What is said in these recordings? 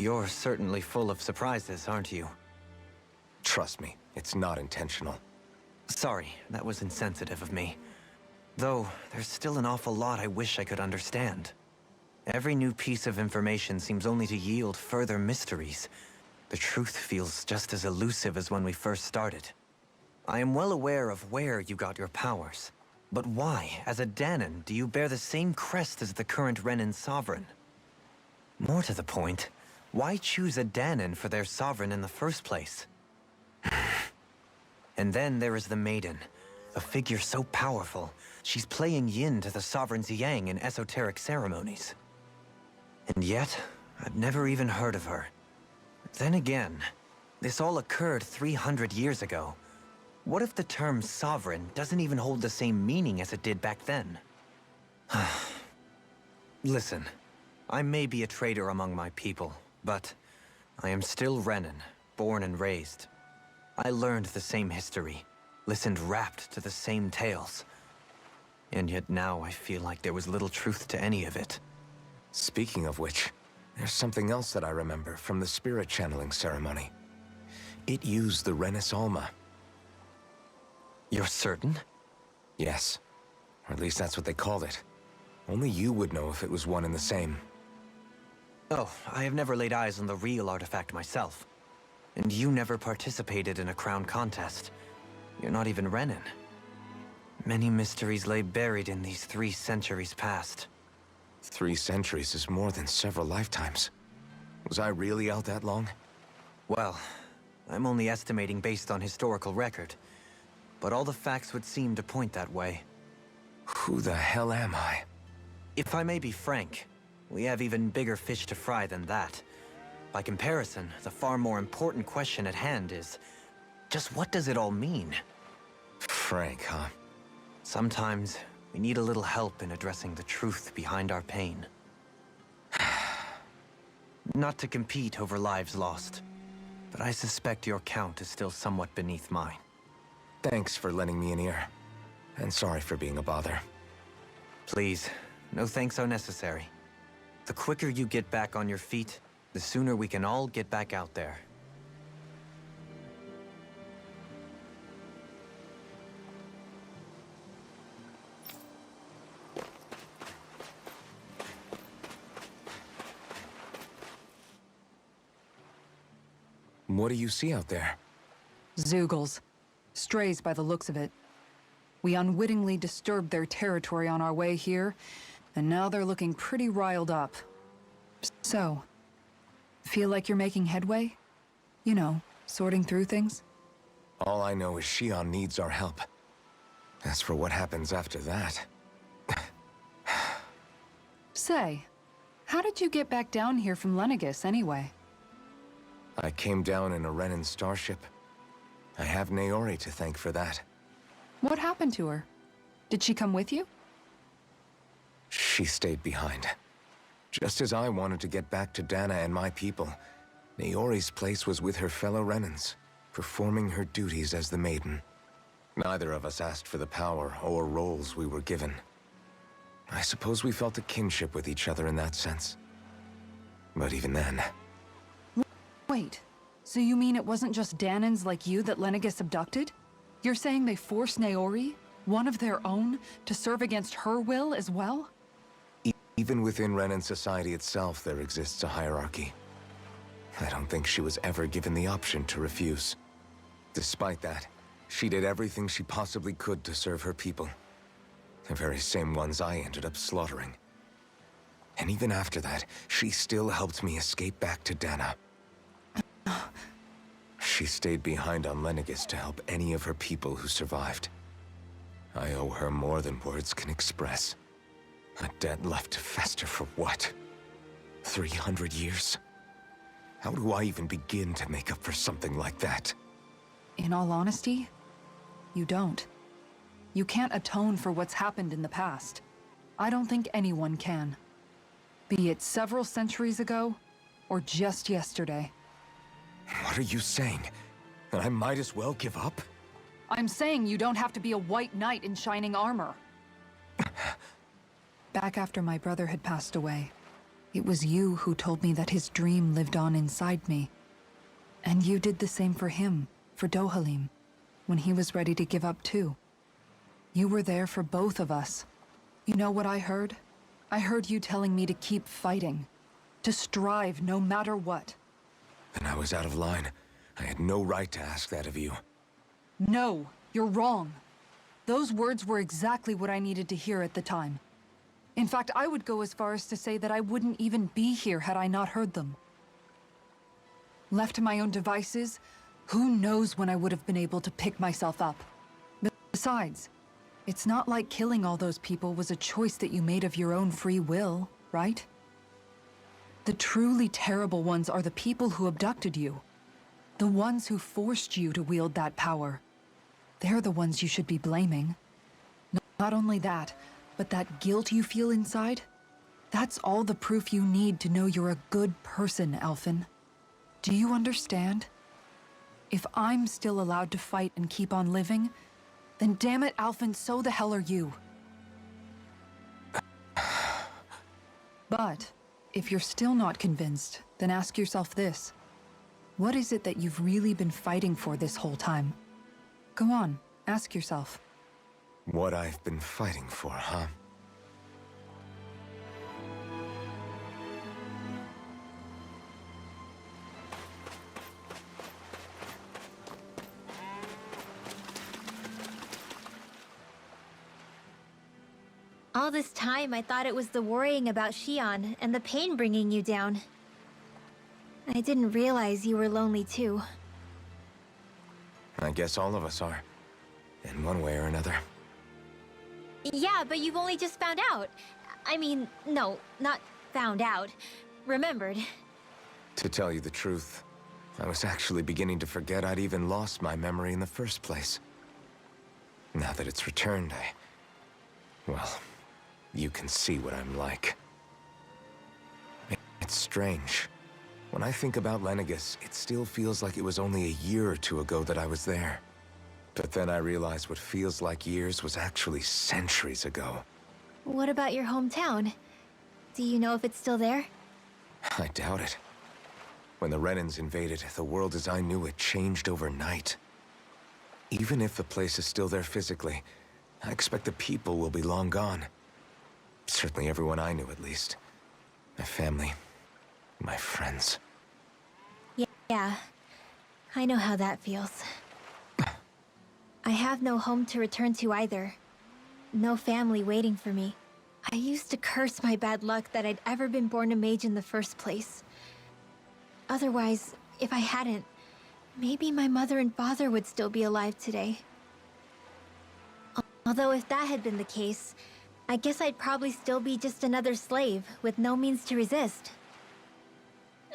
You're certainly full of surprises, aren't you? Trust me, it's not intentional. Sorry, that was insensitive of me. Though, there's still an awful lot I wish I could understand. Every new piece of information seems only to yield further mysteries. The truth feels just as elusive as when we first started. I am well aware of where you got your powers. But why, as a Danon, do you bear the same crest as the current Renan sovereign? More to the point, why choose a Danon for their sovereign in the first place? And then there is the Maiden, a figure so powerful, she's playing yin to the sovereign's yang in esoteric ceremonies. And yet, I've never even heard of her. Then again, this all occurred 300 years ago. What if the term sovereign doesn't even hold the same meaning as it did back then? Listen, I may be a traitor among my people, but I am still Renan, born and raised. I learned the same history, listened rapt to the same tales. And yet now I feel like there was little truth to any of it. Speaking of which, there's something else that I remember from the spirit channeling ceremony. It used the Renis Alma. You're certain? Yes. Or at least that's what they called it. Only you would know if it was one and the same. Oh, I have never laid eyes on the real artifact myself. And you never participated in a crown contest. You're not even Renan. Many mysteries lay buried in these 3 centuries past. 3 centuries is more than several lifetimes. Was I really out that long? Well, I'm only estimating based on historical record. But all the facts would seem to point that way. Who the hell am I? If I may be frank, we have even bigger fish to fry than that. By comparison, the far more important question at hand is, just what does it all mean? Frank, huh? Sometimes, we need a little help in addressing the truth behind our pain. Not to compete over lives lost, but I suspect your count is still somewhat beneath mine. Thanks for lending me an ear. And sorry for being a bother. Please, no thanks are necessary. The quicker you get back on your feet, the sooner we can all get back out there. What do you see out there? Zeugles. Strays by the looks of it. We unwittingly disturbed their territory on our way here, and now they're looking pretty riled up. So, feel like you're making headway? You know, sorting through things? All I know is Shion needs our help. As for what happens after that... Say, how did you get back down here from Lenegis anyway? I came down in a Renan starship. I have Naori to thank for that. What happened to her? Did she come with you? She stayed behind. Just as I wanted to get back to Dana and my people, Naori's place was with her fellow Renans, performing her duties as the Maiden. Neither of us asked for the power or roles we were given. I suppose we felt a kinship with each other in that sense. But even then... Wait, so you mean it wasn't just Danans like you that Lenegis abducted? You're saying they forced Naori, one of their own, to serve against her will as well? Even within Renan society itself, there exists a hierarchy. I don't think she was ever given the option to refuse. Despite that, she did everything she possibly could to serve her people. The very same ones I ended up slaughtering. And even after that, she still helped me escape back to Dana. She stayed behind on Lenegis to help any of her people who survived. I owe her more than words can express. A debt left to fester for what? 300 years? How do I even begin to make up for something like that? In all honesty, you don't. You can't atone for what's happened in the past. I don't think anyone can. Be it several centuries ago, or just yesterday. What are you saying? That I might as well give up? I'm saying you don't have to be a white knight in shining armor. Back after my brother had passed away, It was you who told me that his dream lived on inside me. And you did the same for him, for Dohalim, when he was ready to give up too. You were there for both of us. You know what I heard? I heard you telling me to keep fighting, to strive no matter what. Then I was out of line. I had no right to ask that of you. No, you're wrong. Those words were exactly what I needed to hear at the time. In fact, I would go as far as to say that I wouldn't even be here had I not heard them. Left to my own devices, who knows when I would have been able to pick myself up. Besides, it's not like killing all those people was a choice that you made of your own free will, right? The truly terrible ones are the people who abducted you. The ones who forced you to wield that power. They're the ones you should be blaming. Not only that, but that guilt you feel inside, that's all the proof you need to know you're a good person, Alphen. Do you understand? If I'm still allowed to fight and keep on living, then damn it, Alphen, so the hell are you. But if you're still not convinced, then ask yourself this. What is it that you've really been fighting for this whole time? Go on, ask yourself. What I've been fighting for, huh? All this time, I thought it was the worrying about Xion and the pain bringing you down. I didn't realize you were lonely too. I guess all of us are. In one way or another. Yeah, but you've only just found out. I mean, no, not found out. Remembered. To tell you the truth, I was actually beginning to forget I'd even lost my memory in the first place. Now that it's returned, well, you can see what I'm like. It's strange. When I think about Lenegis, it still feels like it was only a year or two ago that I was there. But then I realized what feels like years was actually centuries ago. What about your hometown? Do you know if it's still there? I doubt it. When the Renans invaded, the world as I knew it changed overnight. Even if the place is still there physically, I expect the people will be long gone. Certainly everyone I knew, at least. My family, my friends. Yeah, I know how that feels. I have no home to return to either. No family waiting for me. I used to curse my bad luck that I'd ever been born a mage in the first place. Otherwise, if I hadn't, maybe my mother and father would still be alive today. Although if that had been the case, I guess I'd probably still be just another slave with no means to resist.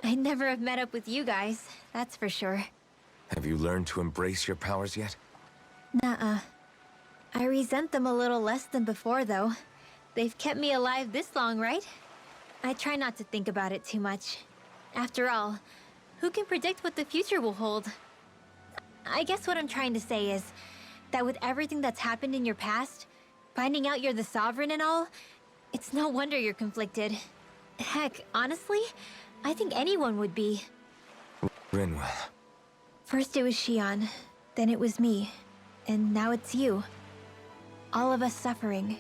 I'd never have met up with you guys, that's for sure. Have you learned to embrace your powers yet? Nuh-uh. I resent them a little less than before, though. They've kept me alive this long, right? I try not to think about it too much. After all, who can predict what the future will hold? I guess what I'm trying to say is that with everything that's happened in your past, finding out you're the Sovereign and all, it's no wonder you're conflicted. Heck, honestly, I think anyone would be. Rinwell. First it was Xion, then it was me, and now it's you. All of us suffering,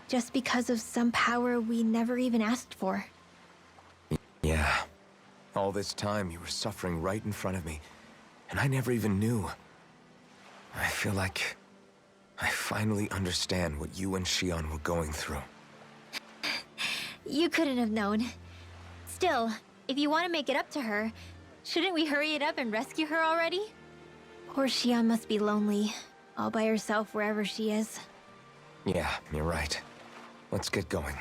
just because of some power we never even asked for. Yeah. All this time you were suffering right in front of me, and I never even knew. I feel like I finally understand what you and Xion were going through. You couldn't have known. Still, if you want to make it up to her, shouldn't we hurry it up and rescue her already? Poor Xion must be lonely, all by herself wherever she is. Yeah, you're right. Let's get going.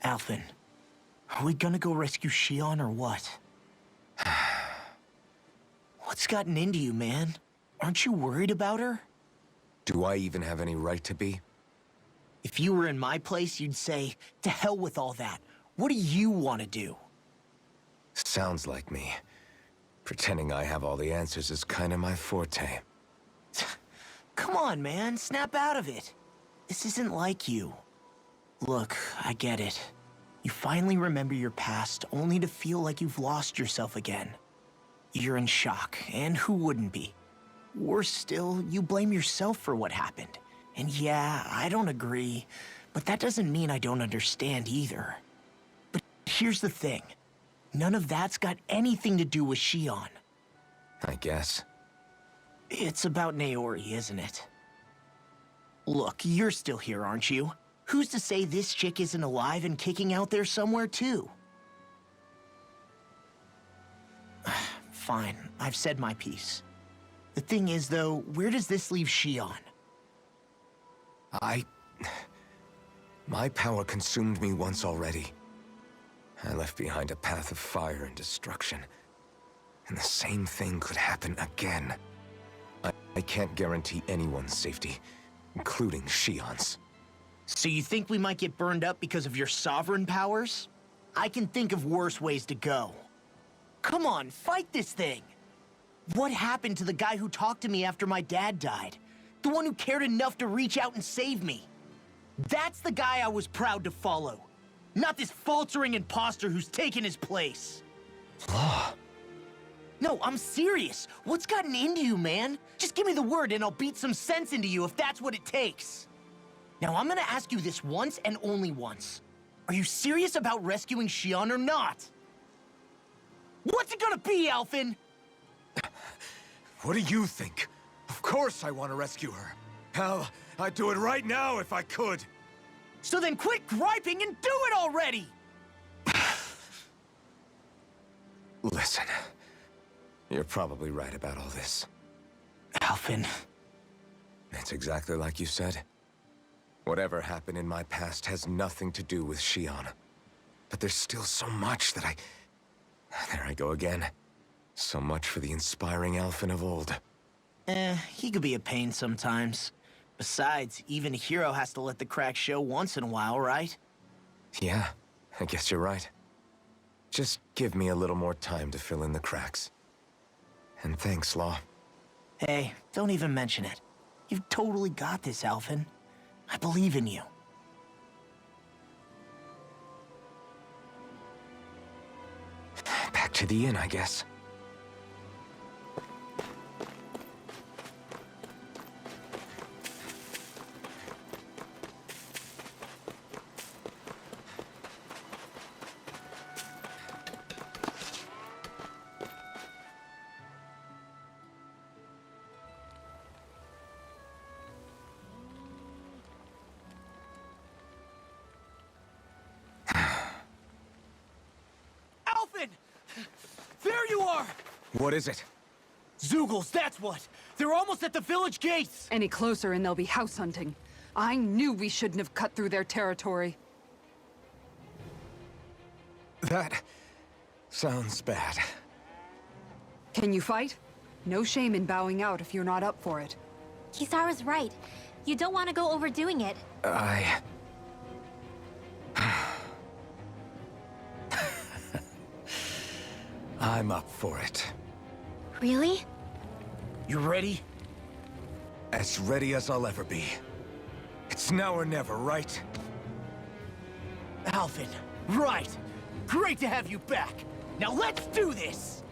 Alphen, Are we gonna go rescue Shion or what? What's gotten into you, man? Aren't you worried about her? Do I even have any right to be? If you were in my place, you'd say, to hell with all that. What do you want to do? Sounds like me. Pretending I have all the answers is kind of my forte. Come on, man. Snap out of it. This isn't like you. Look, I get it. You finally remember your past, only to feel like you've lost yourself again. You're in shock, and who wouldn't be? Worse still, you blame yourself for what happened. And yeah, I don't agree, but that doesn't mean I don't understand either. But here's the thing. None of that's got anything to do with Shion. I guess. It's about Naori, isn't it? Look, you're still here, aren't you? Who's to say this chick isn't alive and kicking out there somewhere, too? Fine, I've said my piece. The thing is, though, where does this leave Shion? My power consumed me once already. I left behind a path of fire and destruction. And the same thing could happen again. I can't guarantee anyone's safety, including Shion's. So you think we might get burned up because of your sovereign powers? I can think of worse ways to go. Come on, fight this thing! What happened to the guy who talked to me after my dad died? The one who cared enough to reach out and save me? That's the guy I was proud to follow. Not this faltering imposter who's taken his place. Law. No, I'm serious. What's gotten into you, man? Just give me the word and I'll beat some sense into you if that's what it takes. Now, I'm gonna ask you this once and only once. Are you serious about rescuing Shion or not? What's it gonna be, Alphen? What do you think? Of course I want to rescue her. Hell, I'd do it right now if I could. So then quit griping and do it already! Listen, you're probably right about all this. Alphen. It's exactly like you said. Whatever happened in my past has nothing to do with Shion. But there's still so much that There I go again. So much for the inspiring Alphen of old. He could be a pain sometimes. Besides, even a hero has to let the cracks show once in a while, right? Yeah, I guess you're right. Just give me a little more time to fill in the cracks. And thanks, Law. Hey, don't even mention it. You've totally got this, Alphen. I believe in you. Back to the inn, I guess. Alphen! There you are! What is it? Zeugles, that's what! They're almost at the village gates! Any closer and they'll be house hunting. I knew we shouldn't have cut through their territory. That sounds bad. Can you fight? No shame in bowing out if you're not up for it. Kisara's right. You don't want to go overdoing it. I'm up for it. Really? You ready? As ready as I'll ever be. It's now or never, right? Alphen, right! Great to have you back! Now let's do this!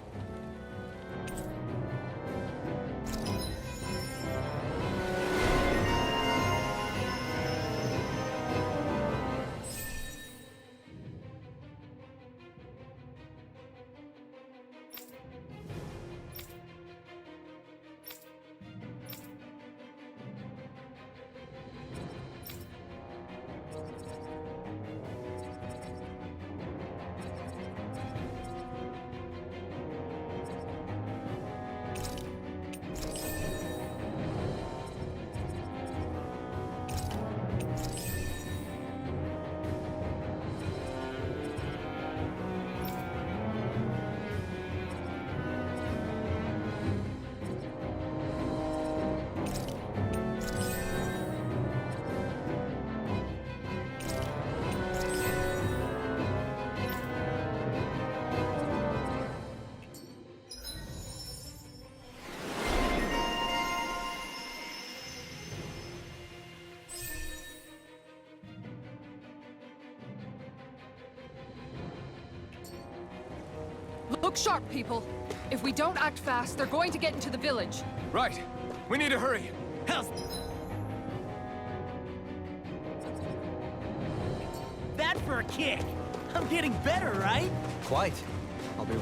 Look sharp, people. If we don't act fast, they're going to get into the village. Right. We need to hurry. How's that for a kick? I'm getting better, right? Quite. I'll be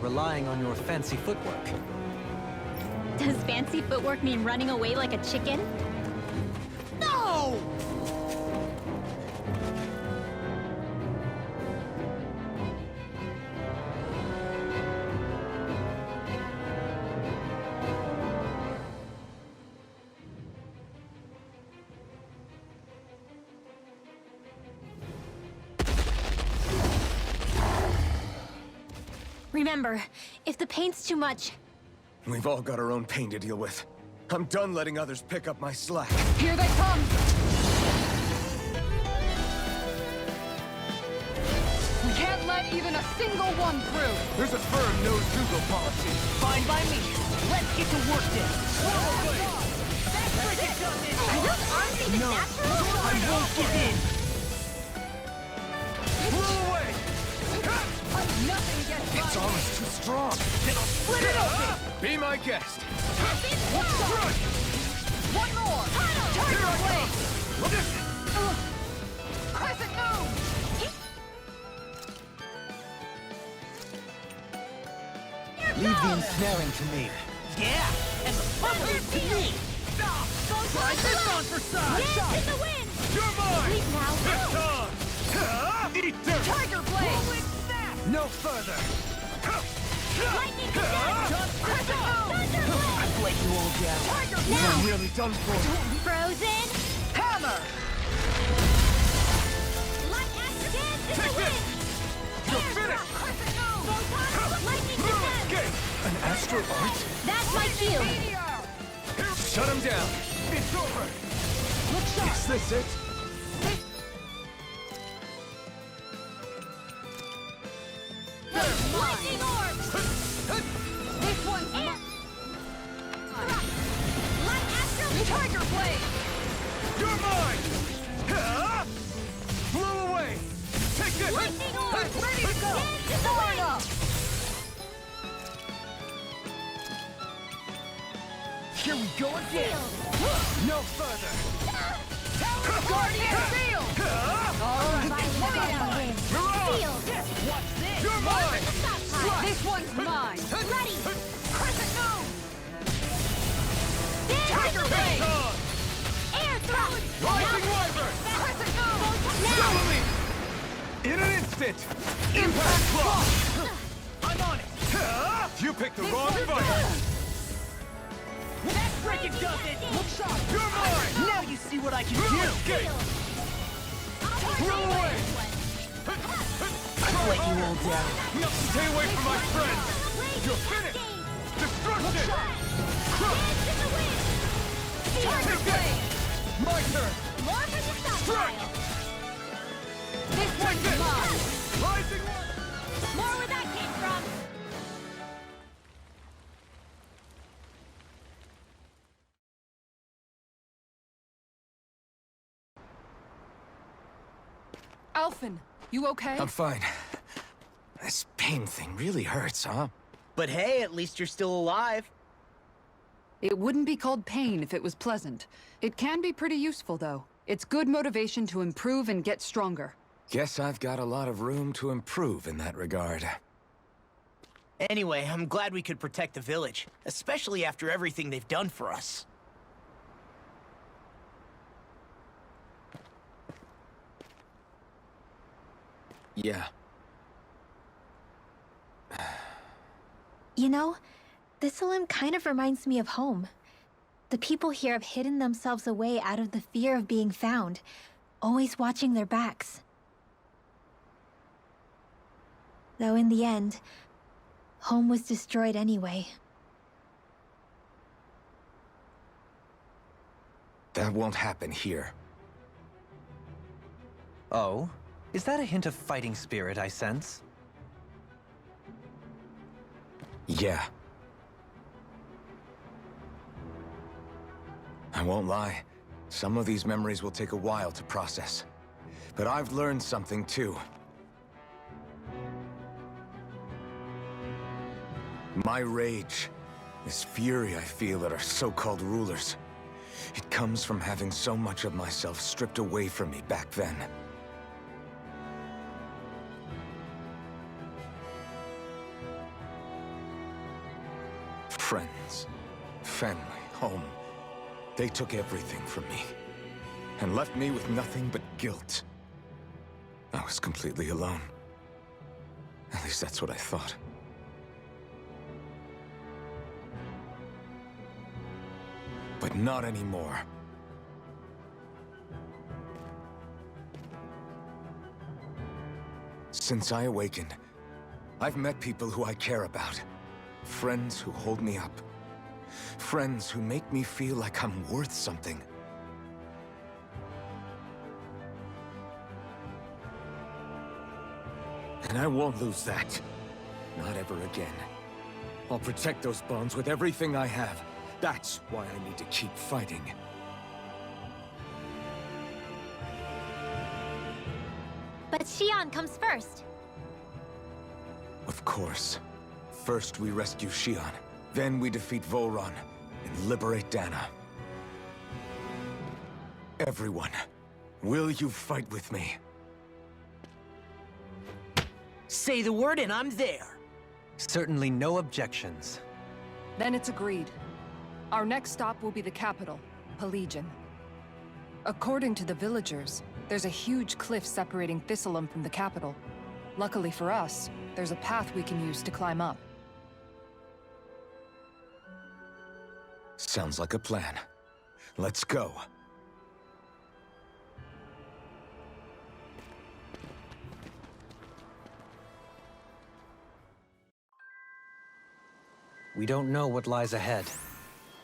relying on your fancy footwork. Does fancy footwork mean running away like a chicken? No! Remember, if the pain's too much, We've all got our own pain to deal with. I'm done letting others pick up my slack. Here they come! We can't let even a single one through! There's a firm no-Google policy. Fine by me. Let's get to work then. are those arms even No, natural? I won't give in. Blow away! Nothing gets by Its me. armor's too strong. Then I'll split it open. Be my guest. One more! Tiger blade! Crescent moon! Leave the ensnaring to me. Yeah, and the bubble to me. Try this on for size. Yes, in the wind! You're mine! Leave now. It's on! Eat dirt! Tiger blade! No further! Lightning descent! Crescent moon! Thunderblade! I've let you all down. Tiger You're blade! really done for. Frozen! Hammer! Light action! Dance in the Take this! wind! You're finished! Crescent moon! Photon! Lightning descent! Okay. An astral art? That's my cue! Meteor! Shut him down! It's over! Look sharp! Is this it? Lightning orb! This one's And... Thrust! Light astral... Tiger blade! You're mine! Blow away! Take this! Lightning orb! Ready to go! Dance in the wind! Up! Here we go again. No further! Guardian field! Alright, By Mirage! Field! Watch this. You're mine! Stockpile! this one's mine! Ready! Crescent moon! Dance in Tiger the blade! wind! On! Air thrust! Rising Wyvern! Crescent moon! Follow me! In an instant! Impact block! I'm on it. You picked the wrong fighter! That freaking does it. Look sharp! You're mine! Now you see what I can do. Escape! Blow away! I've let you all down. Stay away from my friends! You're finished! Destruction! Crush! Tiger blade! My turn! More for the Strike! stockpile! This Take one's this! mine! Rising Wyvern! More where that came from! Alphen, you okay? I'm fine. This pain thing really hurts, huh? But hey, at least you're still alive. It wouldn't be called pain if it was pleasant. It can be pretty useful, though. It's good motivation to improve and get stronger. Guess I've got a lot of room to improve in that regard. Anyway, I'm glad we could protect the village, especially after everything they've done for us. Yeah. You know, this Limb kind of reminds me of home. The people here have hidden themselves away out of the fear of being found, always watching their backs. Though in the end, home was destroyed anyway. That won't happen here. Oh? Is that a hint of fighting spirit I sense? Yeah. I won't lie. Some of these memories will take a while to process. But I've learned something too. My rage, this fury I feel at our so-called rulers, it comes from having so much of myself stripped away from me back then. Friends, family, home, they took everything from me, and left me with nothing but guilt. I was completely alone. At least that's what I thought. But not anymore. Since I awakened, I've met people who I care about. Friends who hold me up. Friends who make me feel like I'm worth something. And I won't lose that. Not ever again. I'll protect those bonds with everything I have. That's why I need to keep fighting. But Xion comes first. Of course. First we rescue Xion, then we defeat Volron and liberate Dana. Everyone, will you fight with me? Say the word and I'm there. Certainly no objections. Then it's agreed. Our next stop will be the capital, Pelegion. According to the villagers, there's a huge cliff separating Thistleum from the capital. Luckily for us, there's a path we can use to climb up. Sounds like a plan. Let's go. We don't know what lies ahead.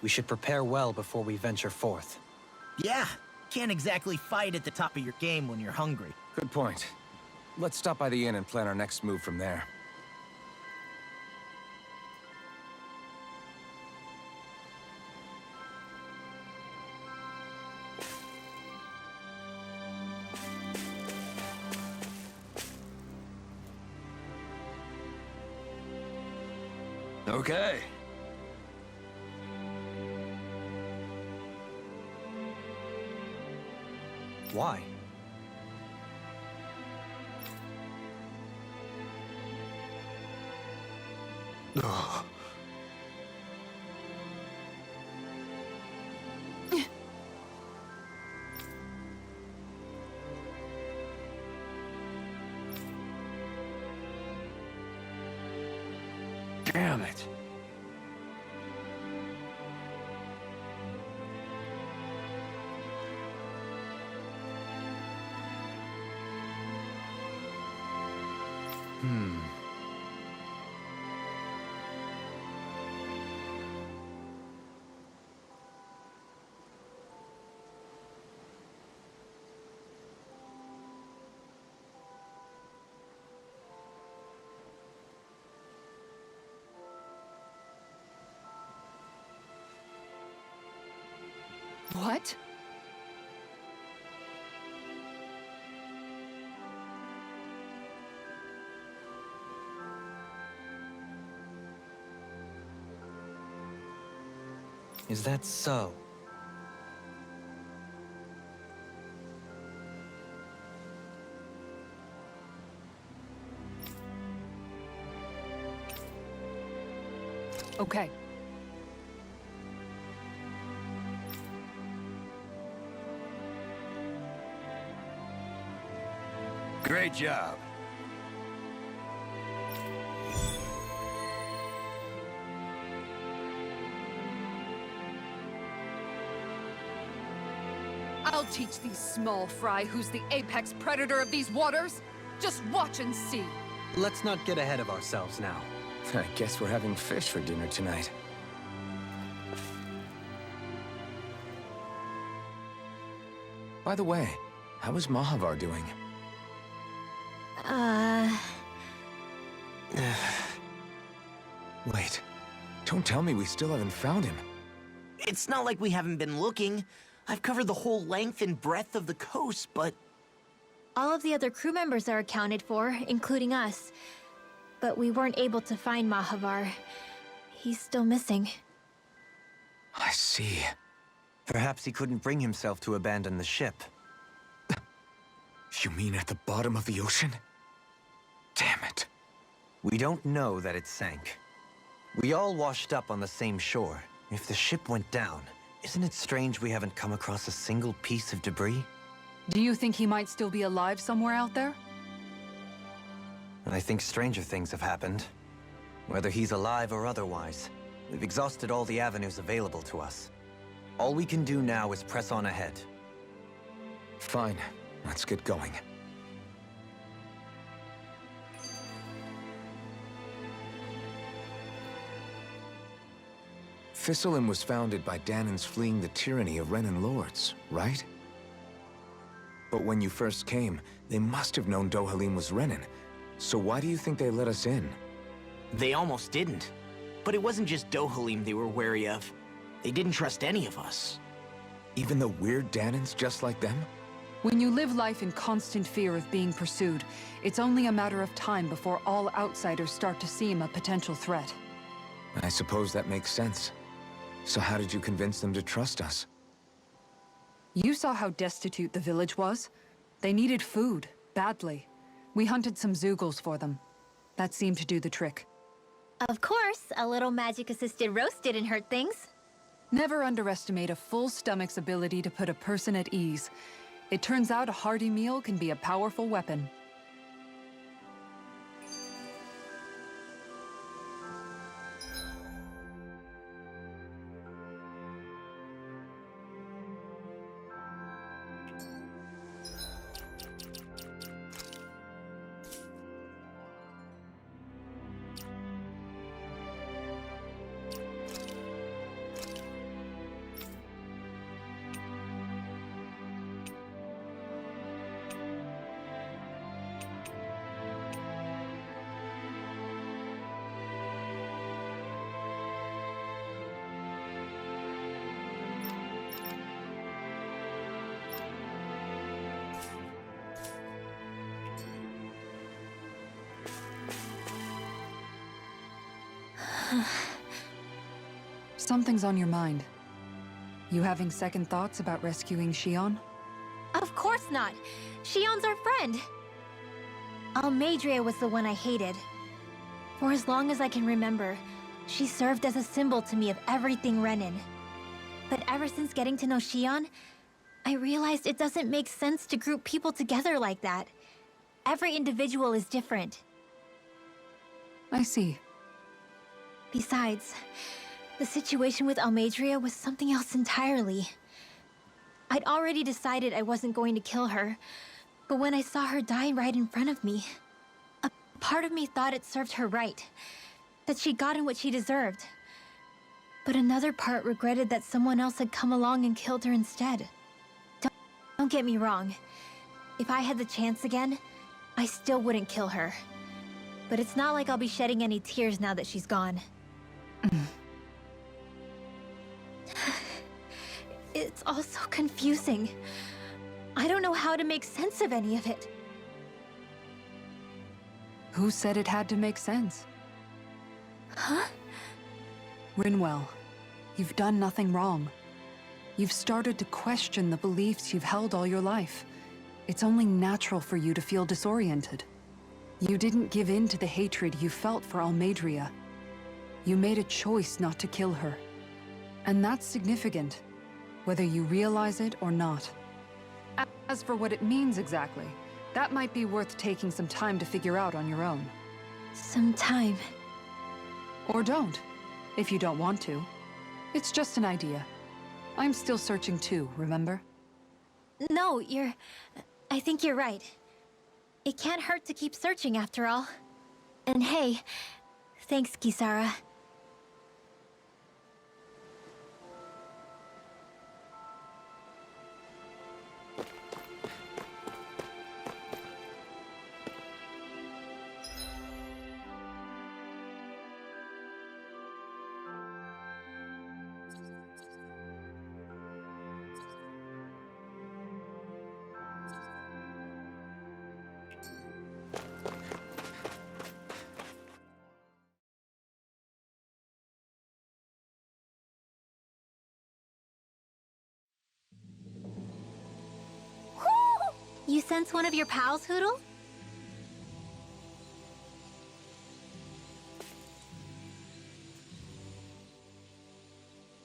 We should prepare well before we venture forth. Yeah, can't exactly fight at the top of your game when you're hungry. Good point. Let's stop by the inn and plan our next move from there. Okay. Why? Ugh. Damn it. What? Is that so? Okay. Great job. I'll teach these small fry who's the apex predator of these waters. Just watch and see. Let's not get ahead of ourselves now. I guess we're having fish for dinner tonight. By the way, how is Mahavar doing? Wait, don't tell me we still haven't found him. It's not like we haven't been looking. I've covered the whole length and breadth of the coast, but... All of the other crew members are accounted for, including us. But we weren't able to find Mahavar. he's still missing. I see. Perhaps he couldn't bring himself to abandon the ship. You mean at the bottom of the ocean? Damn it. We don't know that it sank. We all washed up on the same shore. If the ship went down, isn't it strange we haven't come across a single piece of debris? Do you think he might still be alive somewhere out there? I think stranger things have happened. Whether he's alive or otherwise, we've exhausted all the avenues available to us. All we can do now is press on ahead. Fine, let's get going. Thistlein was founded by Danans fleeing the tyranny of Renan lords, right? But when you first came, they must have known Dohalim was Renan. So why do you think they let us in? They almost didn't. But it wasn't just Dohalim they were wary of. They didn't trust any of us. Even the weird Danans just like them? When you live life in constant fear of being pursued, it's only a matter of time before all outsiders start to seem a potential threat. I suppose that makes sense. So how did you convince them to trust us? You saw how destitute the village was. They needed food, badly. We hunted some Zeugles for them. That seemed to do the trick. Of course, a little magic-assisted roast didn't hurt things. Never underestimate a full stomach's ability to put a person at ease. It turns out a hearty meal can be a powerful weapon. Something's on your mind. You having second thoughts about rescuing Shion? Of course not. Shion's our friend. Almeidrea was the one I hated. For as long as I can remember, she served as a symbol to me of everything Renan. But ever since getting to know Shion, I realized it doesn't make sense to group people together like that. Every individual is different. I see. Besides, the situation with Almeidrea was something else entirely. I'd already decided I wasn't going to kill her, but when I saw her die right in front of me, a part of me thought it served her right, that she'd gotten what she deserved. But another part regretted that someone else had come along and killed her instead. Don't get me wrong. If I had the chance again, I still wouldn't kill her. But it's not like I'll be shedding any tears now that she's gone. It's all so confusing. I don't know how to make sense of any of it. Who said it had to make sense? Huh? Rinwell, you've done nothing wrong. You've started to question the beliefs you've held all your life. It's only natural for you to feel disoriented. You didn't give in to the hatred you felt for Almeidrea. You made a choice not to kill her. And that's significant, whether you realize it or not. As for what it means exactly, that might be worth taking some time to figure out on your own. Some time. Or don't, if you don't want to. It's just an idea. I'm still searching too, remember? No, I think you're right. It can't hurt to keep searching after all. And hey, thanks, Kisara. You sense one of your pals, Hoodle?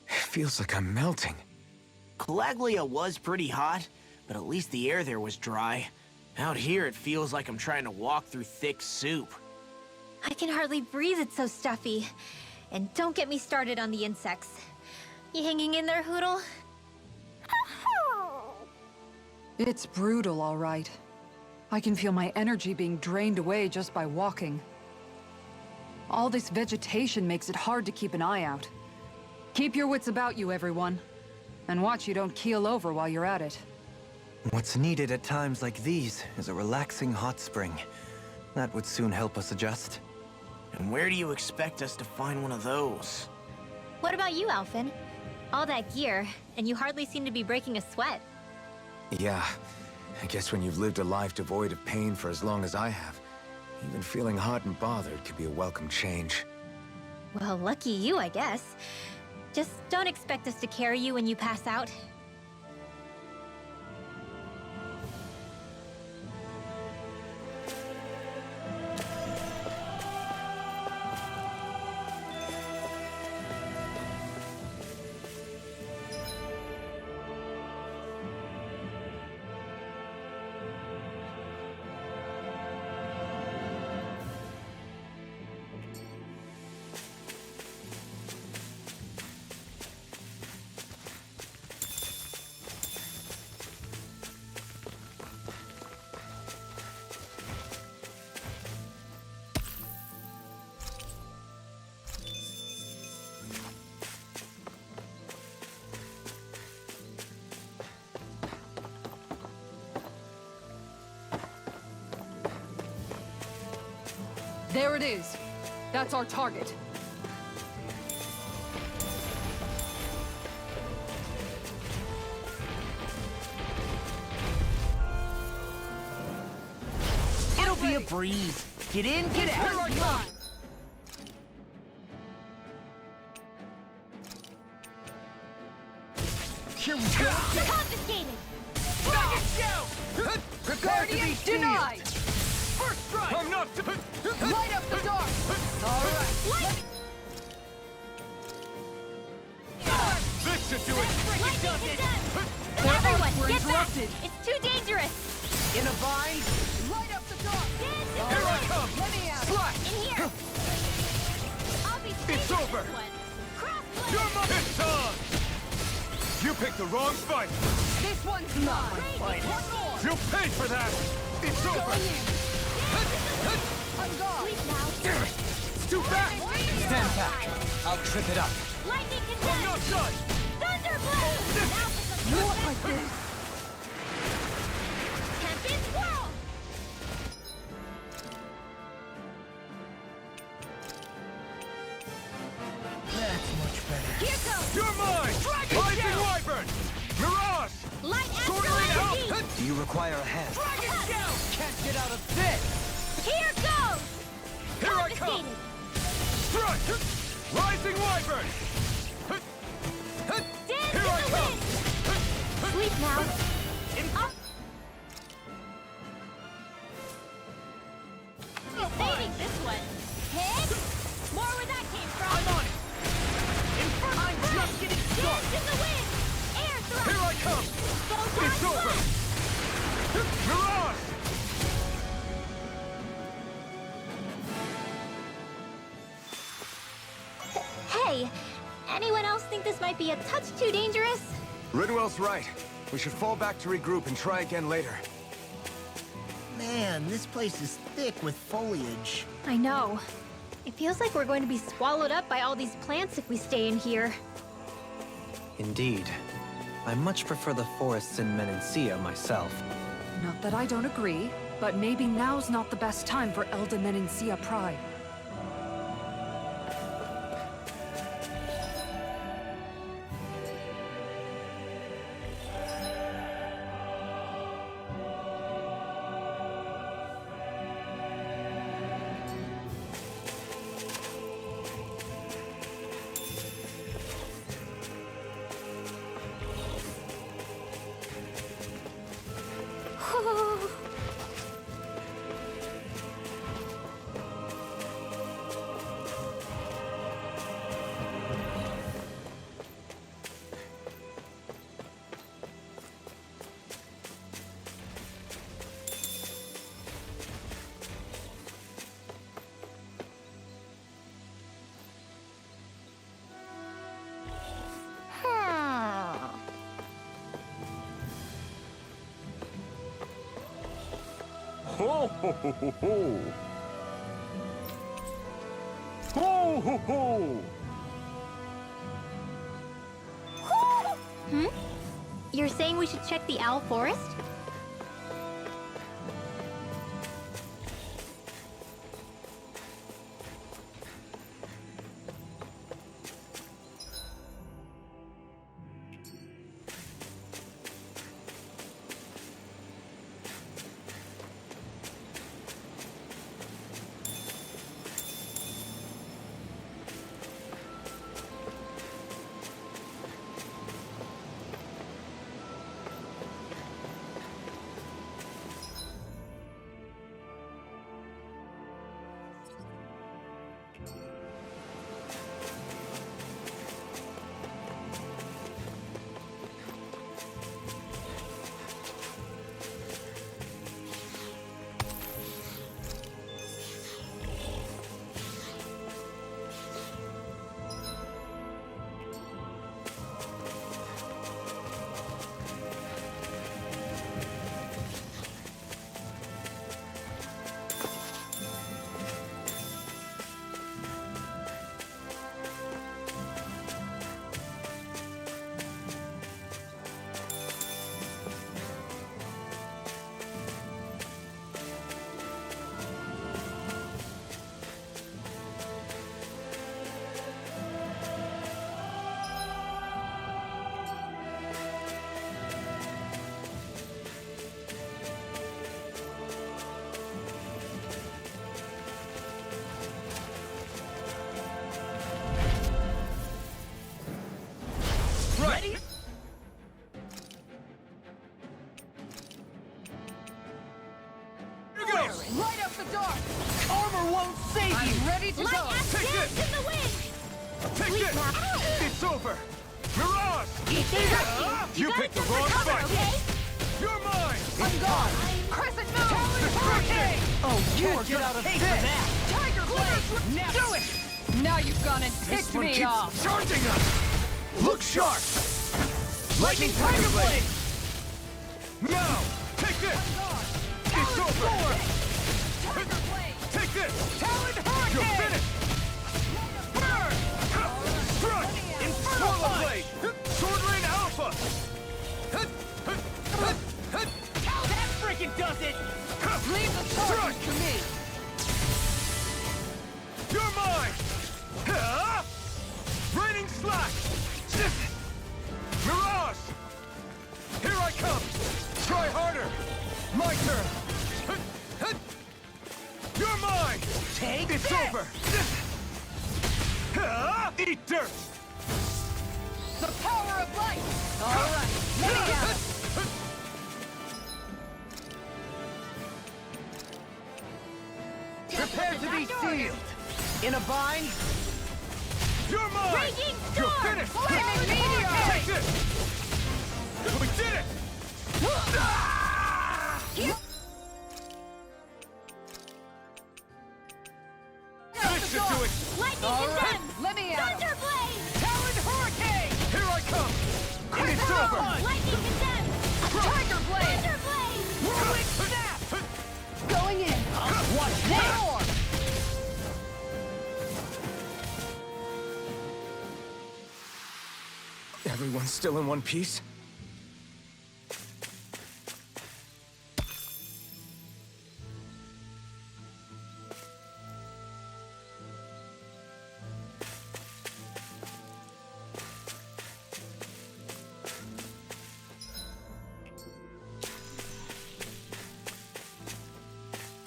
It feels like I'm melting. Calaglia was pretty hot, but at least the air there was dry. Out here, it feels like I'm trying to walk through thick soup. I can hardly breathe, it's so stuffy. And don't get me started on the insects. You hanging in there, Hoodle? It's brutal, all right. I can feel my energy being drained away just by walking. All this vegetation makes it hard to keep an eye out. Keep your wits about you, everyone. And watch you don't keel over while you're at it. What's needed at times like these is a relaxing hot spring. That would soon help us adjust. And where do you expect us to find one of those? What about you, Alphen? All that gear, and you hardly seem to be breaking a sweat. Yeah, I guess when you've lived a life devoid of pain for as long as I have, even feeling hot and bothered could be a welcome change. Well, lucky you, I guess. Just don't expect us to carry you when you pass out. There it is. That's our target. It'll be a breeze. Get in, get out. Here I come! Here we go. Confiscated! Prepare to be Denied! First strike. I'm not. Light up the dark! All right. This should do it. Everyone, We're get back! interrupted. It's too dangerous! In a vine. Light up the dark! Here I come. Let me out! Slash. In here! I'll be It's saving over. this one! Crossblade! You're my. It's on. You picked the wrong fight. This one's mine! One more! You'll pay for that. It's over. I'm gone! Sleep now! It's too fast. Stand back. I'll trip it up. Lightning I'm condemned! not done. Thunderblade! Now for some Not like this! Tempest Whirl! That's much better. Here goes! You're mine. Rising Wyvern. Mirage. Light Sword Astral Arena. Energy! Do you require a hand? Dragon Shell. Can't get out of this. Here goes! Here I come. Confiscated! Strike. Rising Wyvern. Dance Here in I the come. wind! Sleep now! Up! Saving this one! Hit! More where that came from! I'm on it. Inferno. I'm just getting Dance started. in the wind! Air thrust! Here I come. Photon It's over. blast! Mirage. Hey! Anyone else think this might be a touch too dangerous? Ridwell's right. We should fall back to regroup and try again later. Man, this place is thick with foliage. I know. It feels like we're going to be swallowed up by all these plants if we stay in here. Indeed. I much prefer the forests in Menancia myself. Not that I don't agree, but maybe now's not the best time for Elda Menancia Pride. Ho ho ho ho ho! Ho ho ho! Hmm? You're saying we should check the Owl Forest? Ready? Here goes! Right up the dark! Armor won't save you! I'm ready to Light go! us Take dance this! in the wind! Take Please, this! now. It's over! Mirage! You gotta picked the jump for wrong cover, fight! okay? You're mine! I'm gone! Crescent Moon! Hurricane! Oh, you Can't are get gonna out of pay this. for that! Tiger Blade! Never. Do it! Now you've gone and This ticked one me keeps off! charging us! Look sharp! Lightning Tiger Blade! Now! Take this! It's over! Tiger Blade! Take this! Talon You're Hurricane! finished! Burn! Strike! Inferno Swallow Punch! Blade! Sword Rain Alpha! That freaking does it! Leave the charges to me! You're mine! Raining Slash! Mirage! Here I come! Try harder! My turn! You're mine! Take It's this! over! Eat dirt! The power of light! All right, let me out! Prepare to be sealed! In a bind? You're mine! Raging You're Storm! finished! Flaming meteor! Take this! We did it! This should do it! Lightning All right, condemned! let me out! Thunder Blade! Talon Hurricane! Here I come! It's over! Lightning condemned! Tiger Blade! Thunder Blade! Whirling Snap! Going in! Watch One this! more! Everyone's still in one piece?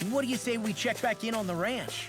What do you say we check back in on the ranch?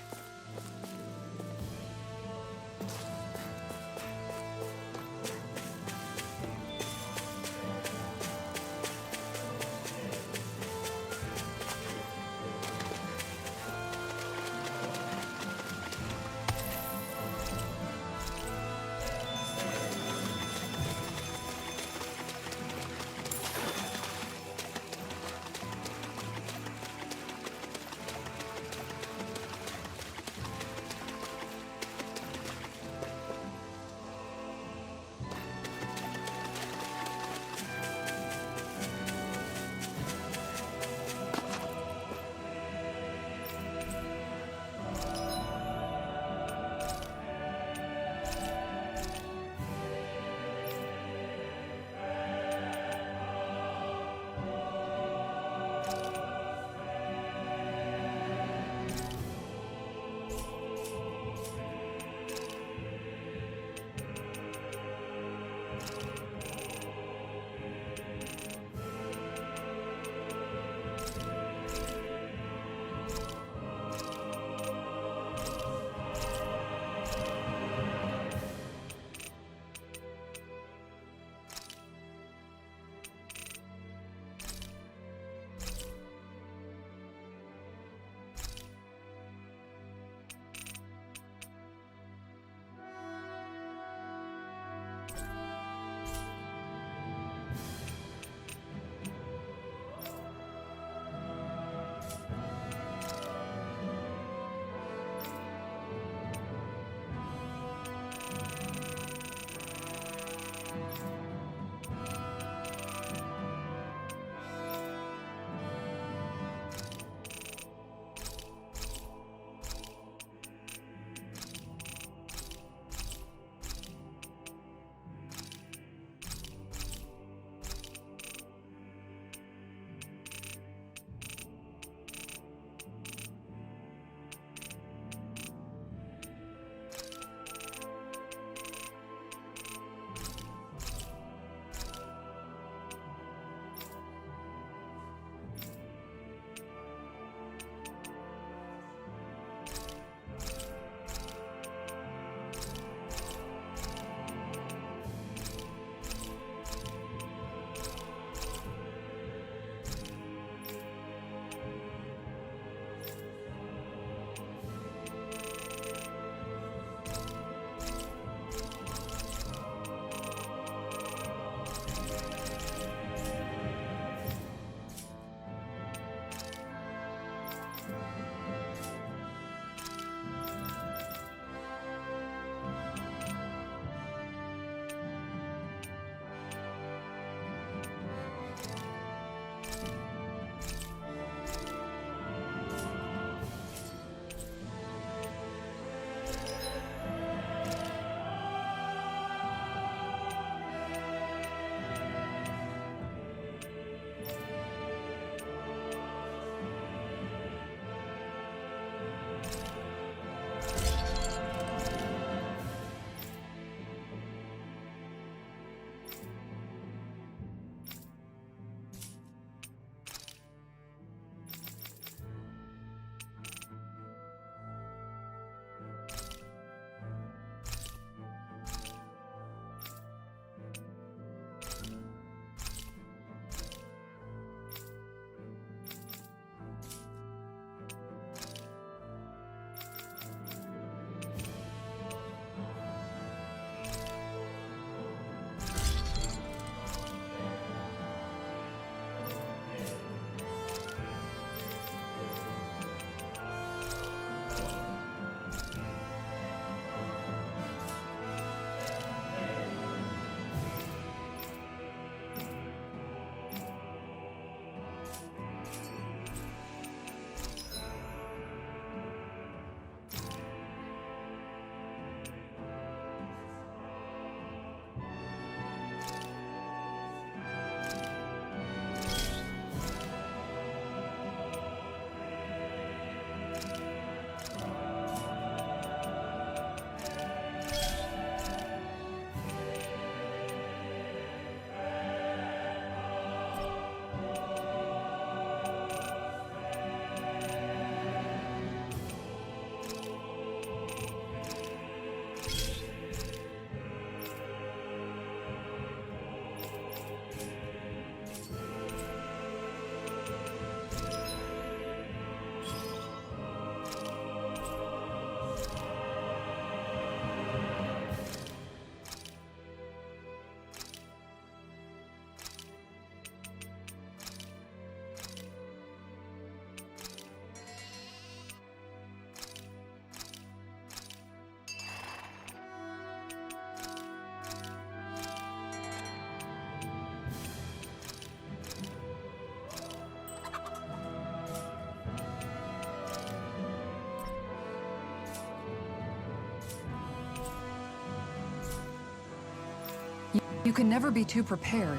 You can never be too prepared.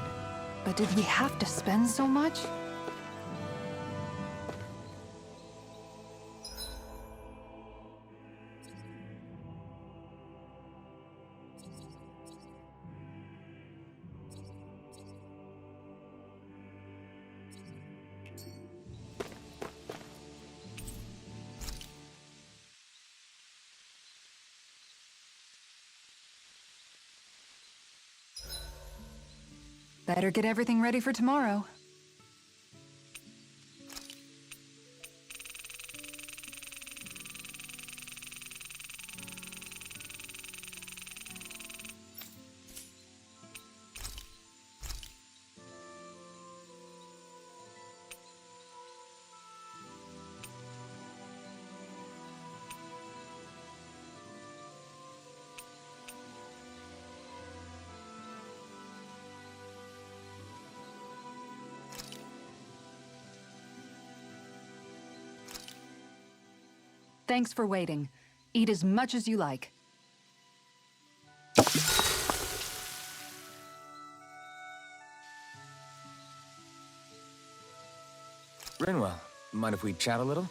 But did we have to spend so much? Better get everything ready for tomorrow. Thanks for waiting. Eat as much as you like. Rinwell, mind if we chat a little?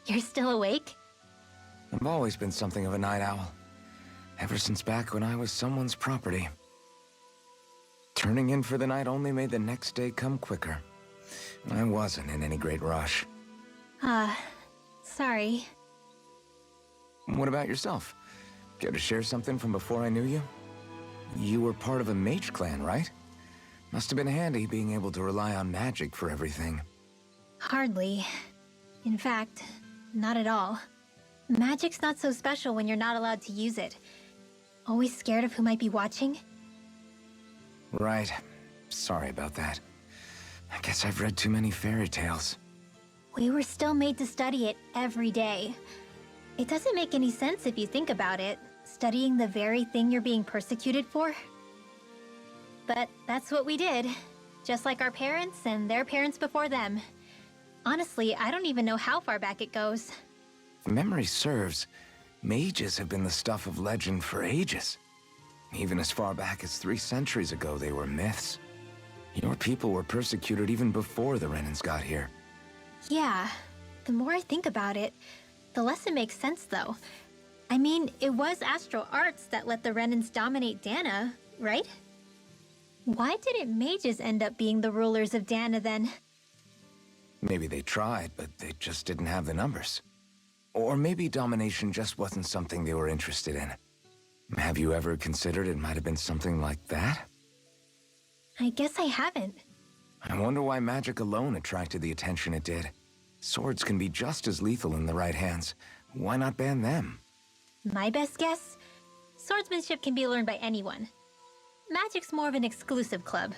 You're still awake? I've always been something of a night owl. Ever since back when I was someone's property. Turning in for the night only made the next day come quicker. I wasn't in any great rush. Sorry. What about yourself? Care to share something from before I knew you? You were part of a mage clan, right? Must have been handy being able to rely on magic for everything. Hardly. In fact, not at all. Magic's not so special when you're not allowed to use it. Always scared of who might be watching? Right. Sorry about that. I guess I've read too many fairy tales. We were still made to study it every day. It doesn't make any sense if you think about it, studying the very thing you're being persecuted for. But that's what we did, just like our parents and their parents before them. Honestly, I don't even know how far back it goes. If memory serves, mages have been the stuff of legend for ages. Even as far back as 3 centuries ago, they were myths. Your people were persecuted even before the Renans got here. Yeah, the more I think about it, the less it makes sense though. I mean, it was astral arts that let the Renans dominate Dana, right? Why didn't mages end up being the rulers of Dana then? Maybe they tried, but they just didn't have the numbers. Or maybe domination just wasn't something they were interested in. Have you ever considered it might have been something like that? I guess I haven't. I wonder why magic alone attracted the attention it did. Swords can be just as lethal in the right hands. Why not ban them? My best guess? Swordsmanship can be learned by anyone. Magic's more of an exclusive club.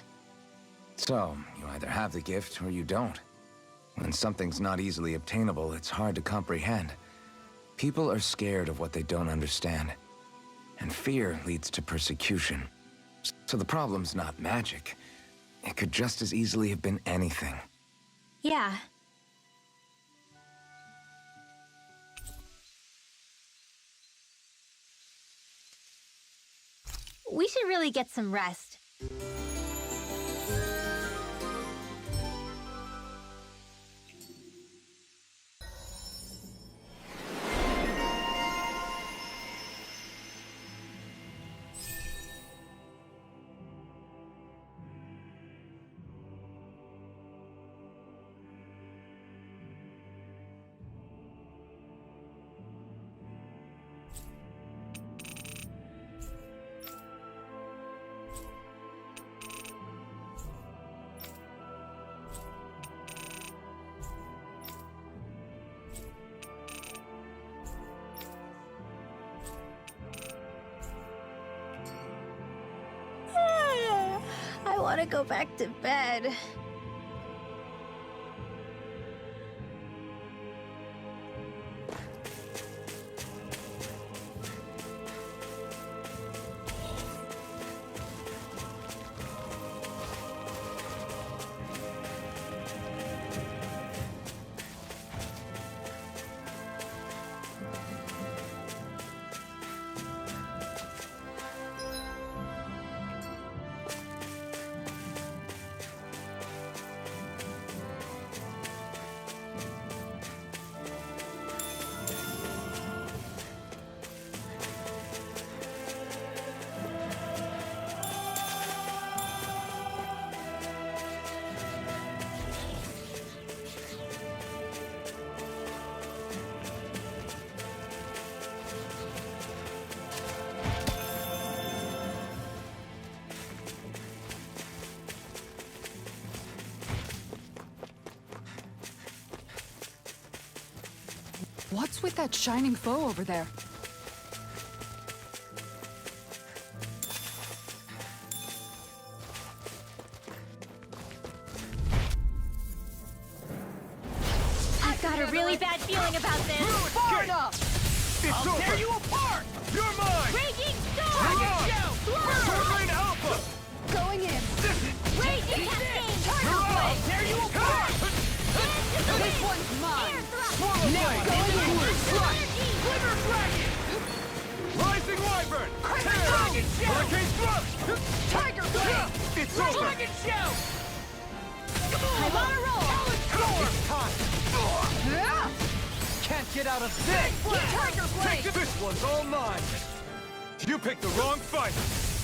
So, you either have the gift or you don't. When something's not easily obtainable, it's hard to comprehend. People are scared of what they don't understand. And fear leads to persecution. So the problem's not magic. It could just as easily have been anything. Yeah. We should really get some rest. I want to go back to bed. What's with that shining foe over there? I've got a really bad feeling about this. Far enough! It's I'll over! tear you apart! You're mine! Raging storm! Hurrah! Blow! Turbine Alpha! Going in! Raging cascade! Hurrah! I'll tear you apart! This one's mine! Air thrust! Swallow Blade! Astral energy! Glimmer Dragon! Rising Wyvern! Dragon Shout! Hurricane Thrust! Tiger Blade! It's over! Dragon Shout! I'm on a roll! It's time! Yeah! Can't get out of this! Tiger Blade! This one's all mine! You picked the wrong fight!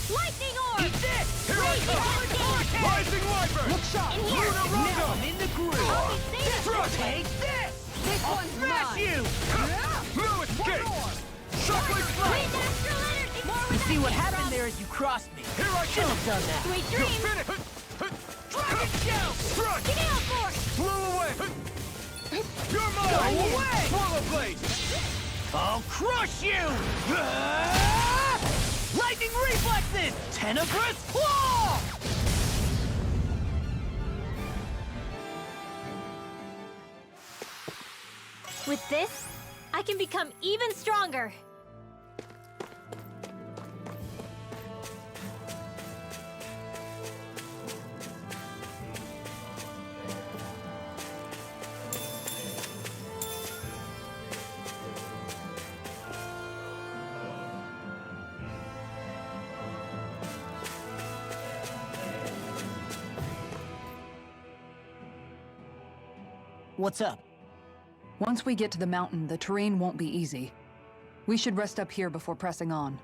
Lightning orb! Eat this! Here I Raging come! cascade! Rising Wyvern! Look sharp! In here! Luna Now Rondo! I'm in the groove! I'll be safe! Thrust! Take this! This I'll one's smash mine! you! No escape! Shockwave Strike! Wind astral energy! More You see what happened there as you crossed me? Here I Should come! have done that. Sweet You'll dreams! finish! Dragon Shout! Strike! Ganath Haros! Blow away! You're mine! Go away! Swallow Blade! I'll crush you! Ah! Lightning reflexes! Tenebrous claw! With this, I can become even stronger. What's up? Once we get to the mountain, the terrain won't be easy. We should rest up here before pressing on.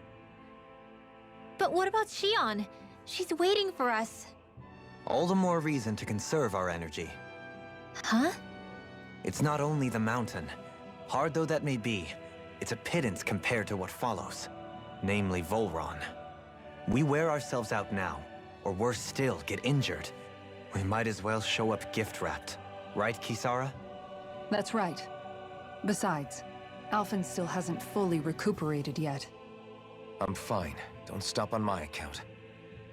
But what about Shion? She's waiting for us. All the more reason to conserve our energy. Huh? It's not only the mountain. Hard though that may be, it's a pittance compared to what follows. Namely Volron. We wear ourselves out now, or worse still, get injured. We might as well show up gift-wrapped. Right, Kisara? That's right. Besides, Alphen still hasn't fully recuperated yet. I'm fine. Don't stop on my account.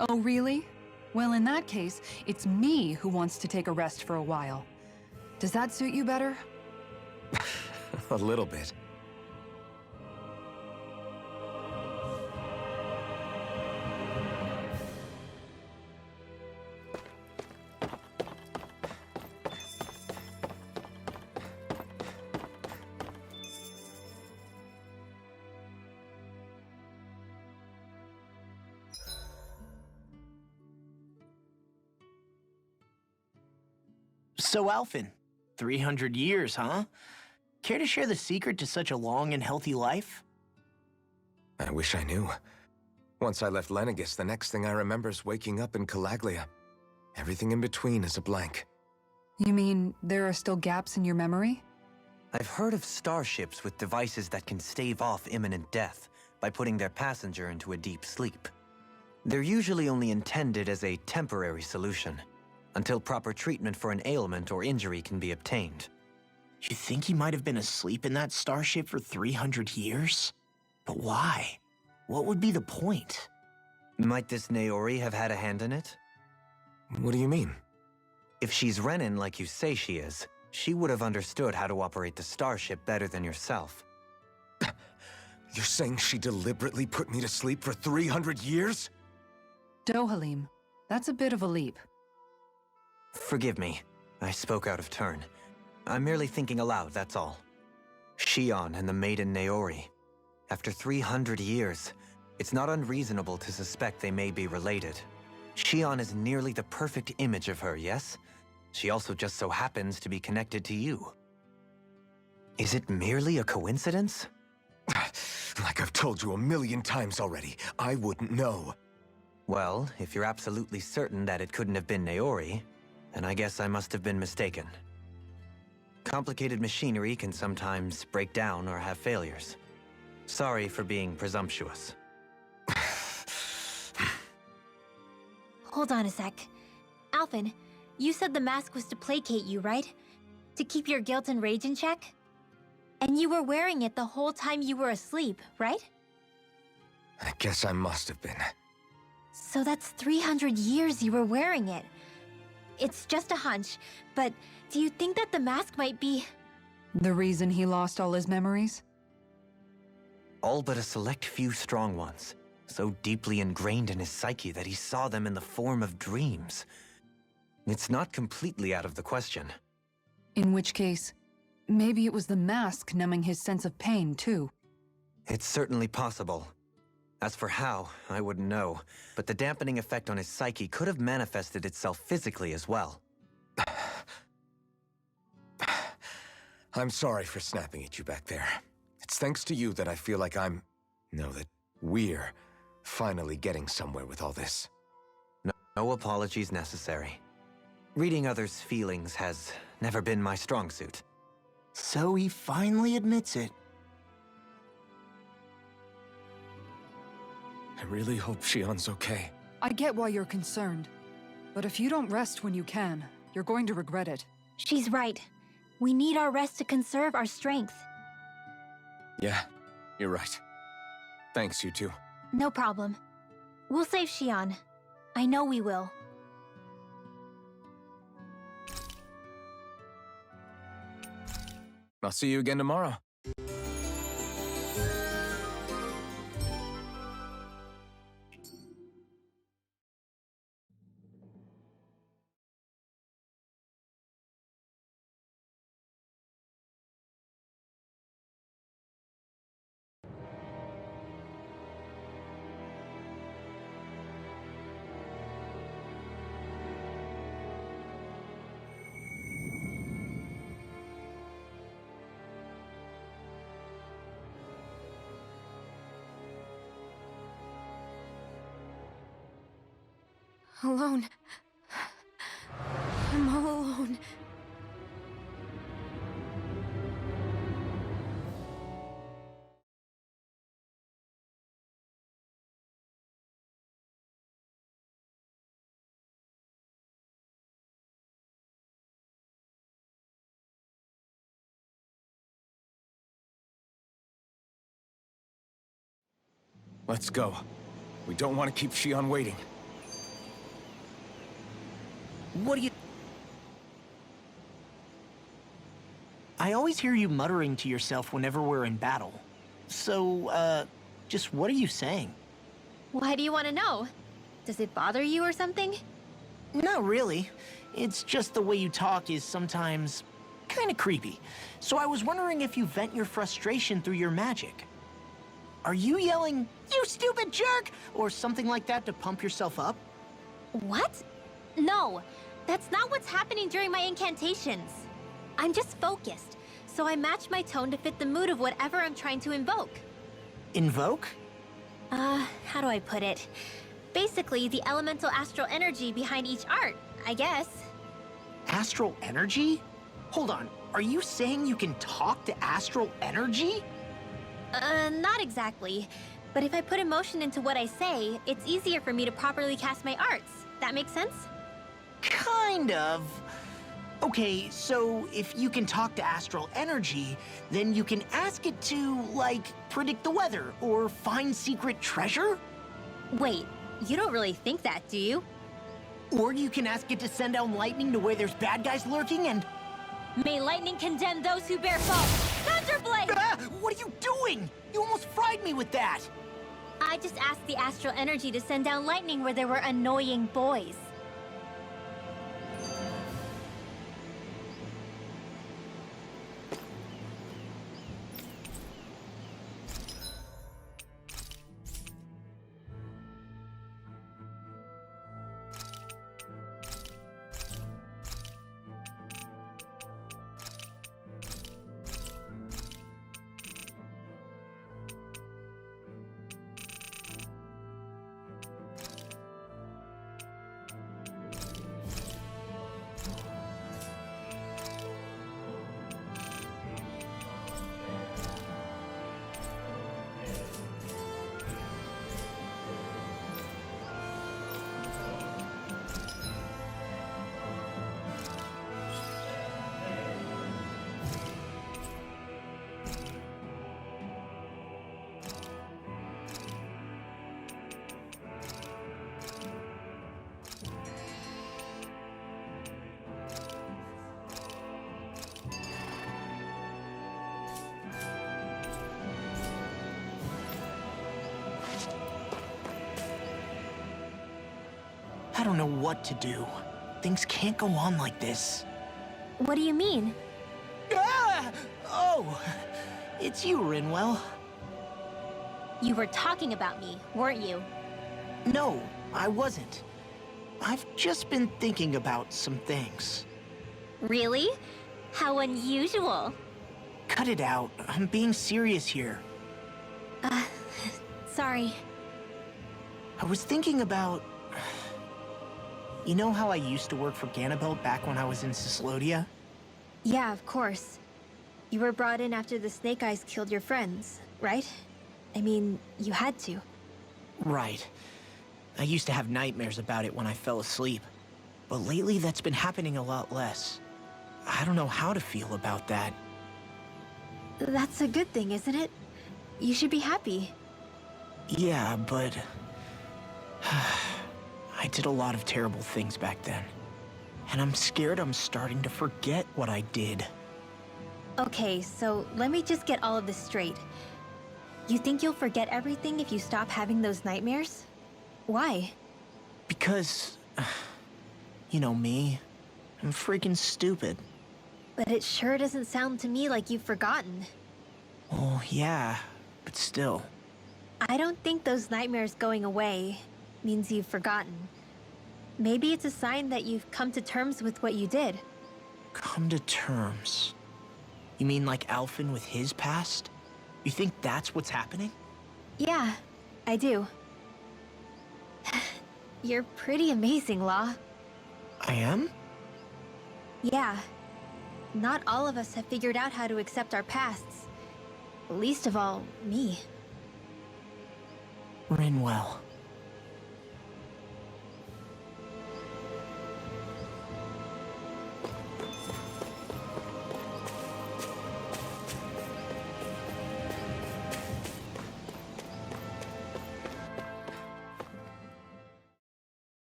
Oh, really? Well, in that case, it's me who wants to take a rest for a while. Does that suit you better? A little bit. So, Alphen, 300 years, huh? Care to share the secret to such a long and healthy life? I wish I knew. Once I left Lenegis, the next thing I remember is waking up in Calaglia. Everything in between is a blank. You mean there are still gaps in your memory? I've heard of starships with devices that can stave off imminent death by putting their passenger into a deep sleep. They're usually only intended as a temporary solution, until proper treatment for an ailment or injury can be obtained. You think he might have been asleep in that starship for 300 years? But why? What would be the point? Might this Naori have had a hand in it? What do you mean? If she's Renin like you say she is, she would have understood how to operate the starship better than yourself. You're saying she deliberately put me to sleep for 300 years? Dohalim, that's a bit of a leap. Forgive me, I spoke out of turn. I'm merely thinking aloud, that's all. Shion and the maiden Naori. After 300 years, it's not unreasonable to suspect they may be related. Shion is nearly the perfect image of her, yes? She also just so happens to be connected to you. Is it merely a coincidence? Like I've told you a million times already, I wouldn't know. Well, if you're absolutely certain that it couldn't have been Naori, then I guess I must have been mistaken. Complicated machinery can sometimes break down or have failures. Sorry for being presumptuous. Hold on a sec. Alphen, you said the mask was to placate you, right? To keep your guilt and rage in check? And you were wearing it the whole time you were asleep, right? I guess I must have been. So that's 300 years you were wearing it. It's just a hunch, but do you think that the mask might be... The reason he lost all his memories? All but a select few strong ones, so deeply ingrained in his psyche that he saw them in the form of dreams. It's not completely out of the question. In which case, maybe it was the mask numbing his sense of pain, too. It's certainly possible. As for how, I wouldn't know, but the dampening effect on his psyche could have manifested itself physically as well. I'm sorry for snapping at you back there. It's thanks to you that I feel like that we're finally getting somewhere with all this. No apologies necessary. Reading others' feelings has never been my strong suit. So he finally admits it. I really hope Shion's okay. I get why you're concerned, but if you don't rest when you can, you're going to regret it. She's right. We need our rest to conserve our strength. Yeah, you're right. Thanks, you two. No problem. We'll save Shion. I know we will. I'll see you again tomorrow. Alone. I'm all alone. Let's go. We don't want to keep Shion waiting. What do you... I always hear you muttering to yourself whenever we're in battle. So, just what are you saying? Why do you want to know? Does it bother you or something? Not really. It's just the way you talk is sometimes kind of creepy. So I was wondering if you vent your frustration through your magic. Are you yelling, "You stupid jerk," or something like that to pump yourself up? What? No, that's not what's happening during my incantations. I'm just focused, so I match my tone to fit the mood of whatever I'm trying to invoke. Invoke? How do I put it? Basically, the elemental astral energy behind each art, I guess. Astral energy? Hold on, are you saying you can talk to astral energy? Not exactly. But if I put emotion into what I say, it's easier for me to properly cast my arts. That makes sense? Kind of. Okay, so if you can talk to astral energy, then you can ask it to, like, predict the weather or find secret treasure? Wait, you don't really think that, do you? Or you can ask it to send down lightning to where there's bad guys lurking and... May lightning condemn those who bear false! Thunderblade! Ah! What are you doing? You almost fried me with that! I just asked the astral energy to send down lightning where there were annoying boys. don't know what to do. Things can't go on like this. What do you mean? Ah! Oh, it's you, Rinwell. You were talking about me, weren't you? No, I wasn't. I've just been thinking about some things. Really? How unusual. Cut it out. I'm being serious here. Sorry. I was thinking about... You know how I used to work for Ganabelt back when I was in Cyslodia? Yeah, of course. You were brought in after the Snake Eyes killed your friends, right? I mean, you had to. Right. I used to have nightmares about it when I fell asleep. But lately that's been happening a lot less. I don't know how to feel about that. That's a good thing, isn't it? You should be happy. Yeah, but... I did a lot of terrible things back then. And I'm scared I'm starting to forget what I did. Okay, so let me just get all of this straight. You think you'll forget everything if you stop having those nightmares? Why? Because... You know me. I'm freaking stupid. But it sure doesn't sound to me like you've forgotten. Well, yeah, but still. I don't think those nightmares going away means you've forgotten. Maybe it's a sign that you've come to terms with what you did. Come to terms? You mean like Alphen with his past? You think that's what's happening? Yeah, I do. You're pretty amazing, Law. I am? Yeah. Not all of us have figured out how to accept our pasts. Least of all, me. Rinwell.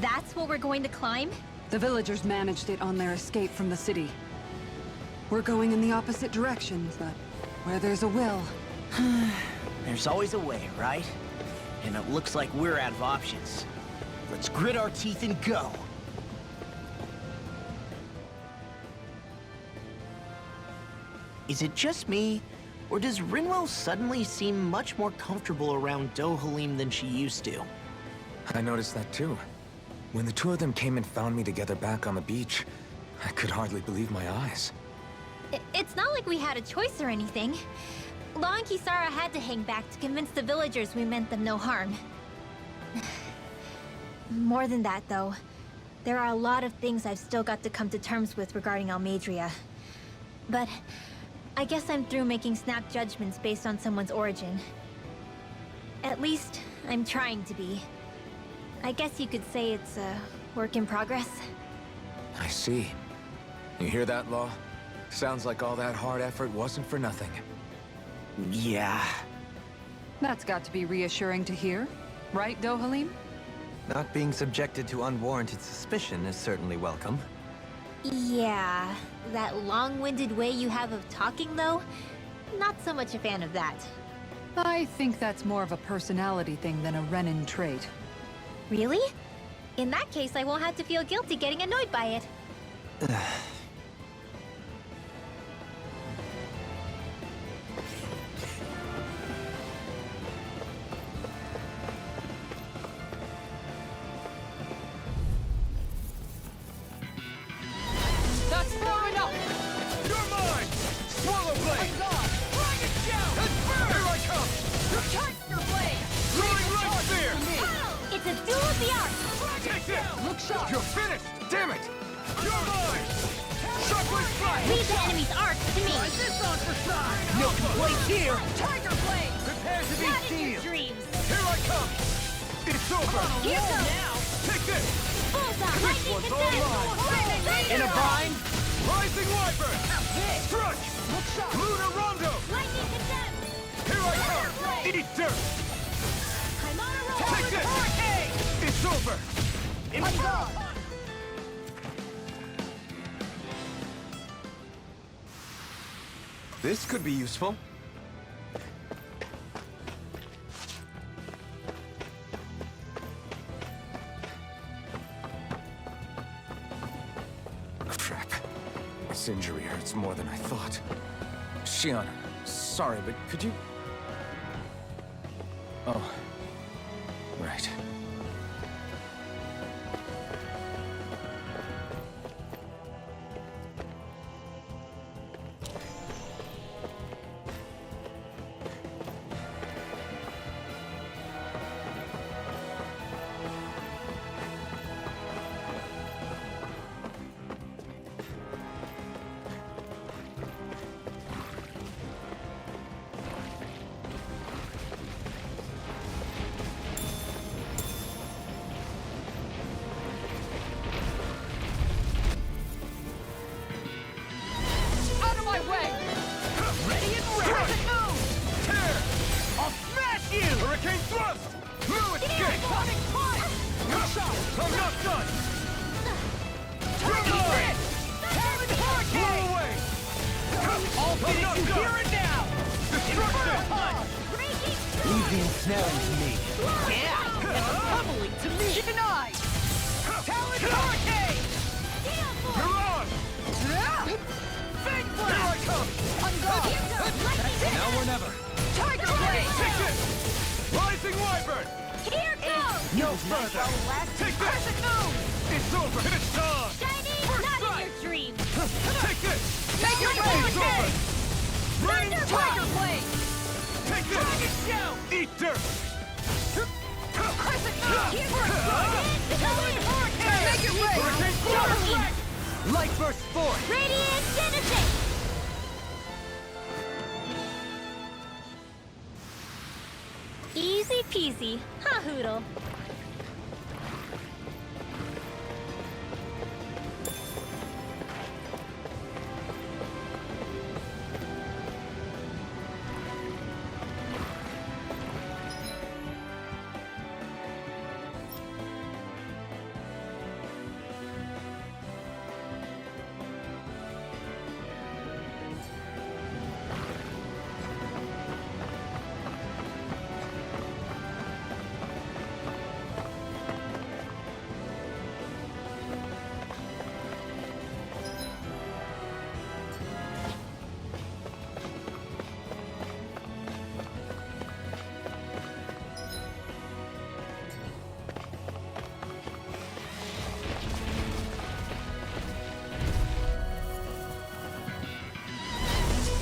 That's what we're going to climb? The villagers managed it on their escape from the city. We're going in the opposite direction, but where there's a will... There's always a way, right? And it looks like we're out of options. Let's grit our teeth and go. Is it just me, or does Rinwell suddenly seem much more comfortable around Dohalim than she used to? I noticed that too. When the two of them came and found me together back on the beach, I could hardly believe my eyes. It's not like we had a choice or anything. Law and Kisara had to hang back to convince the villagers we meant them no harm. More than that, though. There are a lot of things I've still got to come to terms with regarding Almadria. But I guess I'm through making snap judgments based on someone's origin. At least, I'm trying to be. I guess you could say it's a work in progress. I see. You hear that, Law? Sounds like all that hard effort wasn't for nothing. Yeah. That's got to be reassuring to hear. Right, Dohalim? Not being subjected to unwarranted suspicion is certainly welcome. Yeah, that long-winded way you have of talking, though? Not so much a fan of that. I think that's more of a personality thing than a Renin trait. Really? In that case, I won't have to feel guilty getting annoyed by it. That's far enough! You're mine! Swallow blade! Bring it down! And burn! Here I come! Tiger blade! Throwing light spear! It's a duel of the arts! Take this! Look sharp! You're finished! Damn it! You're mine! Shockwave strike! Leave the enemy's arts to me! No complaints here! Tiger blade! Prepare to be Not in sealed! your dreams! Here I come! It's over! Here goes! Take this! Bullseye! Lightning one's all condemned! In a bind? Rising Wyvern! Strike! Look sharp! Lunar Rondo! Lightning condemned! Here I come! Eat dirt! I'm on a roll! Take this! Hurricane! It's over! I'm gone! This could be useful. Crap. This injury hurts more than I thought. Shiana, sorry, but could you... Oh. Right. Out of my way! Ready and ready! Tear! I'll smash you! Hurricane thrust! Blue escape! I'm not done! You're mine! Talon Blow Hurricane! away! I'll I'm finish not you done! here and now! Destruction! Raging Leave the ensnaring to me. Yeah! That's pummeling to me! Denied! Talon Hurricane! You're on! Fang Here Blast! I come! I'm gone! Now or never. Tiger Blade! Take this! Rising Wyvern! Here goes! No further! Take this! It's over! And it's done! Shiny, not in your dreams! Take this! Make your It's way! over! Rain Tiger Blade! Take this! Dragon Show! Eat dirt! Crescent Moon! Here goes! Make your way! Hurricane Flash! Light burst forth! Radiant Genesis! Easy peasy, huh, Hoodle?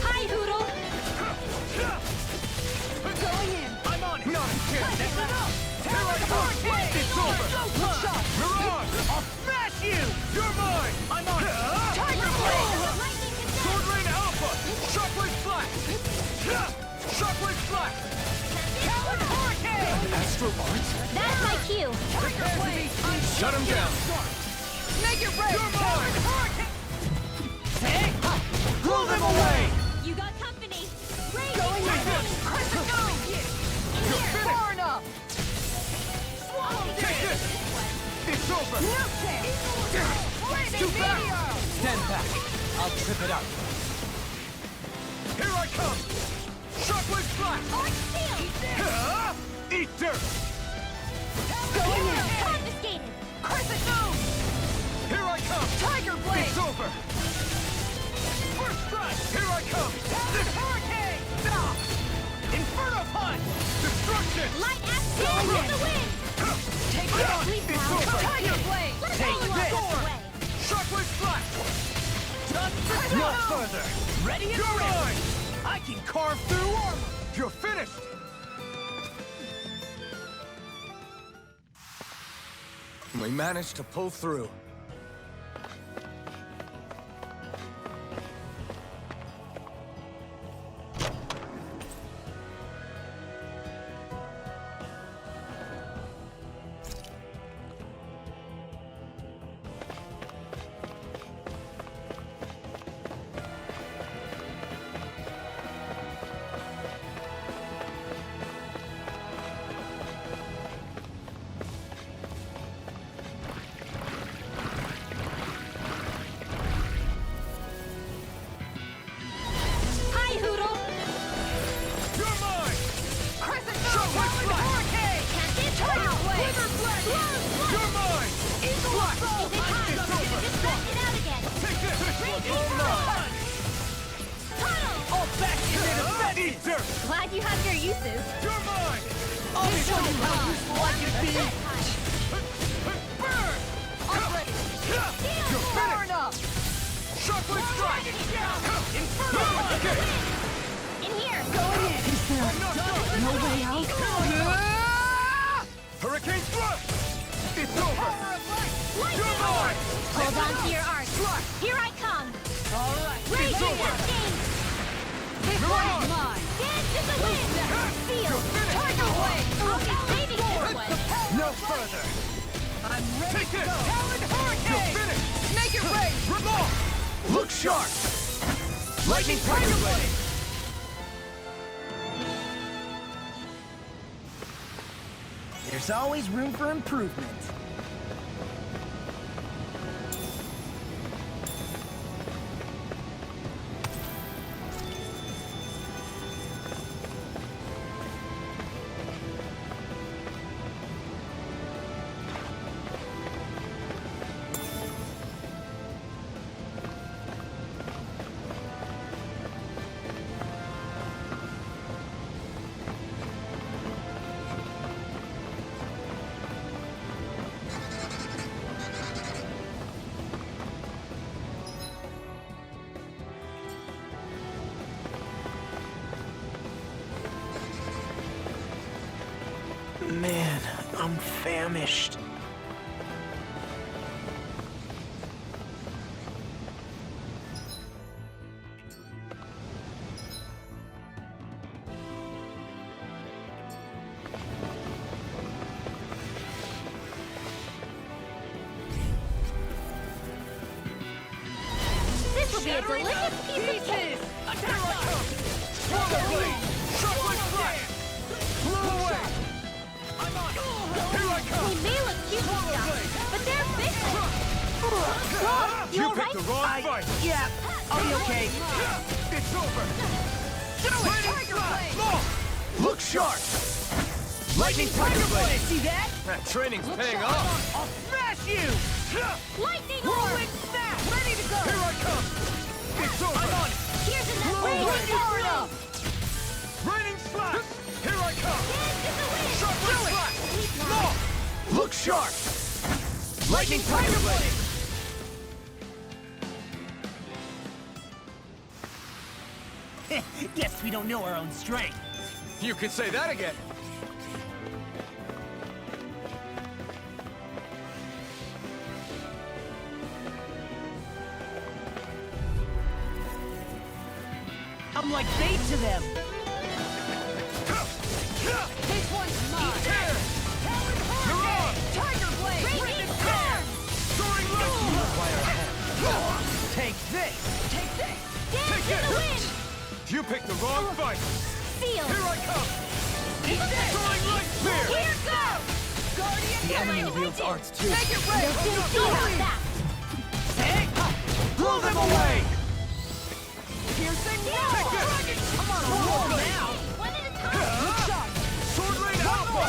Hi, Hoodle! Going in! I'm on it! Not a chance! That's enough! Here I come! It's over! You're on! I'll smash you! You're mine! I'm on it! Tiger Blade! Lightning Attack! Sword Rain Alpha! Shockwave Flash! Shockwave Flash! Talon Hurricane! Astro Arts? That's my cue! Tiger Blade! Shut him down! Make it rain! You're mine! Hey! Blow them away! You got company! Raging Going in! Genesis! Crescent Moon! You're finished! Far enough! Take this! It's over! No chance! Blazing Meteor! Stand back. I'll trip it up. Here I come! Shockwave Flash! Arch Steel! Eat dirt! Going in! Confiscated! Crescent Moon! Here I come! Tiger Blade! It's over! First strike! Here I come! Talon Hurricane! Inferno Punch! Destruction! Light Axe with the wind! Take it on! Please It's now! over! Tiger Blade! Let's Take roll this! away! Shockwave Flash! No further! Ready and You're ready! mine! I can carve through armor! You're finished! We managed to pull through. You're mine! Slash! It's over! Just knocked it out again. Take this! All mine! Tunnel! All back in there! Eat dirt! Glad you have your uses. You're mine! I'll show you how useful I can be! Burn! I'm ready. You're Far finished! enough! Sharply strike! Inferno! Okay! In here! Is there I'm not done! no way out? Hurricane thrust! It's over! You're mine! Hold on to your arc. Here I come! Raging cascade! This You're one's on. mine! Dance in the wind! Seal! You're finished! Tiger blade! I'll be saving this one! No further! I'm ready Take to this! go! Talon You're Hurricane! finished! Make it rain! Revolve! Look sharp! Lightning Tiger Blade! There's always room for improvement. Man, I'm famished. This will be a delicious piece of cake! Swallow Blade! Sharply strike! Blow away! I'm on it! Here I come! They may look cute and stuff, but they're vicious! You You alright? picked the wrong fight! Yeah, I'll be okay. It's over! Tiger Blade! Law! Look sharp! Lightning Tiger Blade! See that? That training's paying off! I'll smash you! Lightning Whirlwind orb! snap! Ready to go! Here I come! It's over! I'm on it! Here's another Blow away! Raging Far Fury! enough! Raining slash! Here I come! Dance in the wind! Sharply slash! Keep now. Law! Look sharp! Lightning Tiger Blade! Guess we don't know our own strength. You could say that again! I'm like bait to them. This one's mine! Tear! Talon You're on! Hurricane! Tiger Blade! Raging storm! Soaring Lightning! Take this. Take this! Dance Take in the it! wind! You picked the wrong fight! Seal! Here I come! Soaring Light Spear! Here goes! Guardian The enemy Blade! wields arts too. Make it rain! You'll see about that! Blow them away! Piercing Take wall! this! I'm on a roll now. One at a time! Shot! Sword Rain Alpha!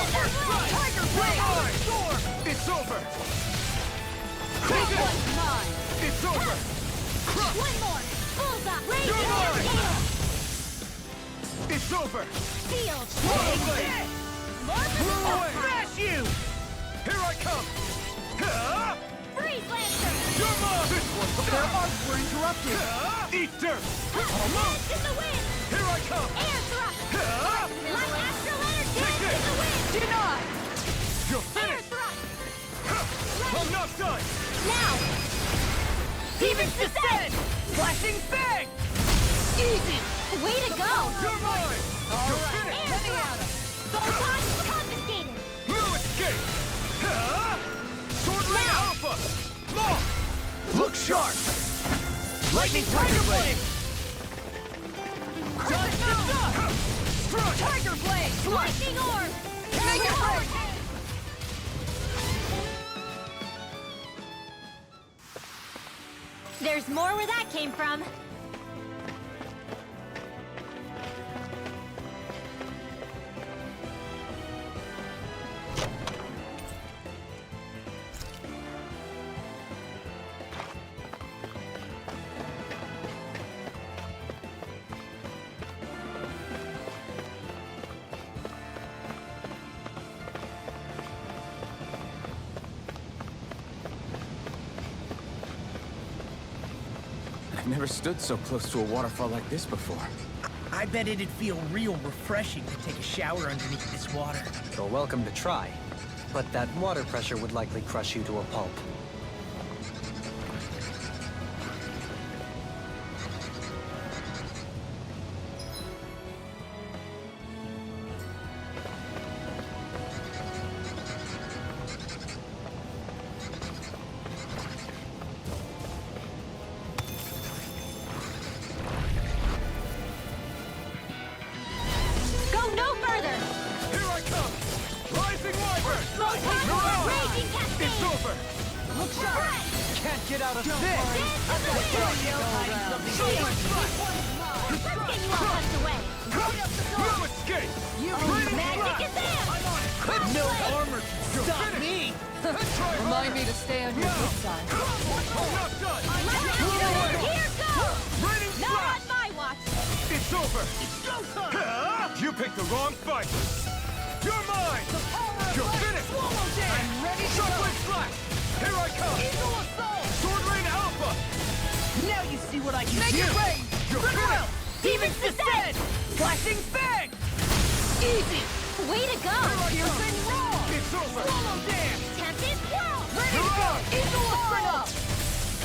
Tiger Blade! Mine! Storm! It's over! This one's mine! It's over! One more! Bullseye! Raging You're mine! Gale! It's over! Sealed! Swallow Blade! Blow away! Smash you! Here I come! Ah! Freeze Lancer! You're mine! This one's Their over! arcs were interrupted. Eat dirt! Dance in the wind! Here I come! Air thrust! Ah! My astral energy! Take Dance in the wind! Denied! You're Air finished! thrust! I'm not done! Now! Demon's descent! Flashing fang! Easy! Way to go! You're mine! You're Air finished! thrust! Photon confiscated! No escape! Ah! Sword Rain Alpha! Law! Look sharp! Lightning Tiger Blade! Tiger Blade! Lightning orb! Make it rain! There's more where that came from. I've never stood so close to a waterfall like this before. I bet it'd feel real refreshing to take a shower underneath this water. You're welcome to try. But that water pressure would likely crush you to a pulp. Go no further! Here I come! Rising Wyvern! Smoke No! Raging It's Cascade! over! Look sharp! Can't get out of this! Dance to the wind! So much fun! Let's get you all tucked away! No escape! Magic is there! No armor can stop me! Remind me to stay on your good side. I'm not done! Here goes! Raining Not flash! on my watch! It's over! You picked the wrong fight! You're mine! You're finished! I'm ready to go! Shockwave Flash! Here I come! Eagle Assault! Sword Rain Alpha! Now you see what I can Make do! it rain! You're finished! Demons Descend! Flashing Fang! Easy! Way to go! Piercing Roar! It's over! Swallow Dance! Tempest Whirl! Ready to go! Eagle Assault!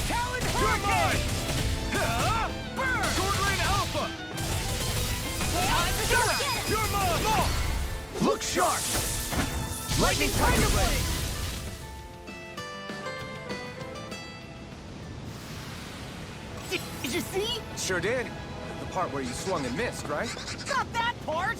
Talon You're mine! Hurricane! Burn! Sword Rain Alpha! Time to do it! You're mine! Look sharp! Lightning Tiger Blade! Did you see? Sure did. The part where you swung and missed, right? Not that part!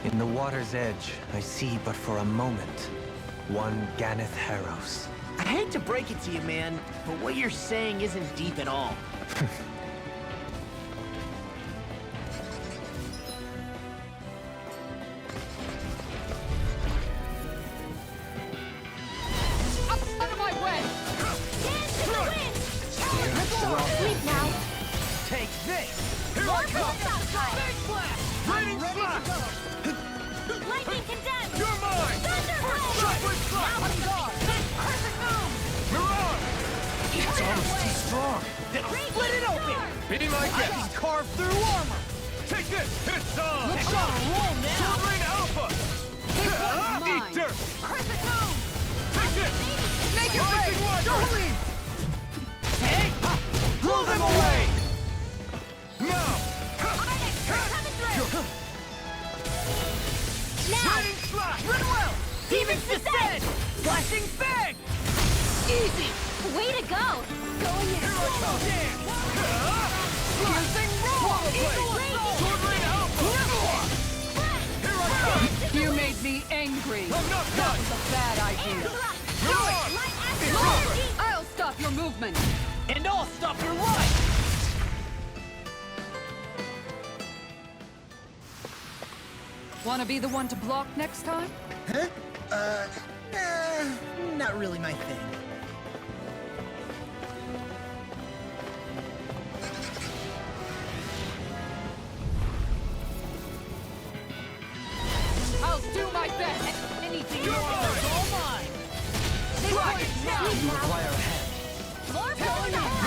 In the water's edge, I see but for a moment one Ganath Haros. I hate to break it to you, man, but what you're saying isn't deep at all. Out of my way! Dance to the wind! Sleep now! Take this! Here I More come! bolts outside! Big Blast! Raining Flash! Lightning condemned! You're mine! Thunderblade! Shockwave Flash! On guard! Perfect move! Mirage! It's almost too strong! Then I'll split it open! Be my I guest! can carve through armor! Take this! It's on! Let's go! Roll now! Sword Rain Alpha! Eat dirt! Perfect move! Take this! Make it Rising big! Wyvern! Hey! Blow them away! Now! Coming through! Now! Raining Flash! Rinwell! Demons Descend! Flashing Fang! Easy! Way to go! Going in! Swallow Dance! Piercing Roar! Eagle Assault! Sword Rain Alpha! Here I come! You made me angry. I'm not done! Bad idea. It's over! I'll stop your movement. And I'll stop your run! Want to be the one to block next time? Not really my thing. I'll do my best. Anything you want is all mine! Rock it now! Require a hand. More Telling you, bolts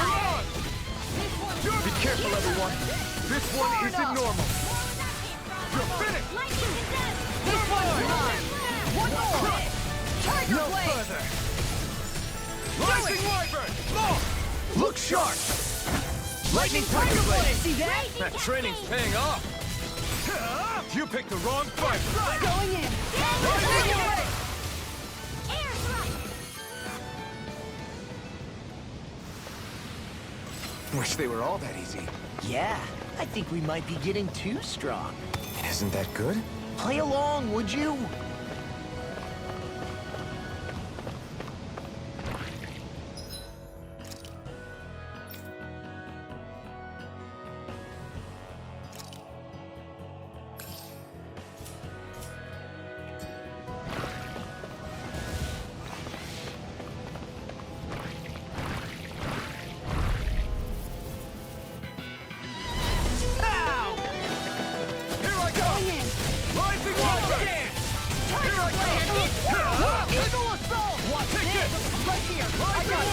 You're on! Be careful, everyone! This one isn't normal! You're finished! Lightning condemned! This one's mine. One more! Tiger No Blade! further! Rising Wyvern! More! Look sharp! Lightning Tiger Blade! See that? That training's paying off! You picked the wrong fight! Going in. Air thrust! Wish they were all that easy. Yeah, I think we might be getting too strong. Isn't that good? Play along, would you? Eagle assault! Watch this! Right here! I got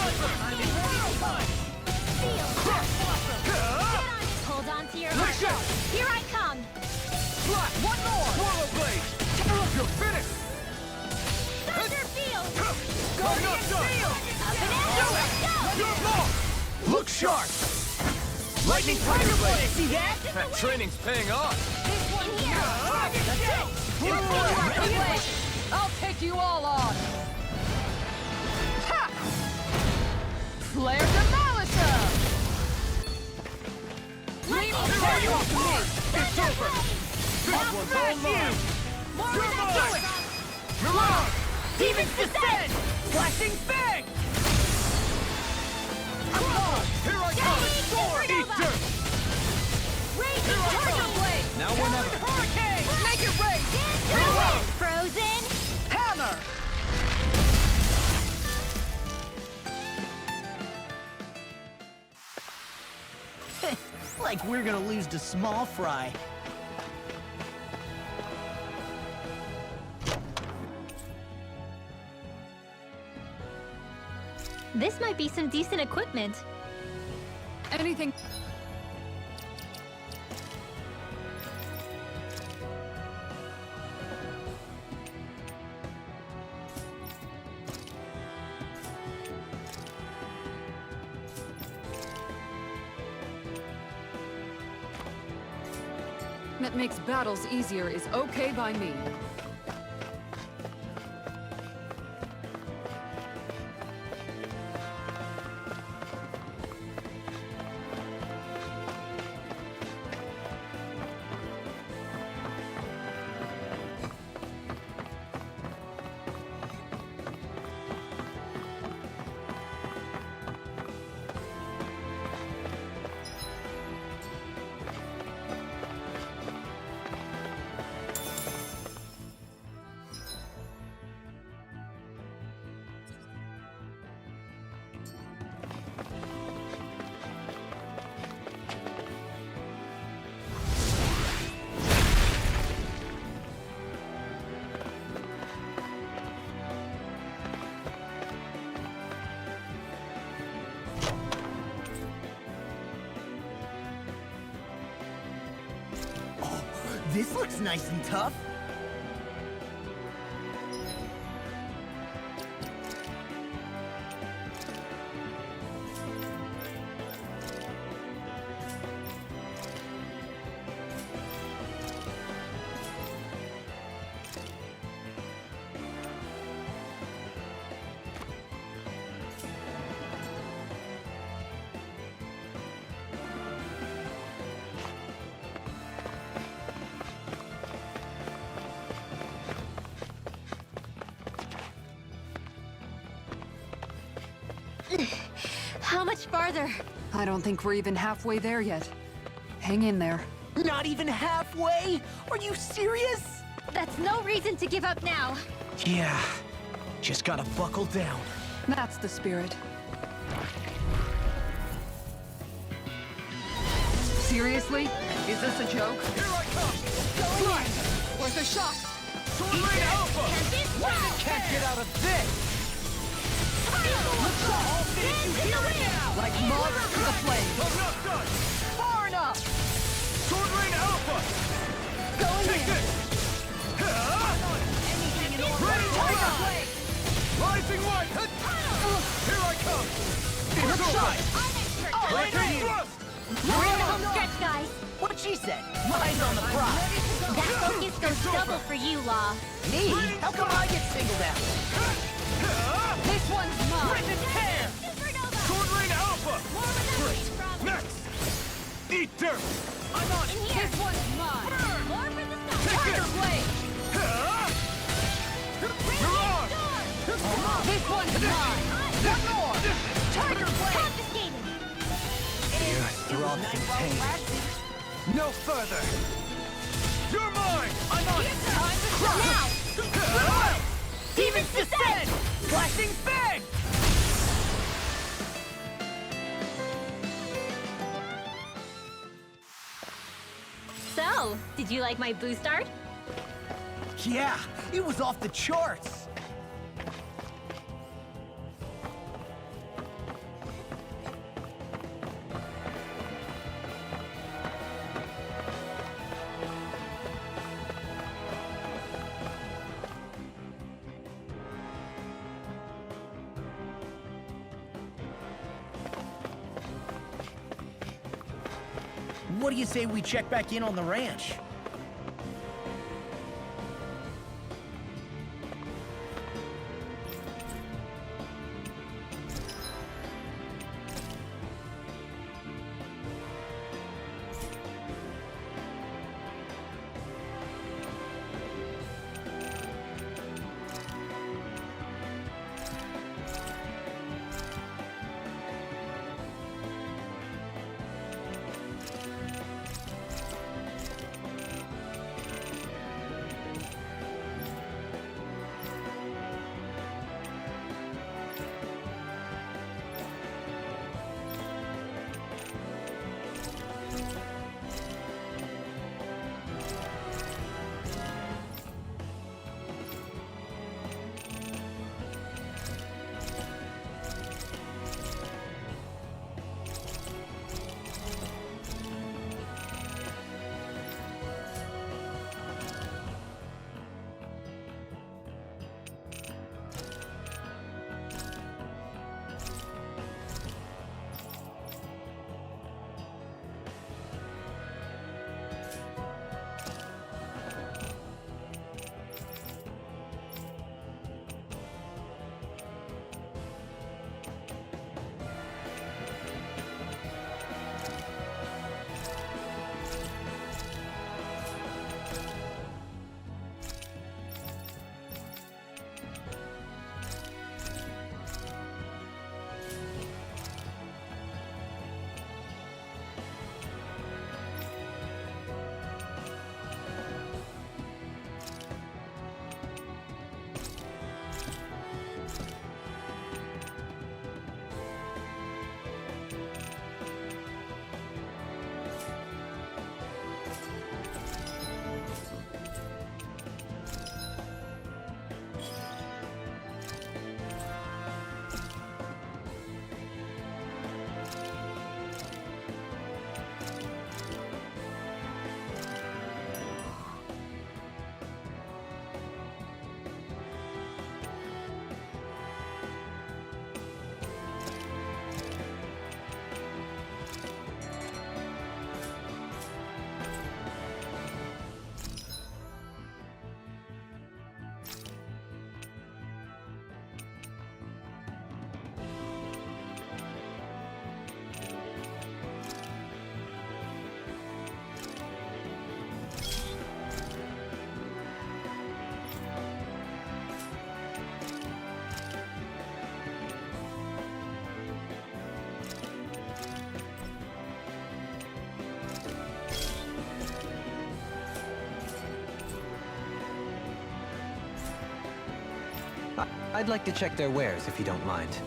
Hold on to your Push heart. it! Here I come. Slash! One more! Swallow blade! You're finished! Thunder field. Guardian shield! Up and in. Let's go. You're blocked! Look sharp! Lightning tiger blade! See that? That training's paying off! This one here. That's it! I'll take you all on! Ha! Flare the Malisa! Leave Here you are! It's over! This one's all mine! You're mine! Milan! Demons descend! Flashing fang! Here I come! Sword! Eat dirt! Raging tornado blade. Now or never! Hurricane! Make it rain! Frozen. Hammer! Like we're gonna lose to small fry. This might be some decent equipment. Anything... that makes battles easier is okay by me. This looks nice and tough. How much farther? I don't think we're even halfway there yet. Hang in there. Not even halfway? Are you serious? That's no reason to give up now. Yeah. Just gotta buckle down. That's the spirit. Seriously? Is this a joke? Here I come! Going in! Worth a shot! Sword Rain Alpha! Can't get out of this! I'll finish you here and now! Like moths to the flame! I'm not done! Far enough! Sword Rain Alpha! Going Take in! this! Anything in order! Rain Tiger Blast! blade! Rising Light! Here I come! It's over! Lightning Thrust! We're in the home stretch, guys. What she said? Eyes on the prize. That focus goes double for you, Law. Me? How come I get singled out? This one's mine! Rip and tear! Sword Rain Alpha! Next! Eat dirt! I'm on it. This one's mine! More for the stuff. Tiger blade! You're on! This one's mine! One more! Tiger blade! Confiscated. Through all this pain. No further. You're mine! I'm on it. Time to crush! Now. Demons descend! Flashing fang! So, did you like my boost art? Yeah, it was off the charts. What do you say we check back in on the ranch? I'd like to check their wares, if you don't mind.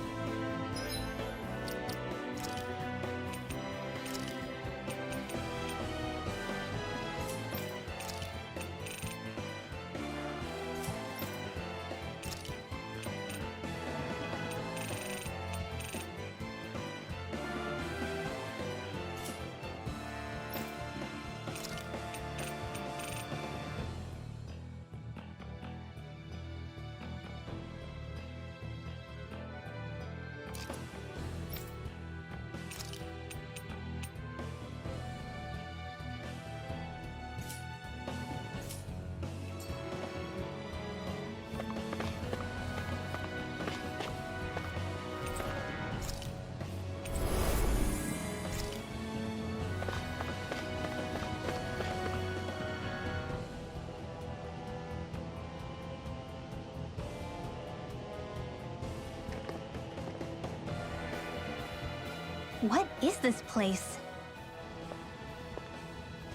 What is this place?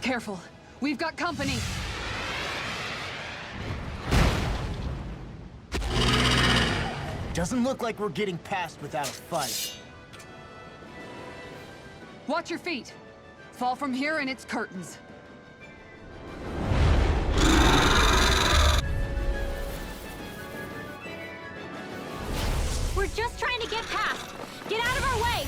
Careful. We've got company. Doesn't look like we're getting past without a fight. Watch your feet. Fall from here and it's curtains. get past! Get out of our way!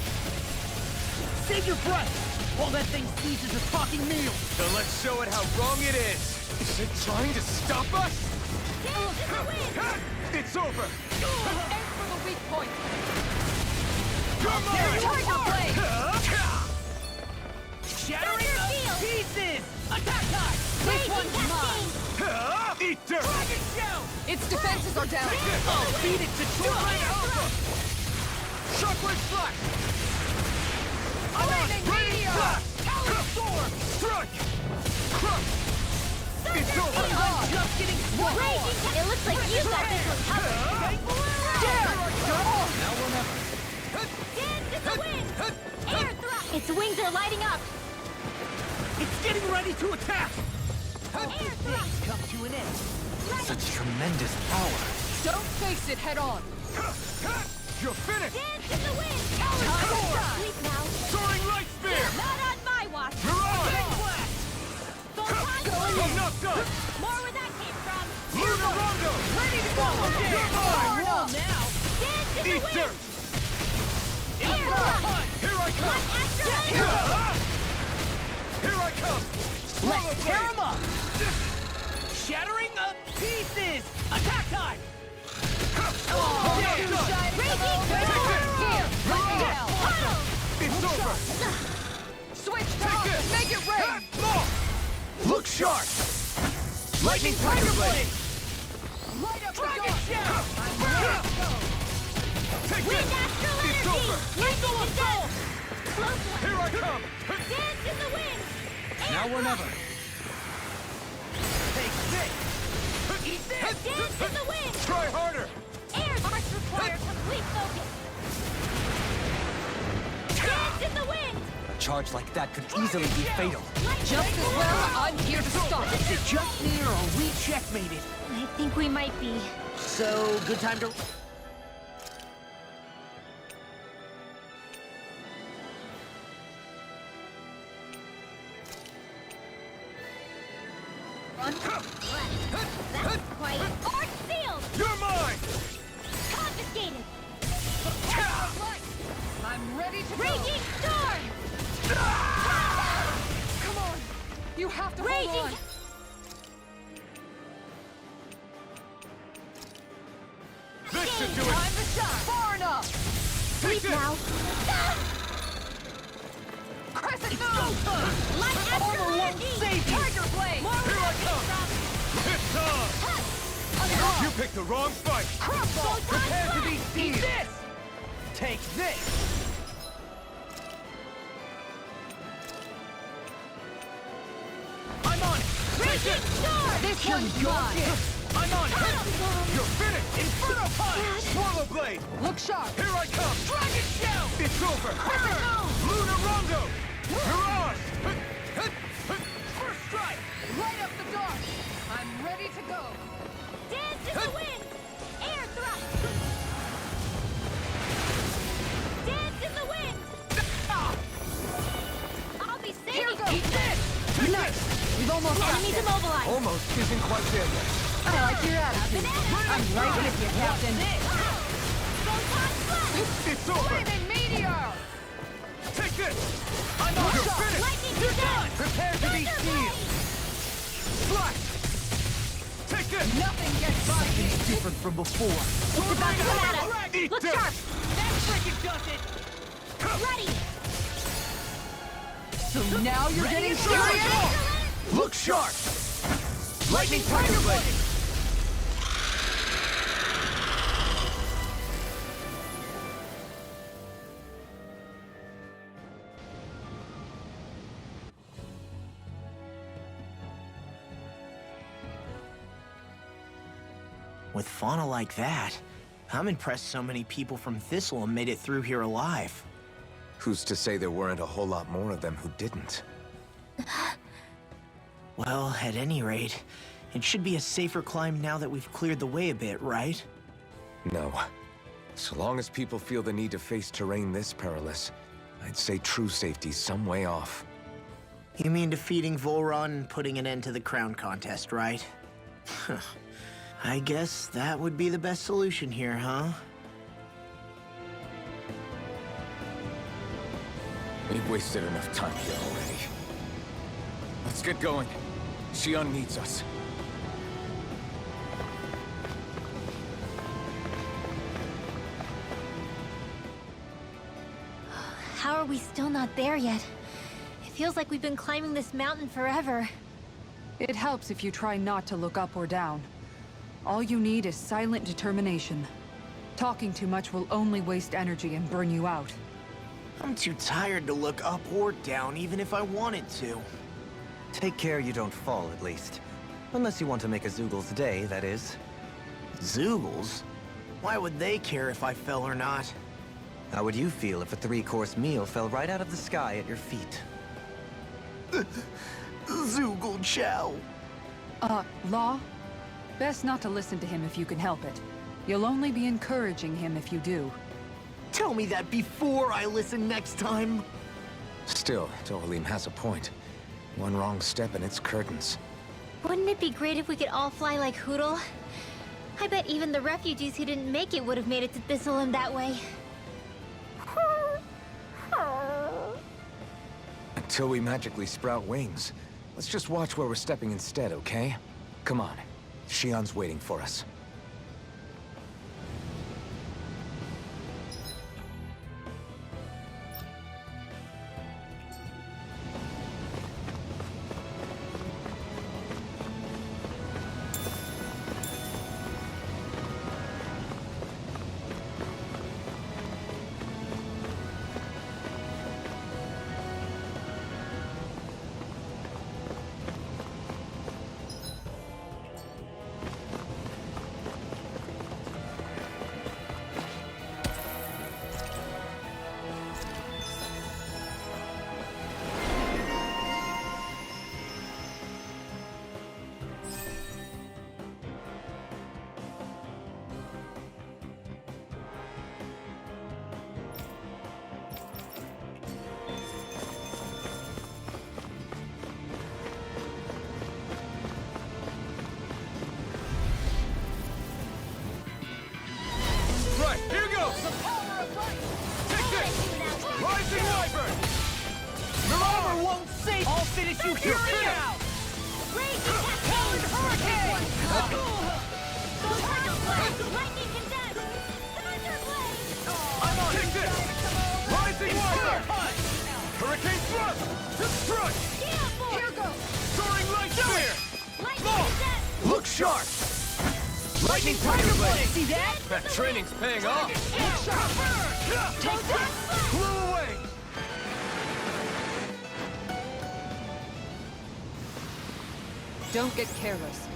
Save your breath! While that thing seizes a talking meal! So let's show it how wrong it is! Is it trying to stop us? Dance in the wind! It's over! Aim for the weak point! Come on! Tiger blade! Shattering Thunder the field! pieces! Attack time! This one's mine! Eat dirt! Dragon shell! Its defenses are down! I'll beat it to over! Shockwave flash! Lightning meteor! Howling storm! Strike! Crush! It's over! I'm just getting swung! Raging Cat! It looks like you got this one covered! Now we're never. Dance in the wind! Air thrust! Its wings are lighting up! It's getting ready to attack! Air thrust! Come to an end. Such tremendous power. Don't face it head on! You're finished! Dance in the wind! Time to shine! Sleep now! Soaring light spear! Not on my watch! Mirage! Photon! Not done! More where that came from! Lunar Rondo! Ready to go! You're mine! Roll now! Dance in the Eat wind! dirt! Air thrust! Here I come! Here I come! Let's tear him up! Shattering up pieces! Attack time! Too shiny! Here! Let me down! It's over! Switch toss! Make it rain! Look sharp! Lightning Tiger Blade! Light up the Dragon door! shell! I'm ready to go! Take Wind this! astral It's energy! over! Lightning assault! Close one! Here I come! Dance in the wind! Now or never. Take this! Eat this! Dance in the wind! Try harder! Air must require complete focus! Dance in the wind! A charge like that could easily be fatal. Just as well, I'm here to stop it! Is it just me or are we checkmated? I think we might be. So, good time to... That's quite... Arc sealed! You're mine! Confiscated! I'm ready to go! Raging storm! Come on! You have to Raging... hold on! This should do it! Time to shine! Far enough! Sleep now! Crescent moon! Light astral energy! Tiger blade! More where that came from! It's on! You picked the wrong fight! Crumble! Prepare to be Eat seized! this! Take this! I'm on it! Raging storm! This one's mine! I'm on it! You're finished! Inferno punch! Swallow Blade! Look sharp! Here I come! Dragon shell! It's over! Lunar Rondo! Mirage! First strike! Light up the dark! I'm ready to go! Dance in the wind! Air thrust! Dance in the wind! I'll be safe! Here goes! Eat this! Nice! We've almost got Enemies this! immobilized! Almost isn't quite there yet. I like your attitude! I'm right with you, Captain! Photon blast! It's over! Flaming meteor! Take this! I'm on You're it! finished! Lightning You're descent! done! Prepare to be Thunder seized! Flash! Take this! Nothing gets by me! Different from before. It's about to come at us! Eat Look this! sharp! That freaking does it! Ready! So now you're getting serious? Look sharp! Lightning Tiger Blade! With fauna like that, I'm impressed so many people from Thistle made it through here alive. Who's to say there weren't a whole lot more of them who didn't? Well, at any rate, it should be a safer climb now that we've cleared the way a bit, right? No. So long as people feel the need to face terrain this perilous, I'd say true safety's some way off. You mean defeating Volron and putting an end to the crown contest, right? I guess that would be the best solution here, huh? We've wasted enough time here already. Let's get going. Xion needs us. How are we still not there yet? It feels like we've been climbing this mountain forever. It helps if you try not to look up or down. All you need is silent determination. Talking too much will only waste energy and burn you out. I'm too tired to look up or down, even if I wanted to. Take care you don't fall, at least. Unless you want to make a Zoogel's day, that is. Zoogles? Why would they care if I fell or not? How would you feel if a 3-course meal fell right out of the sky at your feet? Zoogle chow. Law? Best not to listen to him if you can help it. You'll only be encouraging him if you do. Tell me that before I listen next time. Still, Dohalim has a point. One wrong step and it's curtains. Wouldn't it be great if we could all fly like Hootle? I bet even the refugees who didn't make it would have made it to Thistleland that way. Until we magically sprout wings. Let's just watch where we're stepping instead, okay? Come on. Xion's waiting for us. Right, here goes! Take this! Rising Wyvern! Your armor won't save. I'll finish you here and now. Howard Hurricane! I'm on! Take this! Rising Wyvern! Hurricane Thrust! Destroy! Here goes! Soaring Light Spear! Look sharp! Lightning Tiger Blade! See that? That training's paying off! Take that! Flew away! Don't get careless.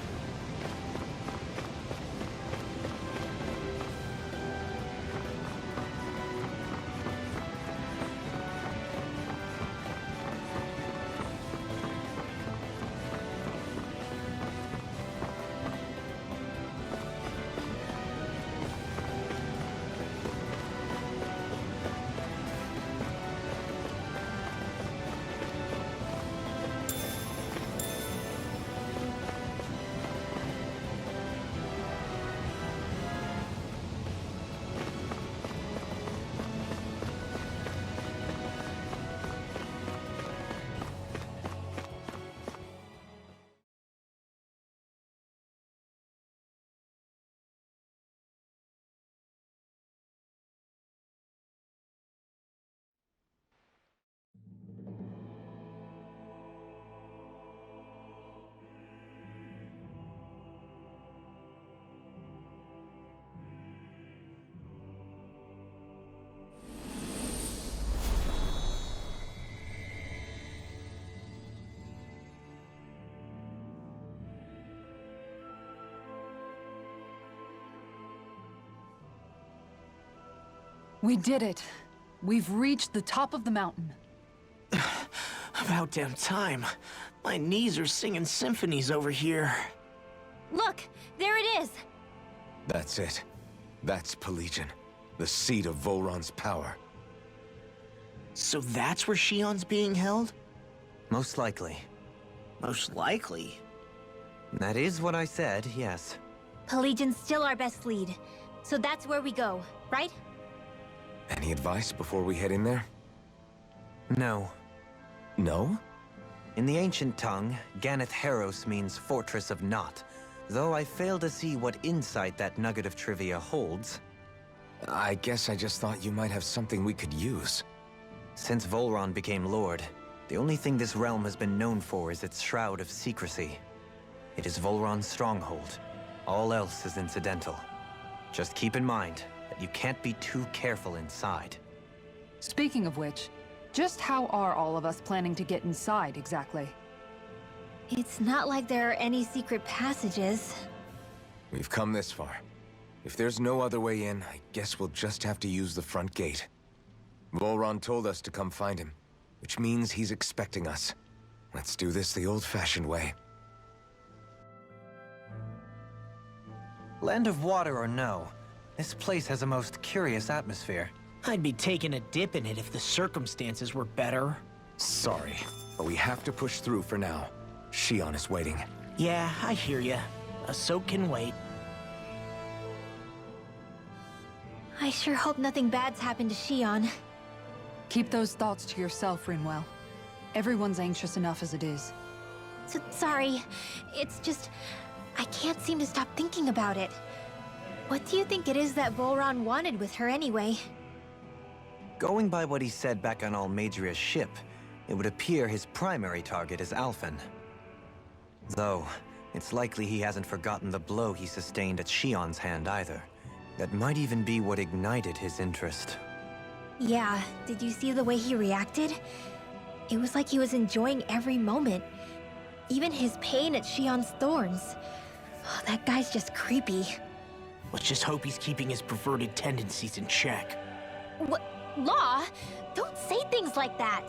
We did it. We've reached the top of the mountain. About damn time. My knees are singing symphonies over here. Look! There it is! That's it. That's Pelegion, the seat of Volron's power. So that's where Xion's being held? Most likely. Most likely. That is what I said, yes. Pelegion's still our best lead. So that's where we go, right? Any advice before we head in there? No. No? In the ancient tongue, Ganath Haros means Fortress of Naught, though I fail to see what insight that nugget of trivia holds. I guess I just thought you might have something we could use. Since Volron became Lord, the only thing this realm has been known for is its shroud of secrecy. It is Volron's stronghold. All else is incidental. Just keep in mind that you can't be too careful inside. Speaking of which, just how are all of us planning to get inside exactly? It's not like there are any secret passages. We've come this far. If there's no other way in, I guess we'll just have to use the front gate. Volron told us to come find him, which means he's expecting us. Let's do this the old-fashioned way. Land of water or no, this place has a most curious atmosphere. I'd be taking a dip in it if the circumstances were better. Sorry, but we have to push through for now. Shion is waiting. Yeah, I hear ya. A soak can wait. I sure hope nothing bad's happened to Shion. Keep those thoughts to yourself, Rinwell. Everyone's anxious enough as it is. Sorry. It's just... I can't seem to stop thinking about it. What do you think it is that Volron wanted with her anyway? Going by what he said back on Almadria's ship, it would appear his primary target is Alphen. Though, it's likely he hasn't forgotten the blow he sustained at Shion's hand either. That might even be what ignited his interest. Yeah, did you see the way he reacted? It was like he was enjoying every moment. Even his pain at Shion's thorns. Oh, that guy's just creepy. Let's just hope he's keeping his perverted tendencies in check. What? Law? Don't say things like that!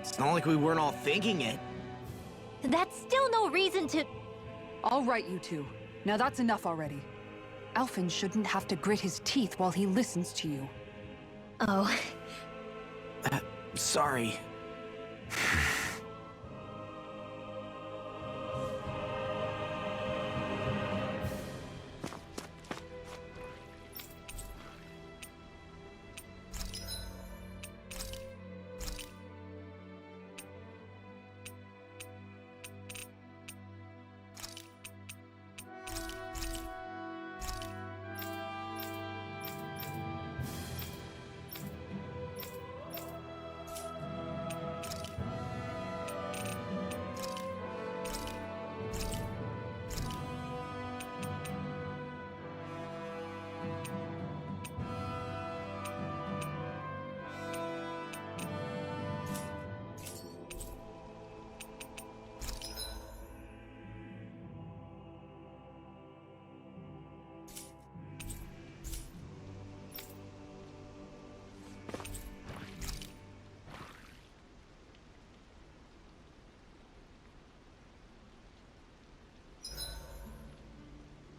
It's not like we weren't all thinking it. That's still no reason to... All right, you two. Now that's enough already. Alphen shouldn't have to grit his teeth while he listens to you. Oh. Sorry.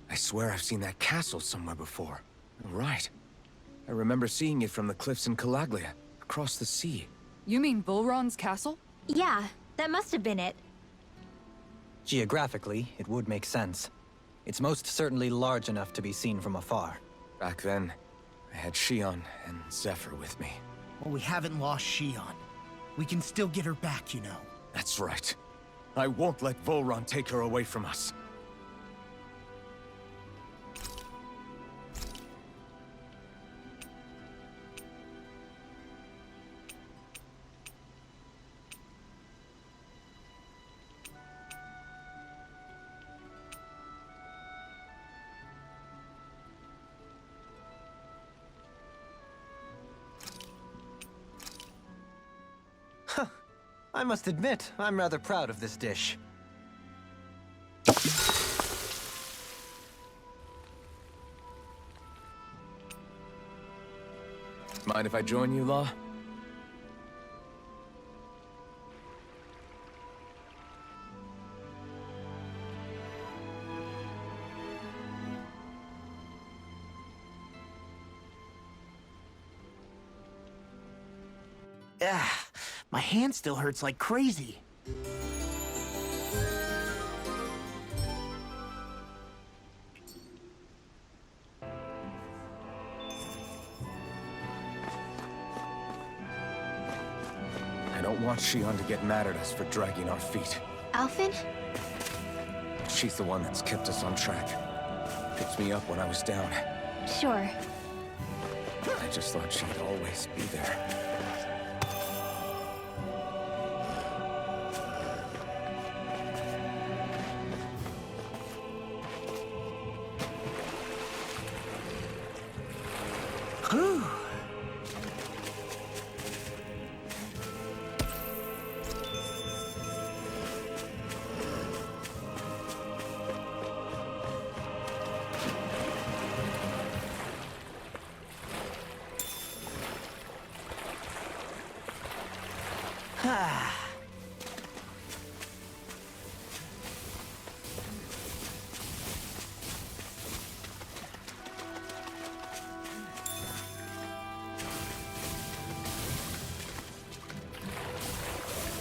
I swear I've seen that castle somewhere before. Right. I remember seeing it from the cliffs in Calaglia, across the sea. You mean Volron's castle? Yeah, that must have been it. Geographically, it would make sense. It's most certainly large enough to be seen from afar. Back then, I had Shion and Zephyr with me. Well, we haven't lost Shion. We can still get her back, you know. That's right. I won't let Volron take her away from us. I must admit, I'm rather proud of this dish. Mind if I join you, Law? Ah, my hand still hurts like crazy. Shion to get mad at us for dragging our feet. Alphen? She's the one that's kept us on track. Picked me up when I was down. Sure. I just thought she'd always be there. Whew.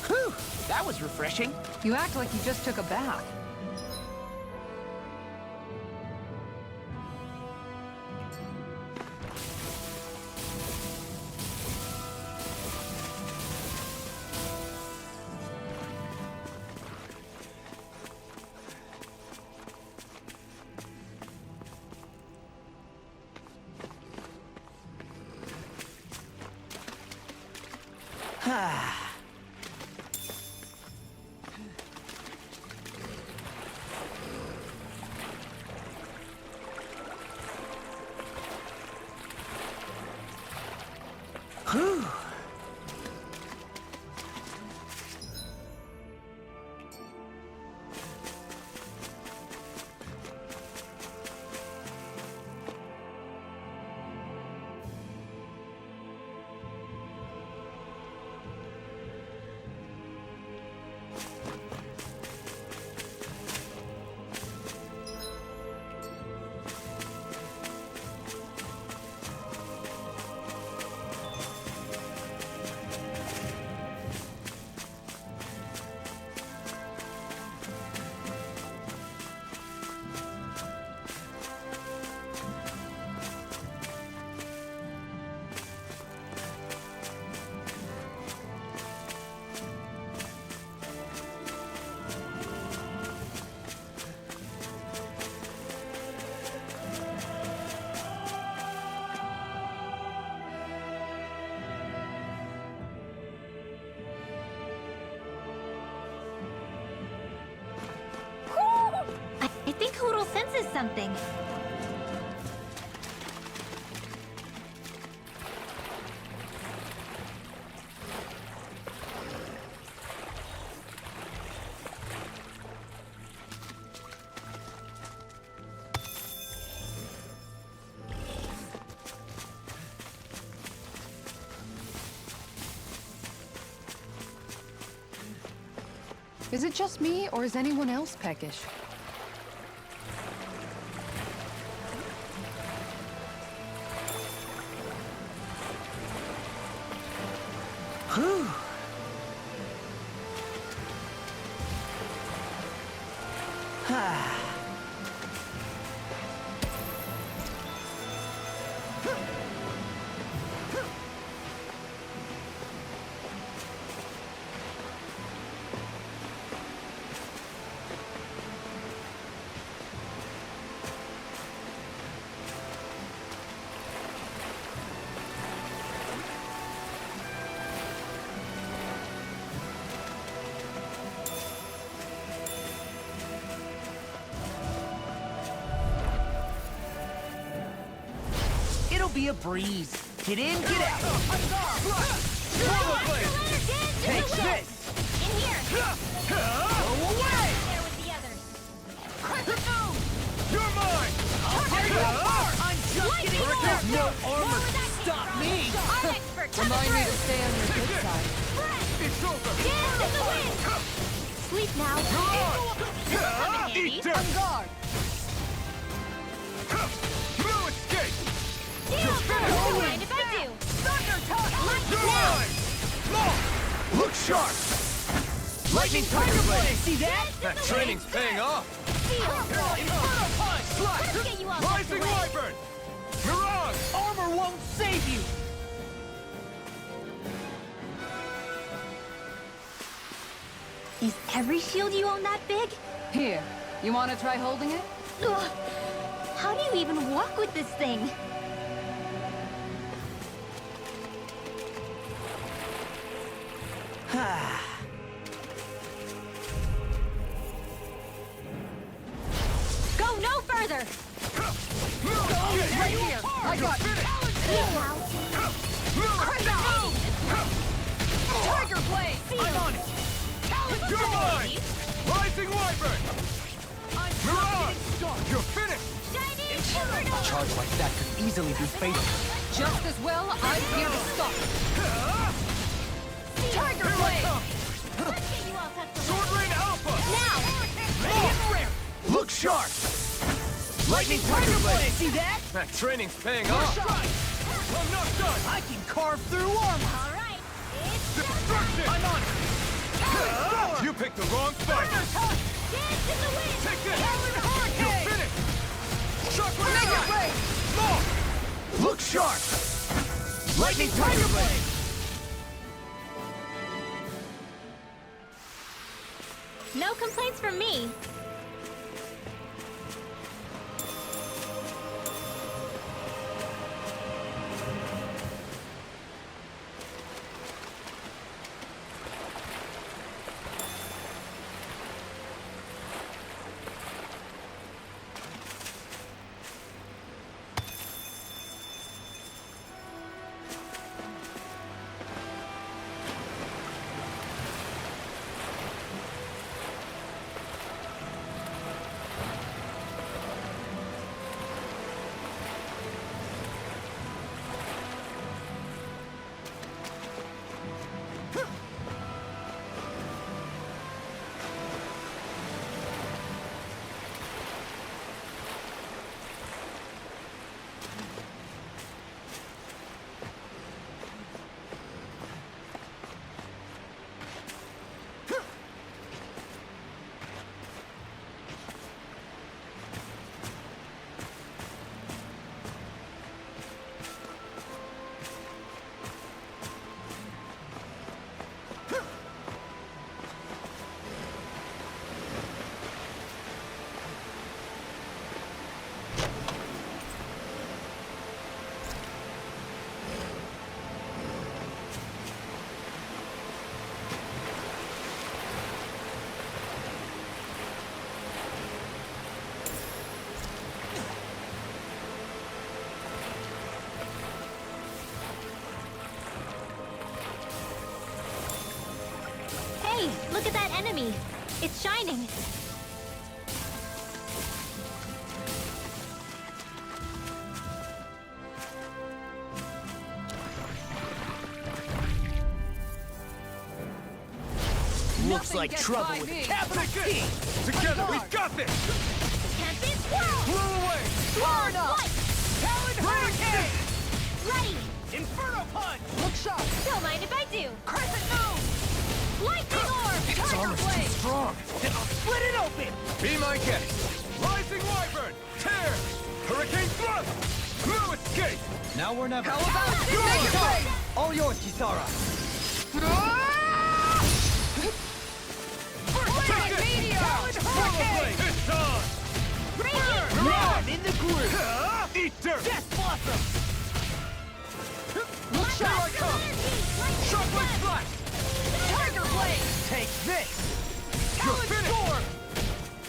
Whew, that was refreshing. You act like you just took a bath. Whew. I think Hoodle senses something. Is it just me, or is anyone else peckish? Whew. It'll be a breeze. Get in, get out. Take this. In here! Go away. There with the others. You're mine. I'll tear you apart. I'm just getting more. There's no armor More to where that stop came me. from. I'm expert. Coming Remind me to through. stay on your good side. It's over. Dance in the wind. Sleep now. Eat dirt. On guard! No escape. Deal. Don't mind if I do. You're mine. Look sharp. Lightning tiger blade. See that? That training's paying off. Inferno punch. Slash. Let's get you all Rising tucked away. wyvern. Mirage. Armor won't save you. Is every shield you own that big? Here, you want to try holding it? Ugh. How do you even walk with this thing? Go no further! Right here! I got it! Tiger Blade! I'm on it! You're mine! Rising Wyvern! Mirage! You're finished! A charge like that could easily be fatal. Just as well, I'm here to stop it. Tiger Here I Blade! come! Let's get you all tucked away. Sword Rain Alpha! Now! Look sharp! Lightning Tiger Blade! See that? That training's paying off! I'm not done! I can carve through armor! All right, it's Destruction! I'm on it! You picked the wrong fight! dance in the wind! Take this! You're finished! Shockwave Make it Strike! rain! More! Look sharp! Lightning Tiger Blade! No complaints from me. Hey, look at that enemy. It's shining. Looks like gets trouble by with me. a capital T! Together, we've got this! Can't be squirrel! Blew away! Florida! Talon Hurricane! Ready! Inferno Punch! Look sharp! Don't mind if I do. Crescent Moon! Lightning orb! Its armor's too strong! Then I'll split it open! Be my guest! Rising Wyvern! Tear! Hurricane Thrust! No escape! Now or never. How about make it rain? All yours, Kisara! Take it! Hurricane! It's on! Radiant! Now I'm in the groove! Eat dirt! Death Blossom! Look sharp! Shockwave Flash! Tiger Blade! Take this! You're finished!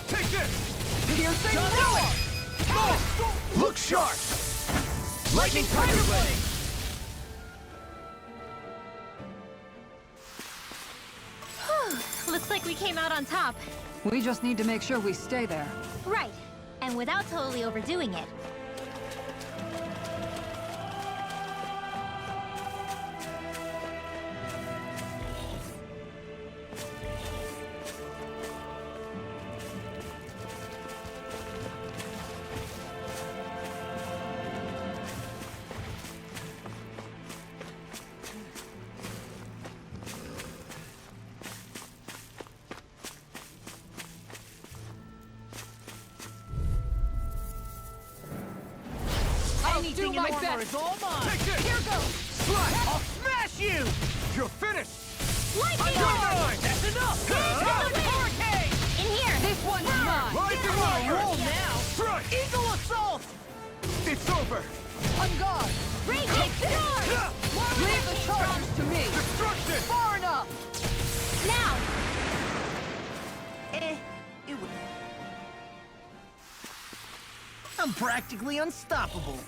Take this! Piercing roar! Look sharp! Lightning Tiger Blade! Looks like we came out on top. We just need to make sure we stay there. Right. And without totally overdoing it. Anything my in armor best. is all mine! Take this! Here goes! Slash! I'll smash you! You're finished! Lightning You're orb! mine! That's enough! Dance in the I'm practically unstoppable.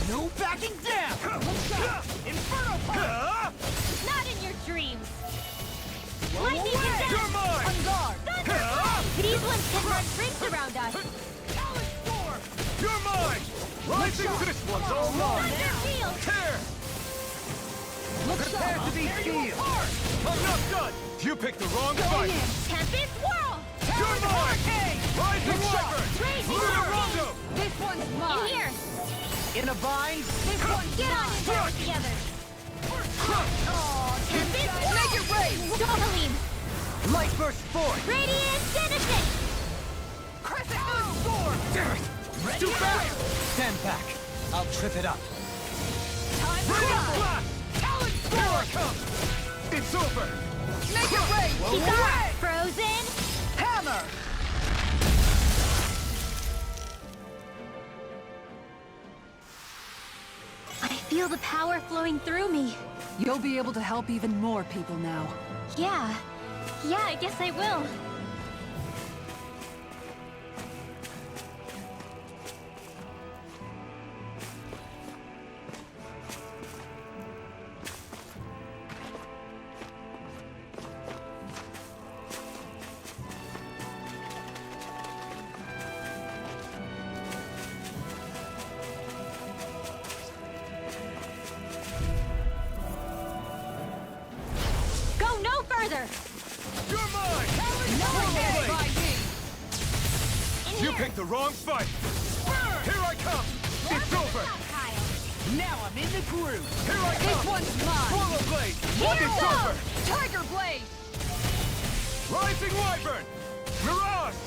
No backing down! Inferno punch! Not in your dreams! Lightning is You're mine! on guard! Thunder! These ones can run rings around us! Talon Storm! You're mine! Rising to this one's all mine! Thunder field! Tear! Prepare to be sealed! I'm not done! You picked the wrong fight! Tempest whirl! You're mine! Rising Wyvern! Raging Lunar Hurricane! Rondo! This one's In mine! here! In a bind? This one! Get on in there together! Tempest whirl! Make it rain! Domaline! Light burst forth! Radiant Genesis! Crescent Moon Storm! Ready Too fast! Stand back. I'll trip it up. Time to Radiant ride! Blast! Talon Here I Storm! come! It's over! Make it rain! She's on! Frozen! Hammer! I feel the power flowing through me. You'll be able to help even more people now. Yeah. Yeah, I guess I will. Go no further! You're mine! Okay, by me! In You here! picked the wrong fight! Here I come! It's over! Now I'm in the groove. Here I This come! one's mine! Swallow Blade! Here It's goes! over! Tiger Blade! Rising Wyvern! Mirage!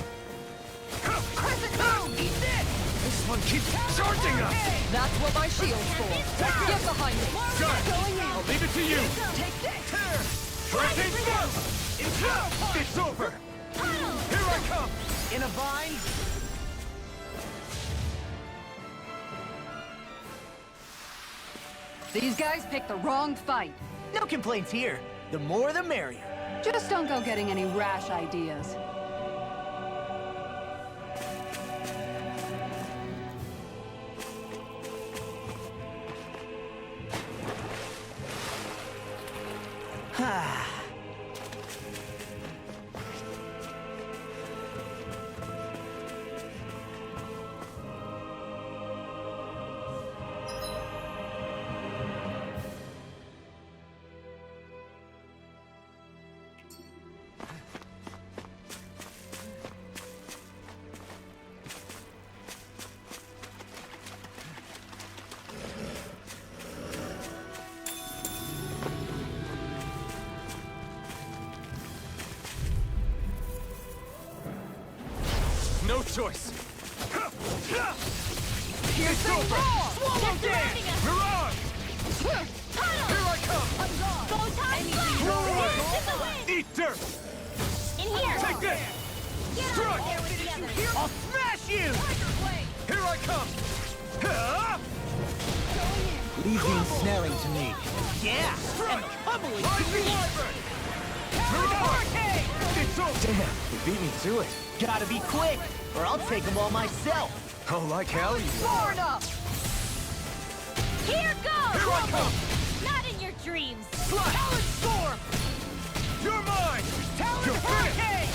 Crescent Moon! Eat this! This one keeps charging us! That's what my shield's for. Get behind me! Got it! I'll leave it to you! Take this! Tear! Striking first! It's over! Here I come! In a bind? These guys picked the wrong fight. No complaints here. The more the merrier. Just don't go getting any rash ideas. No choice! It's over! Swallow surrounding Dance! us. Mirage! Tunnel! Here I come! Photon blast! Throw away! Dance in the wind! Eat dirt! In here! Take this! Get Struck! on there together! I'll smash you! Here I come! Ah! Leave the ensnaring to me. Yeah! And the pummeling to Rising me! Wyvern! Mirage! It's over! Damn, you beat me to it. Gotta be quick, or I'll take them all myself. Oh, like hell you Far enough! Here goes! Here I come! Not in your dreams! Talon Storm! You're mine! Talon Hurricane!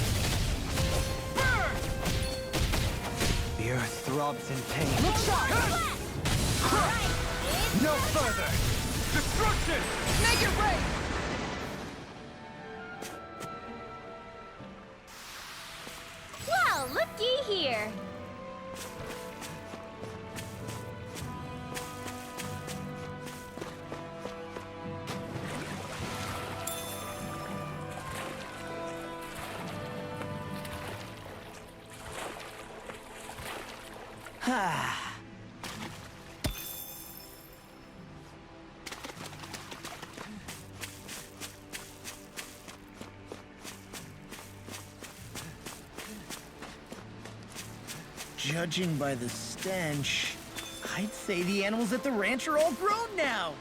Burn! The earth throbs in pain. Alright, No further! Destruction! Make it rain! well, looky here! Judging by the stench, I'd say the animals at the ranch are all grown now.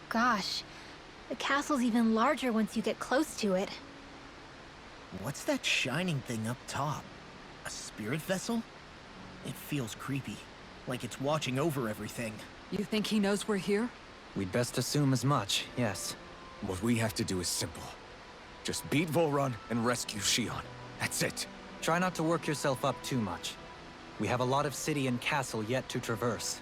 Gosh, the castle's even larger once you get close to it. What's that shining thing up top? A spirit vessel? It feels creepy, like it's watching over everything. You think he knows we're here? We'd best assume as much, yes. What we have to do is simple. Just beat Volrun and rescue Shion. That's it. Try not to work yourself up too much. We have a lot of city and castle yet to traverse.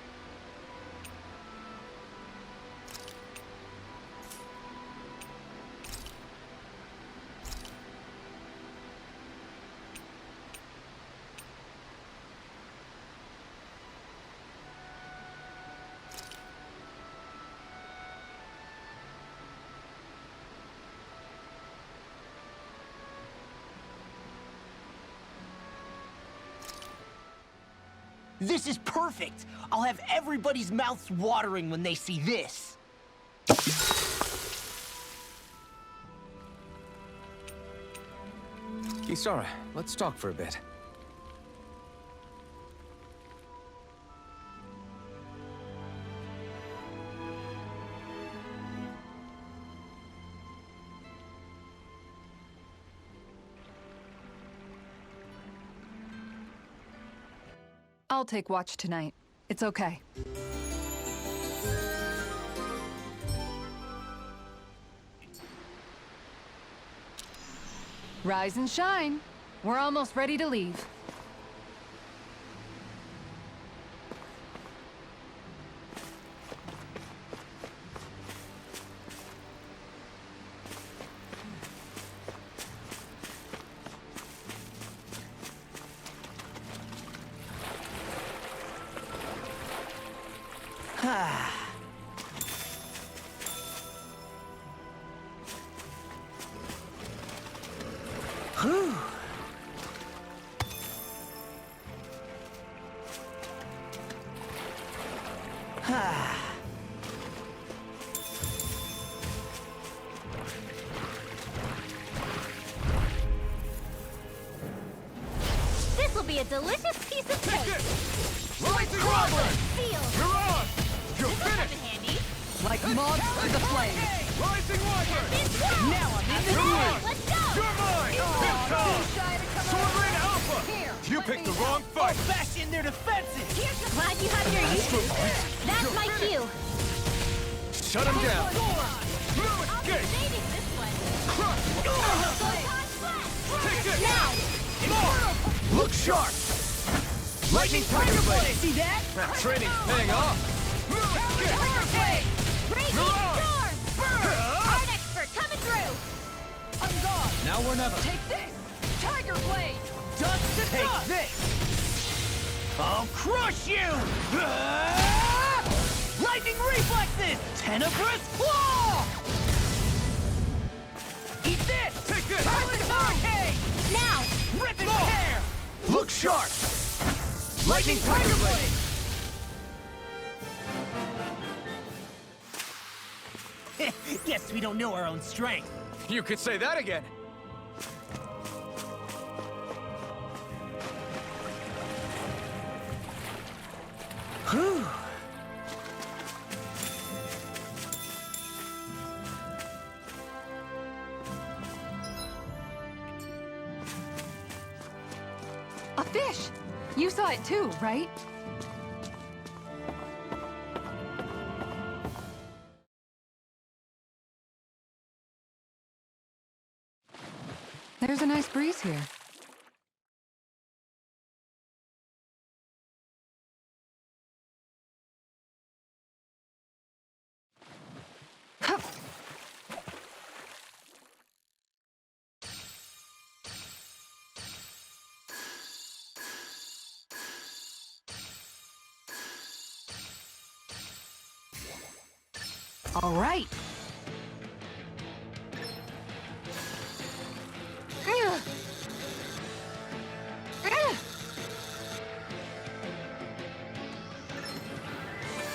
This is perfect! I'll have everybody's mouths watering when they see this! Kisara, let's talk for a bit. I'll take watch tonight. It's okay. Rise and shine. We're almost ready to leave. Whew. This'll be a delicious piece of cake. Rising Rider! Feel. You're on! You're This'll come in finished! handy. Like moths to the flame. Rising Rider! This way. Now I'm in the You're groove. on! Let's go. You're mine! It's time! Swordman Alpha! You picked the wrong fight! Bash in their defenses! Glad you have your uses. That's my cue. Shut him down! No I'll be escape! saving this one. Crush! Go time flash. Take this! Now. More! Look sharp! Lightning Tiger Blade! See that? That training's paying off! Raging storm. Art expert coming through. I'm gone. Now or never. Take this. Tiger blade. Dust to Take dust! this. I'll crush you! Lightning reflexes! Tenebrous claw! Eat this! Take this! Silent hurricane! Now. Rip and tear! Look sharp! Lightning Tiger Blade! Guess we don't know our own strength. You could say that again! Whew. A fish. You saw it too, right? There's a nice breeze here. All right.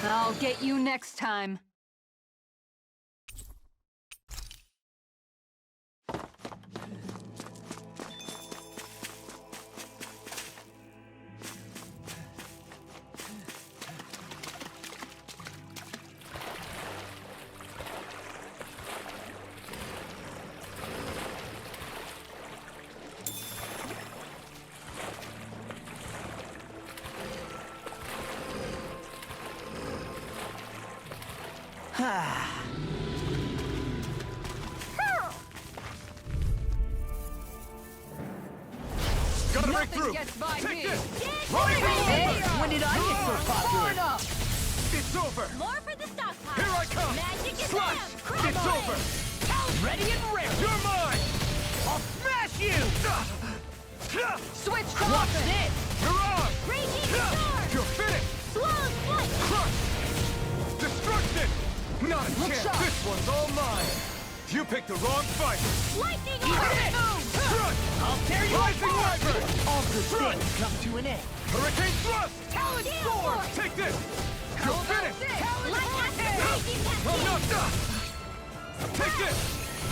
I'll get you next time. Gotta break Nothing through! gets by Take me. this! Hey, When did I get so popular? It's over! More for the stockpile. Here I come! Magic is Slash! them. It's over! Ready and ready! You're mine! I'll smash you! Switch Watch to this! You're on! Raging storm. You're finished! Swallow's flight. Crush! Destruction! Not a chance! sharp. This one's all mine! You picked the wrong fight! Lightning Hit arm. it! Crush! I'll tear you Rising apart! Wyvern! All good Thrust! things come to an end. Hurricane Thrust! Talon Damn Sword! force. Take this! You're finished! Light after raging I'm not cascade. done! Take this!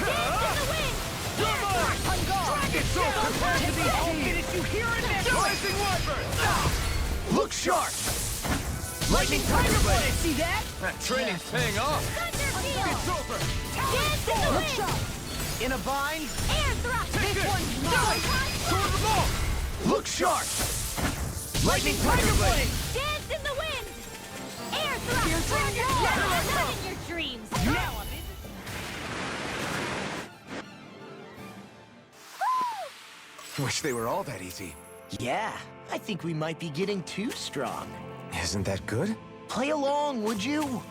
Dance in the wind. You're mine! I'm gone! It's over! Prepare to be I'll finish you here and now! Rising Wyvern! Look sharp! Lightning Tiger Blade! See that? That training's paying off! Thunderfield. It's over! Dance in the wind. In a bind? Air thrust. Take this! Sword punch. Sword of them all! Look sharp! Lightning Tiger Blade! Dance in the wind. Air thrust. Not in your dreams. Now I'm in. Wish they were all that easy. Yeah, I think we might be getting too strong. Isn't that good? Play along, would you?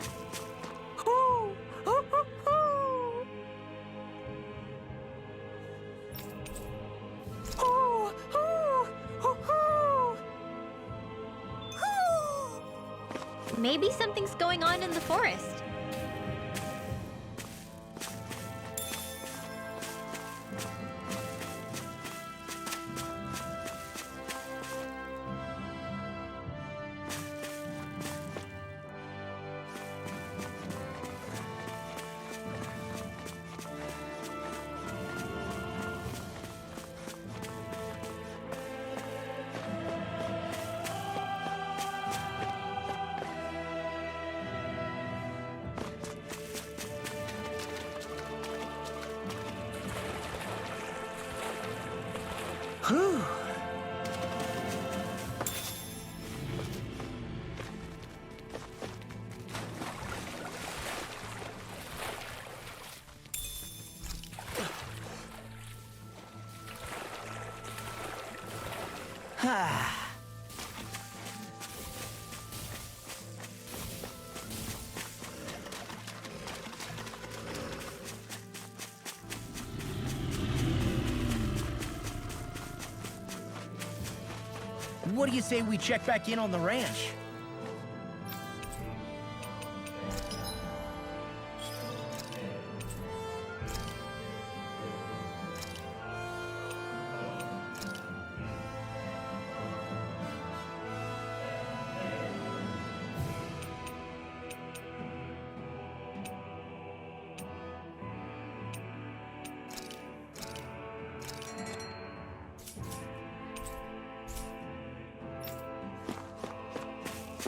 Maybe something's going on in the forest. Whew. What do you say we check back in on the ranch?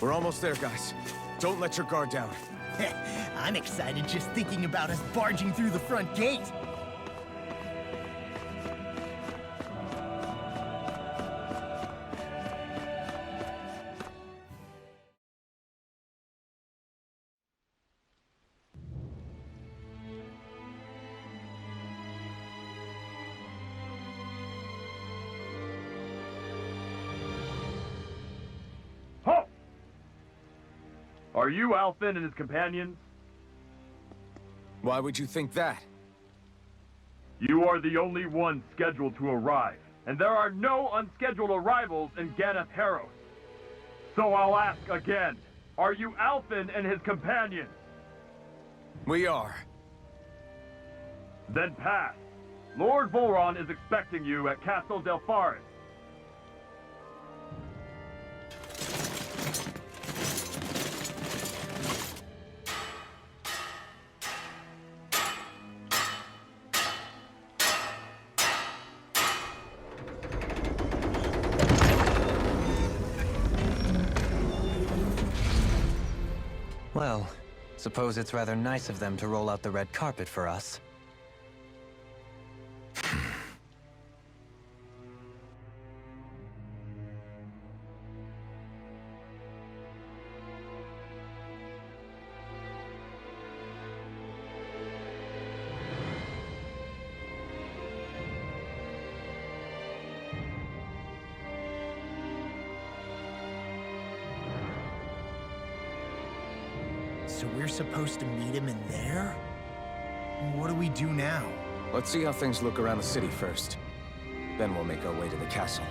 We're almost there, guys. Don't let your guard down. I'm excited just thinking about us barging through the front gate. Halt! Are you Alfin and his companions? Why would you think that? You are the only one scheduled to arrive, and there are no unscheduled arrivals in Ganath Haros. So I'll ask again, are you Alfin and his companions? We are. Then pass. Lord Volron is expecting you at Castle Del Faris. Well, suppose it's rather nice of them to roll out the red carpet for us. So we're supposed to meet him in there? What do we do now? Let's see how things look around the city first. Then we'll make our way to the castle.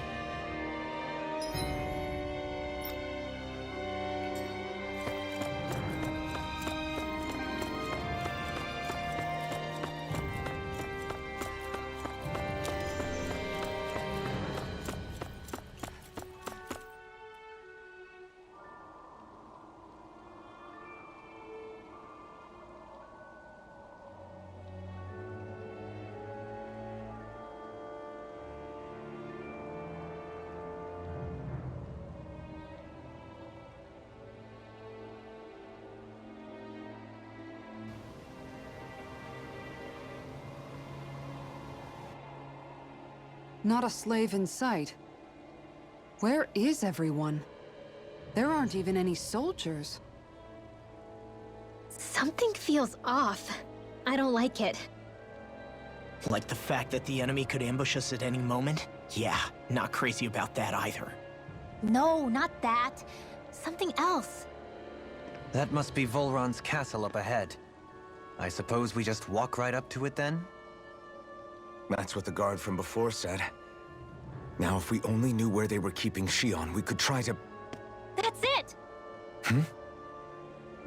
Not a slave in sight. Where is everyone? There aren't even any soldiers. Something feels off. I don't like it. Like the fact that the enemy could ambush us at any moment? Yeah, not crazy about that either. No, not that. Something else. That must be Volron's castle up ahead. I suppose we just walk right up to it then? That's what the guard from before said. Now, if we only knew where they were keeping Shion, we could try to... That's it!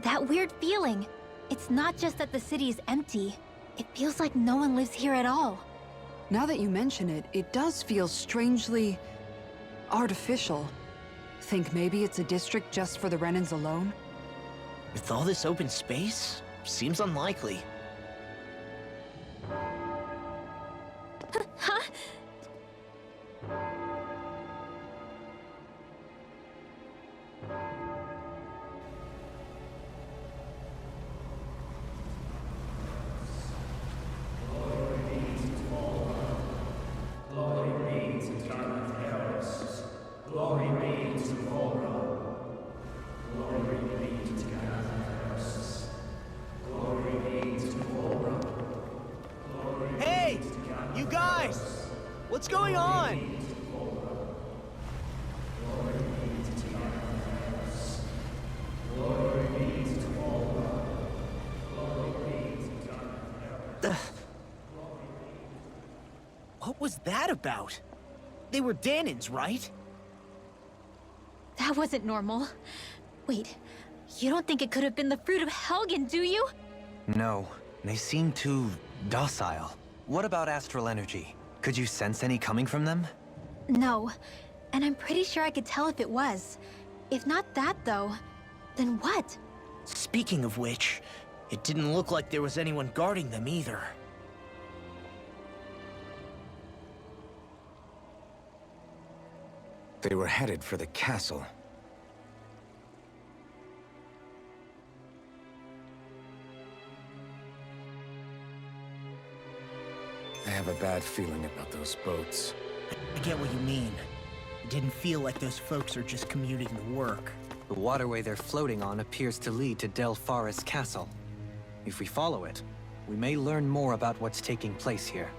That weird feeling. It's not just that the city is empty. It feels like no one lives here at all. Now that you mention it, it does feel strangely artificial. Think maybe it's a district just for the Renans alone? With all this open space, seems unlikely. Huh? Glory be to Ganath Haros. Glory be to Farron. Glory be to Ganath Haros. Glory be to Farron. Hey! You guys! What's going on? What was that about? They were Danans, right? That wasn't normal. Wait, you don't think it could have been the fruit of Helgen, do you? No, they seem too docile. What about astral energy? Could you sense any coming from them? No, and I'm pretty sure I could tell if it was. If not that, though, then what? Speaking of which, it didn't look like there was anyone guarding them either. They were headed for the castle. I have a bad feeling about those boats. I get what you mean. It didn't feel like those folks are just commuting to work. The waterway they're floating on appears to lead to Del Farra's castle. If we follow it, we may learn more about what's taking place here.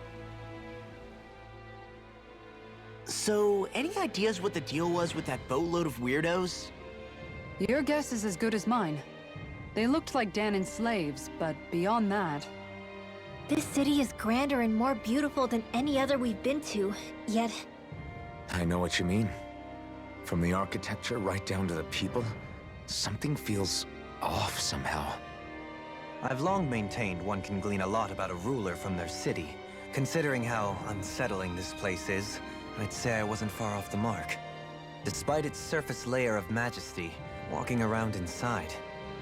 So, any ideas what the deal was with that boatload of weirdos? Your guess is as good as mine. They looked like Danan slaves, but beyond that... This city is grander and more beautiful than any other we've been to, yet... I know what you mean. From the architecture right down to the people, something feels off somehow. I've long maintained one can glean a lot about a ruler from their city. Considering how unsettling this place is, I'd say I wasn't far off the mark. Despite its surface layer of majesty, walking around inside,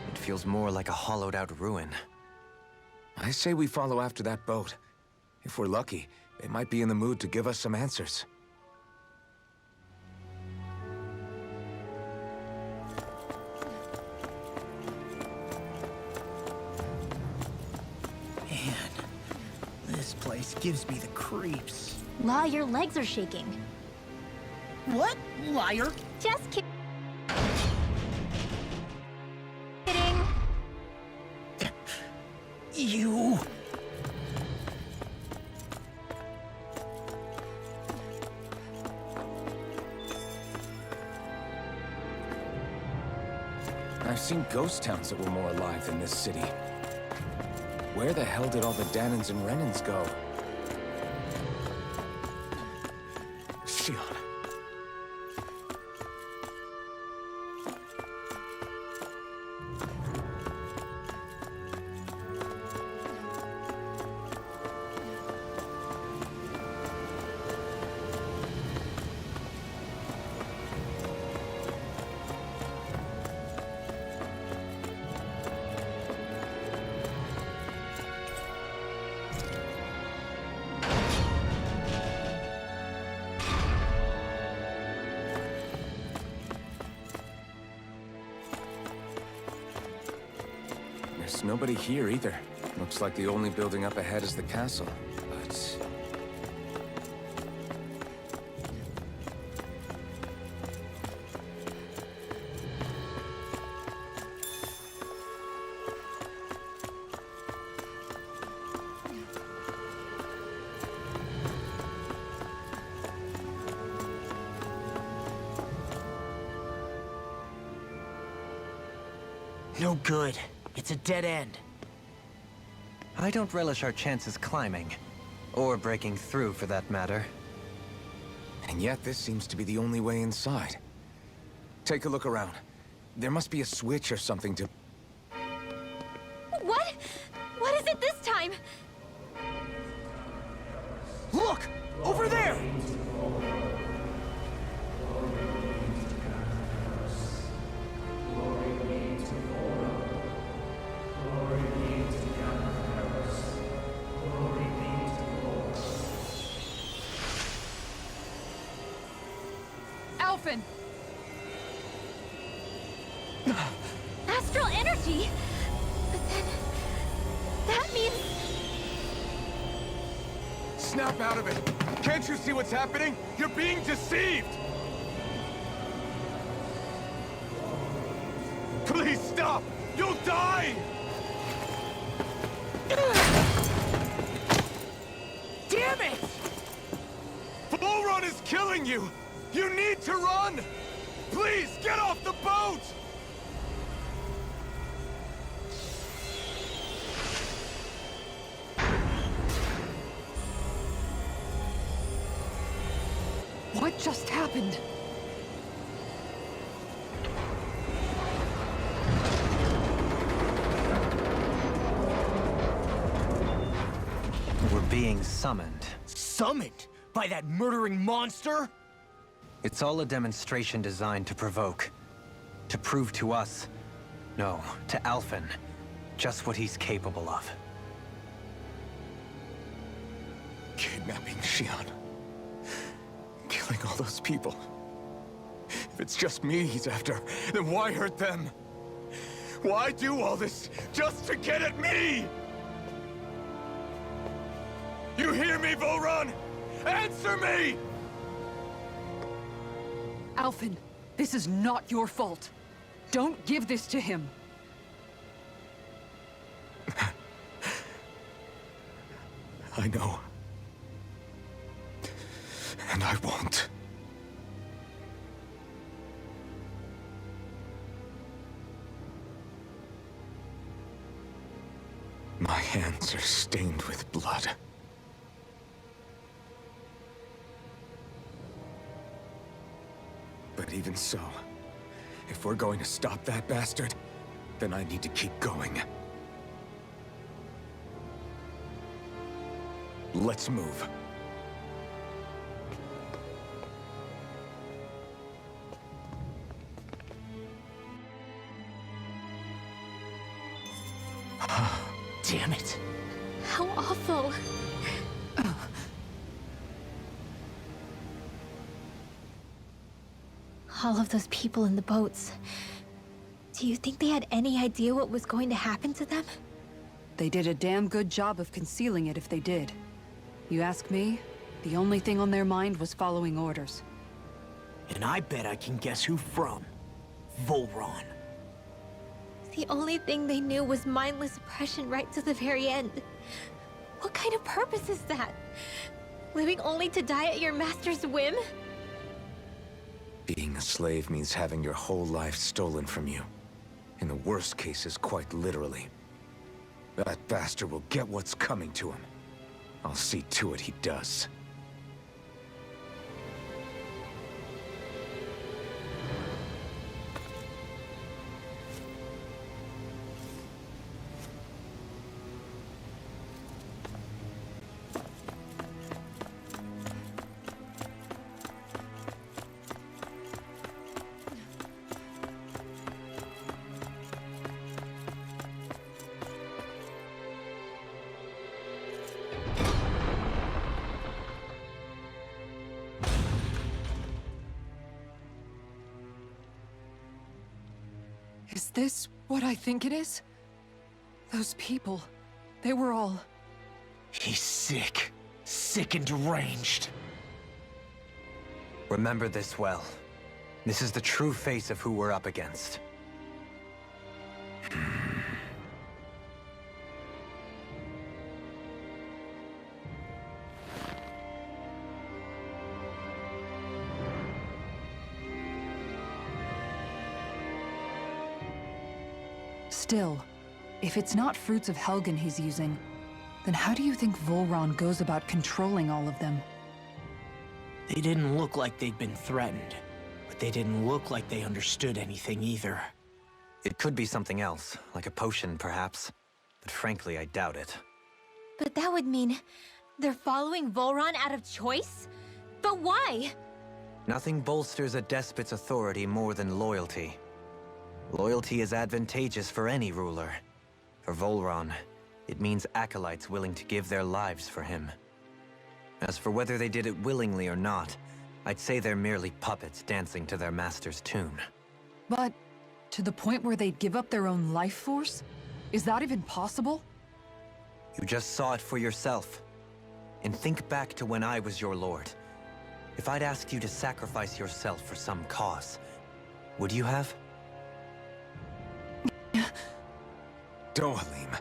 it feels more like a hollowed-out ruin. I say we follow after that boat. If we're lucky, they might be in the mood to give us some answers. Man, this place gives me the creeps. La, your legs are shaking. What? Liar! Just kidding. You... I've seen ghost towns that were more alive than this city. Where the hell did all the Danans and Renans go? Shion. There's nobody here either. Looks like the only building up ahead is the castle, but... No good. It's a dead end. I don't relish our chances climbing. Or breaking through, for that matter. And yet this seems to be the only way inside. Take a look around. There must be a switch or something to... What is it this time? Look! Over there! Alphen! Astral energy? But then... that means... Snap out of it! Can't you see what's happening? You're being deceived! Please stop! You'll die! Damn it! Bull Run is killing you! You need to run! Please, get off the boat! What just happened? We're being summoned. Summoned? By that murdering monster? It's all a demonstration designed to provoke. To prove to us, no, to Alphen, just what he's capable of. Kidnapping Xion. Killing all those people. If it's just me he's after, then why hurt them? Why do all this just to get at me? You hear me, Volron? Answer me! Alphen, this is not your fault. Don't give this to him. I know. And I won't. My hands are stained with blood. But even so, if we're going to stop that bastard, then I need to keep going. Let's move. Damn it. How awful. All of those people in the boats. Do you think they had any idea what was going to happen to them? They did a damn good job of concealing it if they did. You ask me, the only thing on their mind was following orders. And I bet I can guess who from. Volron. The only thing they knew was mindless oppression right to the very end. What kind of purpose is that? Living only to die at your master's whim? Being a slave means having your whole life stolen from you. In the worst cases, quite literally. That bastard will get what's coming to him. I'll see to it he does. Is this what I think it is? Those people, they were all... He's sick. Sick and deranged. Remember this well. This is the true face of who we're up against. Still, if it's not fruits of Helgen he's using, then how do you think Volron goes about controlling all of them? They didn't look like they'd been threatened, but they didn't look like they understood anything either. It could be something else, like a potion, perhaps. but frankly, I doubt it. But that would mean they're following Volron out of choice? But why? Nothing bolsters a despot's authority more than loyalty. Loyalty is advantageous for any ruler. For Volron, it means acolytes willing to give their lives for him. As for whether they did it willingly or not, I'd say they're merely puppets dancing to their master's tune. But to the point where they'd give up their own life force? Is that even possible? You just saw it for yourself. And think back to when I was your lord. If I'd asked you to sacrifice yourself for some cause, would you have? Dohalim.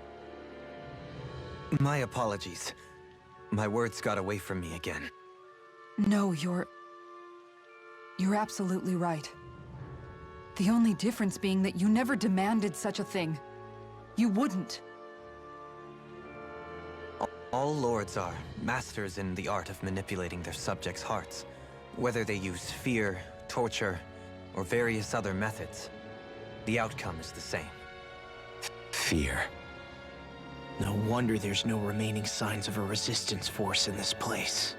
My apologies. My words got away from me again. No, you're absolutely right. The only difference being that you never demanded such a thing. You wouldn't. All lords are masters in the art of manipulating their subjects' hearts. Whether they use fear, torture, or various other methods, the outcome is the same. Fear. No wonder there's no remaining signs of a resistance force in this place.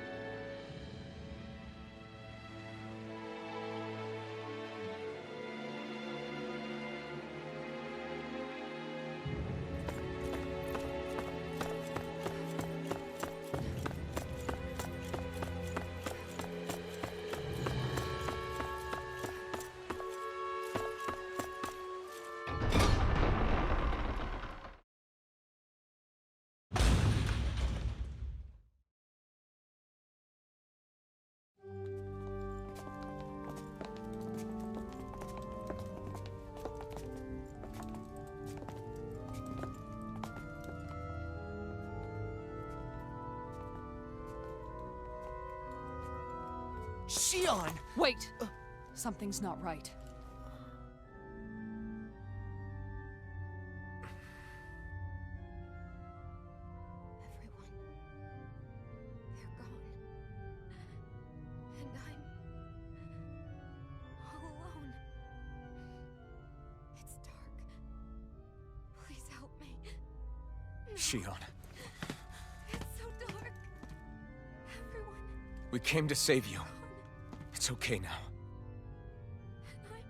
Xion! Wait! Something's not right. Everyone. They're gone. And I'm all alone. It's dark. Please help me. Xion, It's so dark. Everyone. we came to save you. It's okay now. And I'm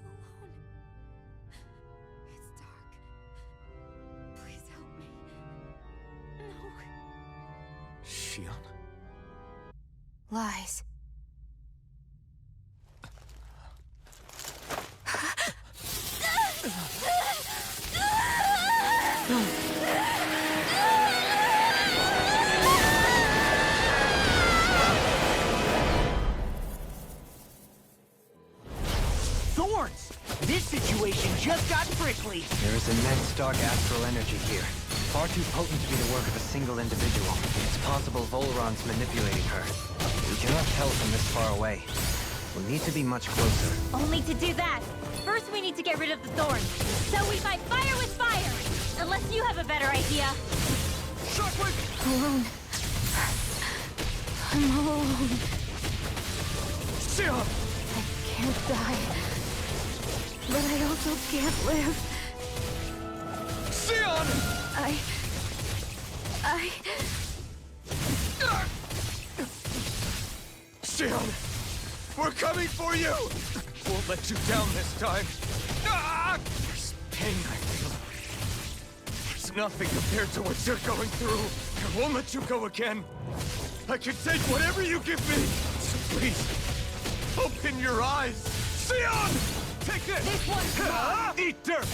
all alone. It's dark. Please help me. No. Xion? Lies. Thorns! This situation just got prickly. There is immense dark astral energy here. Far too potent to be the work of a single individual. It's possible Volron's manipulating her. We cannot tell from this far away. We'll need to be much closer. Only to do that, first we need to get rid of the thorns. So we fight fire with fire! Unless you have a better idea. Shockwave! Alone. I'm all alone. Xion! I can't die. But I also can't live. Xion! Xion! We're coming for you! Won't let you down this time. Ah! There's pain I feel. It's nothing compared to what you're going through. I won't let you go again. I can take whatever you give me. So please, open your eyes. Xion! Take this! This one's mine! Eat dirt!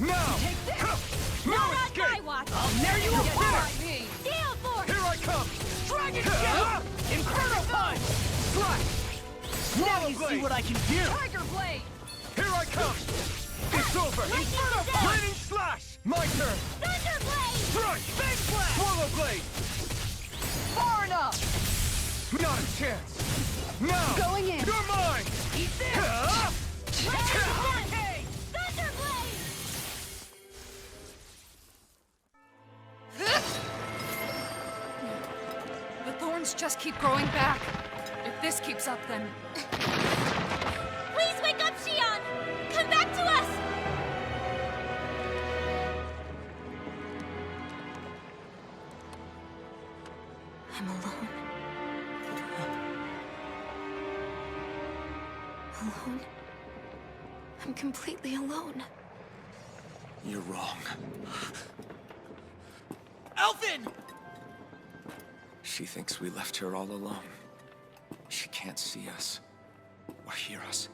Now! Take this! No Not on my escape! watch! I'll tear you apart! Me! Steel force! Here I come! Dragon Shell! Inferno Punch! Slash! Now you see what I can do! Tiger Blade! Here I come! It's over! Inferno Punch! Lightning Slash! My turn! Thunder Blade! Strike! Big Blast! Swallow Blade! Far enough! Not a chance! Now! Going in! You're mine! Eat this! Hurricane! Thunder Blade! The thorns just keep growing back. If this keeps up, then... Please wake up, Xion! Come back to us! I'm alone. Alone? I'm completely alone. You're wrong. Alvin! She thinks we left her all alone. She can't see us or hear us.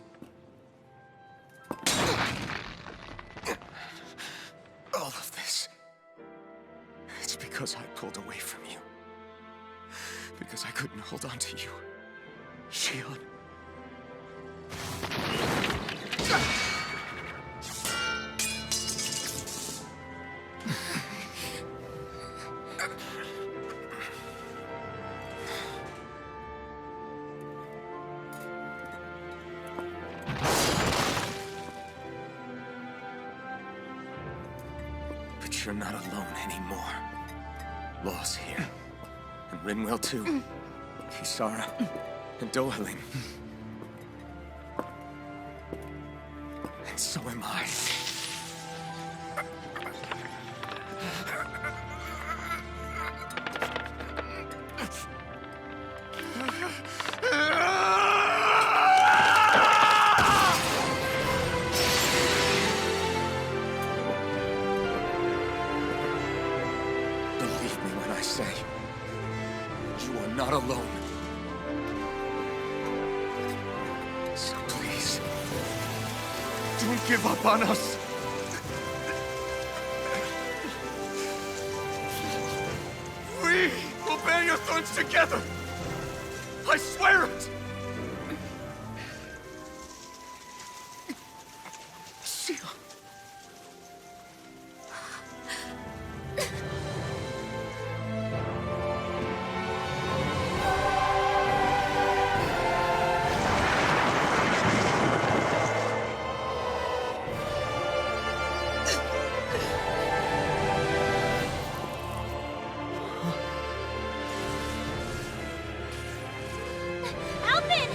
All of this, it's because I pulled away from you. Because I couldn't hold on to you. Shion. But you're not alone anymore. Law's here. And Rinwell too. Kisara. And Dohaling. And so am I. Believe me when I say, you are not alone. So please, don't give up on us. We will bear your thorns together. I swear it. Shion. Alvin!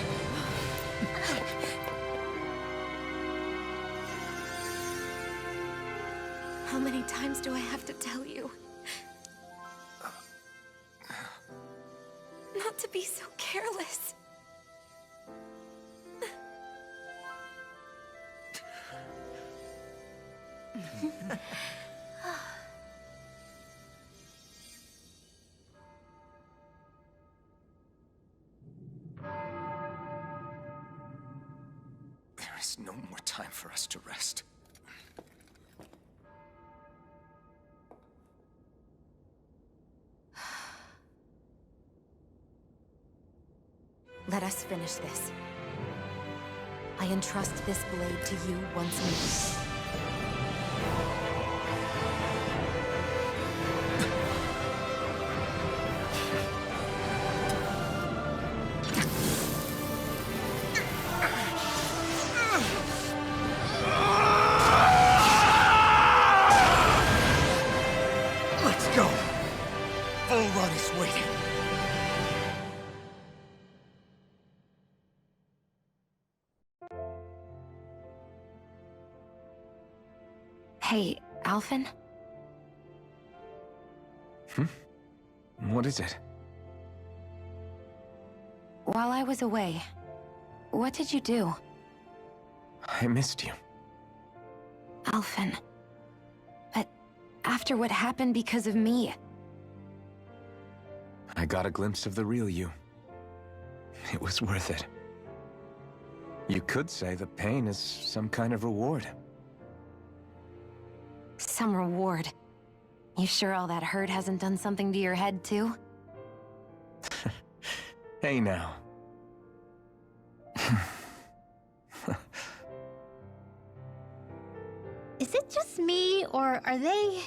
How many times do I have to tell you? Not to be so careless. There is no more time for us to rest. Let us finish this. I entrust this blade to you once more. Let's go. Full Run is waiting. Hey, Alvin? What is it? While I was away, what did you do? I missed you. Alvin. But after what happened because of me, I got a glimpse of the real you. It was worth it. You could say the pain is some kind of reward. some reward. You sure all that hurt hasn't done something to your head, too? Hey now. Is it just me, or are they...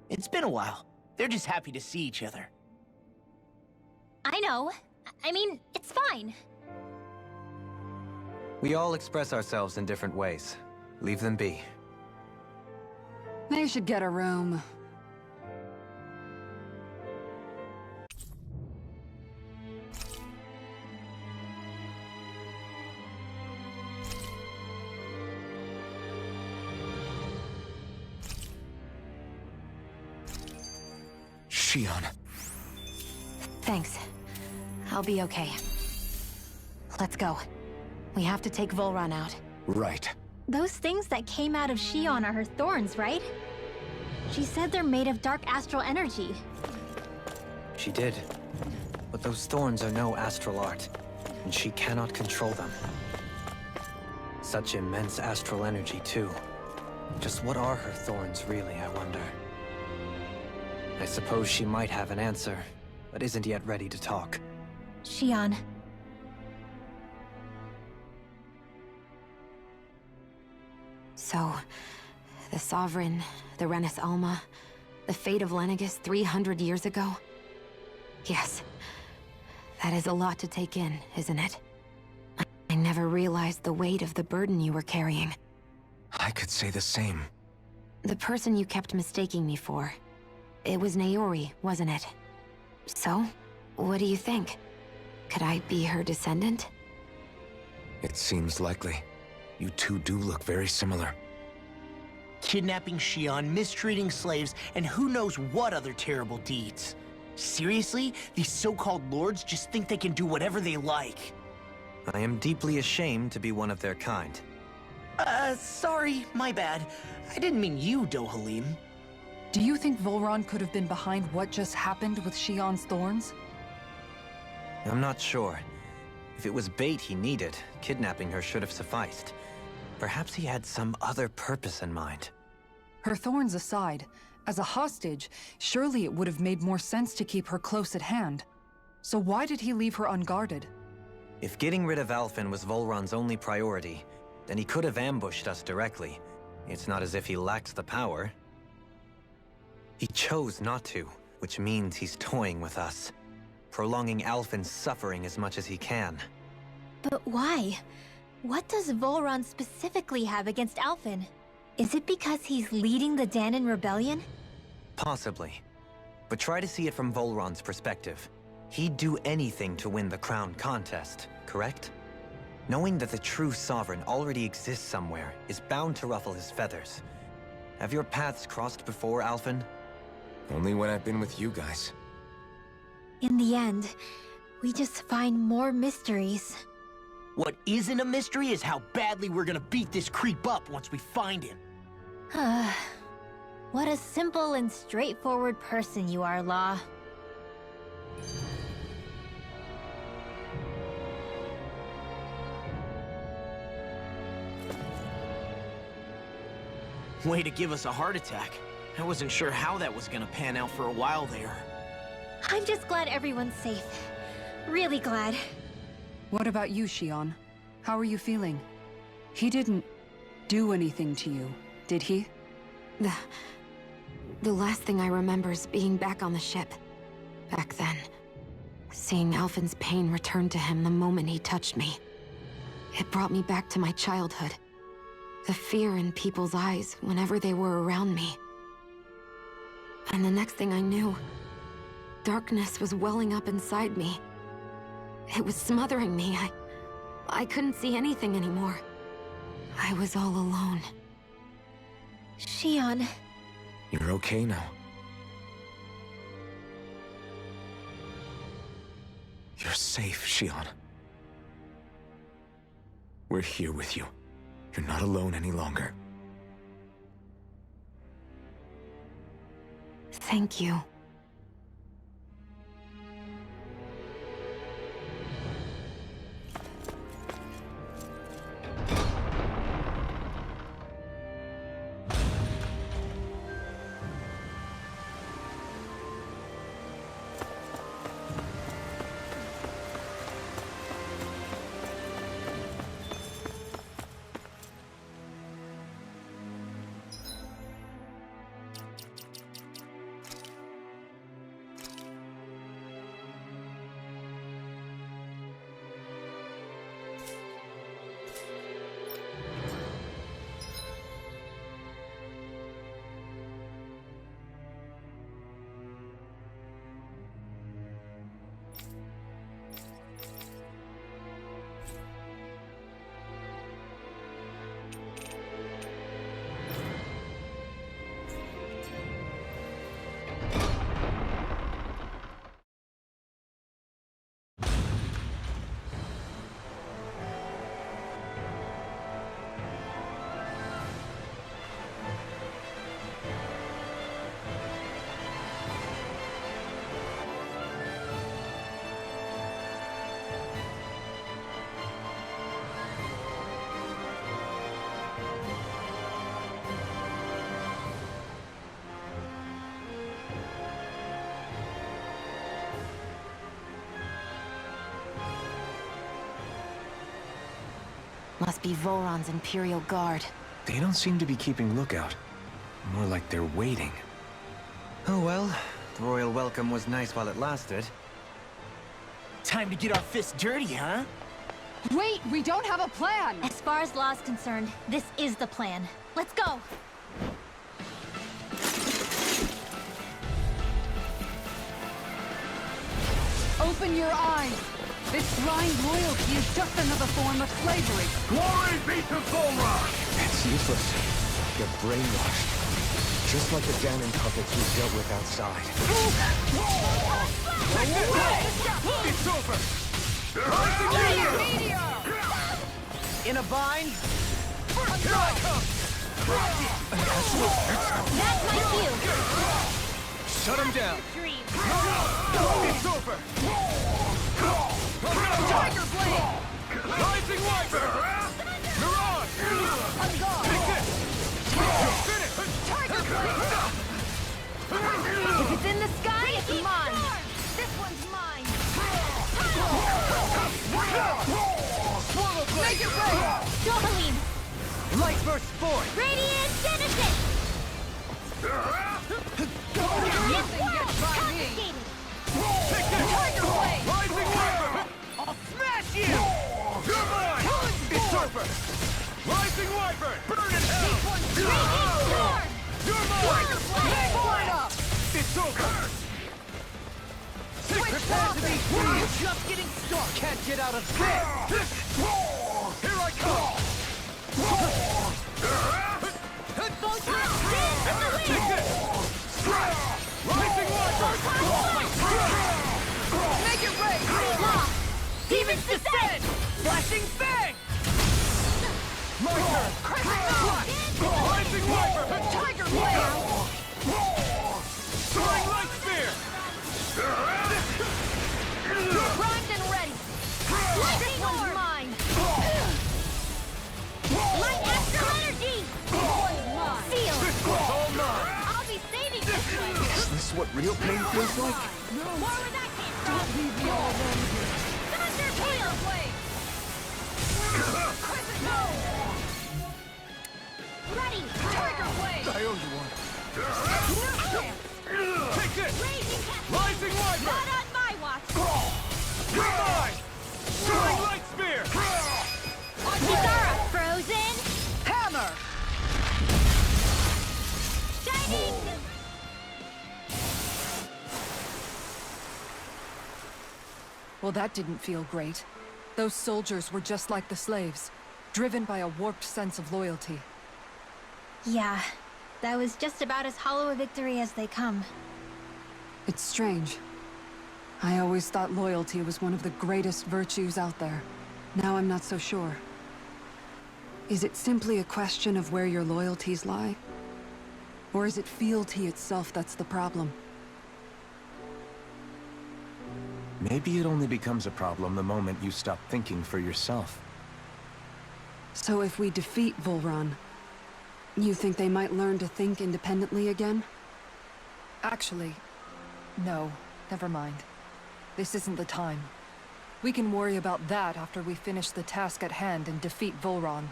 It's been a while. They're just happy to see each other. I know. I mean, it's fine. We all express ourselves in different ways. Leave them be. They should get a room. Shion. Thanks. I'll be okay. Let's go. We have to take Volron out. Right. Those things that came out of Shion are her thorns, right? She said they're made of dark astral energy. She did. But those thorns are no astral art, and she cannot control them. Such immense astral energy, too. Just what are her thorns, really, I wonder? I suppose she might have an answer, but isn't yet ready to talk. Shion. So, the Sovereign, the Renis Alma, the fate of Lenegis 300 years ago? Yes. That is a lot to take in, isn't it? I never realized the weight of the burden you were carrying. I could say the same. The person you kept mistaking me for. It was Naori, wasn't it? So, what do you think? Could I be her descendant? It seems likely. You two do look very similar. Kidnapping Shion, mistreating slaves, and who knows what other terrible deeds. Seriously? These so-called lords just think they can do whatever they like. I am deeply ashamed to be one of their kind. Sorry, my bad. I didn't mean you, Dohalim. Do you think Volron could have been behind what just happened with Shion's thorns? I'm not sure. If it was bait he needed, kidnapping her should have sufficed. Perhaps he had some other purpose in mind. Her thorns aside, as a hostage, surely it would have made more sense to keep her close at hand. So why did he leave her unguarded? If getting rid of Alphen was Volron's only priority, then he could have ambushed us directly. It's not as if he lacked the power. He chose not to, which means he's toying with us, prolonging Alphen's suffering as much as he can. But why? What does Volron specifically have against Alphen? Is it because he's leading the Danan rebellion? Possibly. But try to see it from Volron's perspective. He'd do anything to win the crown contest, correct? Knowing that the true Sovereign already exists somewhere is bound to ruffle his feathers. Have your paths crossed before, Alphen? Only when I've been with you guys. In the end, we just find more mysteries. What isn't a mystery is how badly we're gonna beat this creep up once we find him. What a simple and straightforward person you are, Law. Way to give us a heart attack. I wasn't sure how that was gonna pan out for a while there. I'm just glad everyone's safe. Really glad. What about you, Shion? How are you feeling? He didn't do anything to you, did he? The last thing I remember is being back on the ship. Back then. Seeing Alphen's pain return to him the moment he touched me. It brought me back to my childhood. The fear in people's eyes whenever they were around me. And the next thing I knew, darkness was welling up inside me. It was smothering me. I couldn't see anything anymore. I was all alone. Shion. You're okay now. You're safe, Shion. We're here with you. You're not alone any longer. Thank you. Must be Volron's Imperial Guard. They don't seem to be keeping lookout. More like they're waiting. Oh well, the royal welcome was nice while it lasted. Time to get our fists dirty, huh? Wait, we don't have a plan! As far as law's concerned, this is the plan. Let's go! Open your eyes! This blind loyalty is just another form of slavery. Glory be to Volron! It's useless. They're brainwashed. Just like the Ganon puppets we dealt with outside. It's over! In a bind? That's my cue! Shut him down! It's over! Tiger Blade! Rising Wiper! Mirage! Take this! Finish! Tiger Blade! If it's in the sky, it's mine! This one's mine! Make it rain! Dohalim! Light burst forth! Radiant Genesis! Nothing gets by me! Confiscated! Tiger Blade! Rising Wiper! I'll smash you! You're mine! It's over! Rising Wiper! Burn in hell! Radiant Storm! You're Tiger mine! Blade! Pour it up! It's over! Prepare to be free! You're just getting started! Can't get out of this! Here I come! Both hands stand in the Take wind! this! Rising Wiper! Make it rain! Law! Demons descend! Flashing fang! My turn! Rising Wiper! Tiger Blade! Soaring Light Spear! Primed and ready! This one's mine! Light Astral Energy! Seal! This one's all mine! I'll be saving this one! Is this what real pain feels like? More where that came from! Don't leave me all alone here! Thunder Peal! Ready! Tiger Blade! I owe you one. Take this! Raging Cat! Rising Wiper! Not on my watch! You're mine! Soaring Light Spear! Kisara! Frozen! Hammer! Shining! Well, that didn't feel great. Those soldiers were just like the slaves, driven by a warped sense of loyalty. Yeah, that was just about as hollow a victory as they come. It's strange. I always thought loyalty was one of the greatest virtues out there. Now I'm not so sure. Is it simply a question of where your loyalties lie? Or is it fealty itself that's the problem? Maybe it only becomes a problem the moment you stop thinking for yourself. So if we defeat Volron, you think they might learn to think independently again? Actually, no. Never mind. This isn't the time. We can worry about that after we finish the task at hand and defeat Volron.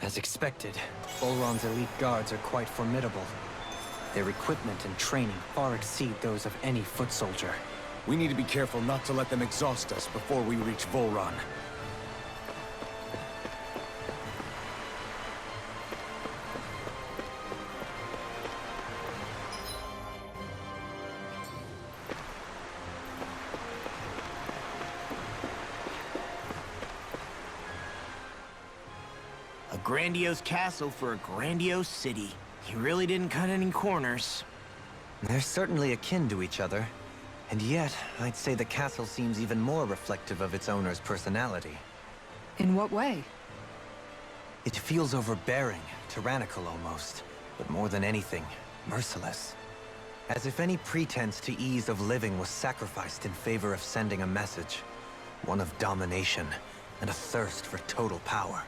As expected, Volron's elite guards are quite formidable. Their equipment and training far exceed those of any foot soldier. We need to be careful not to let them exhaust us before we reach Volron. A grandiose castle for a grandiose city. You really didn't cut any corners. They're certainly akin to each other. And yet, I'd say the castle seems even more reflective of its owner's personality. In what way? It feels overbearing, tyrannical almost, but more than anything, merciless. As if any pretense to ease of living was sacrificed in favor of sending a message. One of domination, and a thirst for total power.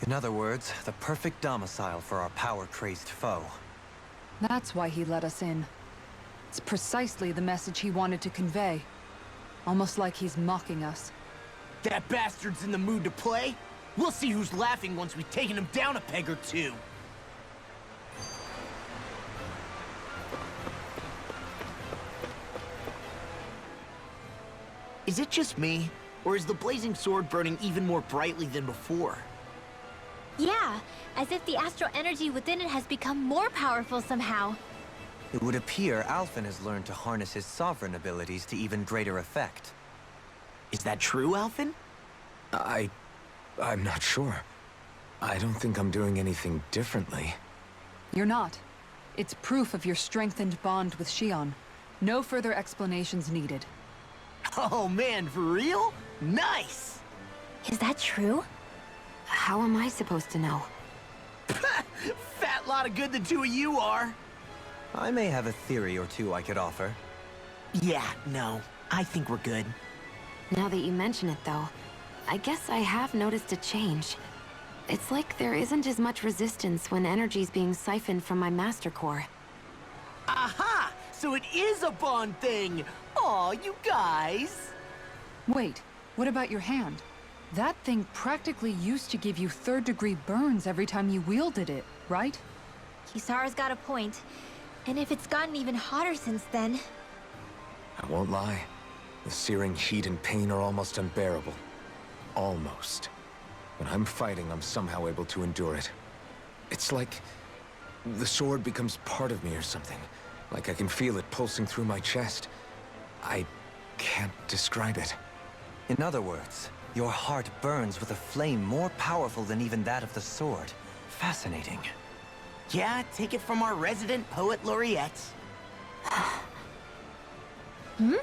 In other words, the perfect domicile for our power-crazed foe. That's why he let us in. It's precisely the message he wanted to convey. Almost like he's mocking us. That bastard's in the mood to play. We'll see who's laughing once we've taken him down a peg or two. Is it just me, or is the blazing sword burning even more brightly than before? Yeah, as if the astral energy within it has become more powerful somehow. It would appear Alphen has learned to harness his sovereign abilities to even greater effect. Is that true, Alphen? I'm not sure. I don't think I'm doing anything differently. You're not. It's proof of your strengthened bond with Xion. No further explanations needed. Oh man, for real? Nice! Is that true? How am I supposed to know? Fat lot of good the two of you are. I may have a theory or two I could offer. Yeah, no. I think we're good. Now that you mention it, though, I guess I have noticed a change. It's like there isn't as much resistance when energy's being siphoned from my Master Core. Aha! So it is a bond thing! Aw, you guys! Wait, what about your hand? That thing practically used to give you third-degree burns every time you wielded it, right? Kisara's got a point. And if it's gotten even hotter since then... I won't lie. The searing heat and pain are almost unbearable. Almost. When I'm fighting, I'm somehow able to endure it. It's like the sword becomes part of me or something. Like I can feel it pulsing through my chest. I can't describe it. In other words, your heart burns with a flame more powerful than even that of the sword. Fascinating. Yeah, take it from our resident poet laureate. Hmm?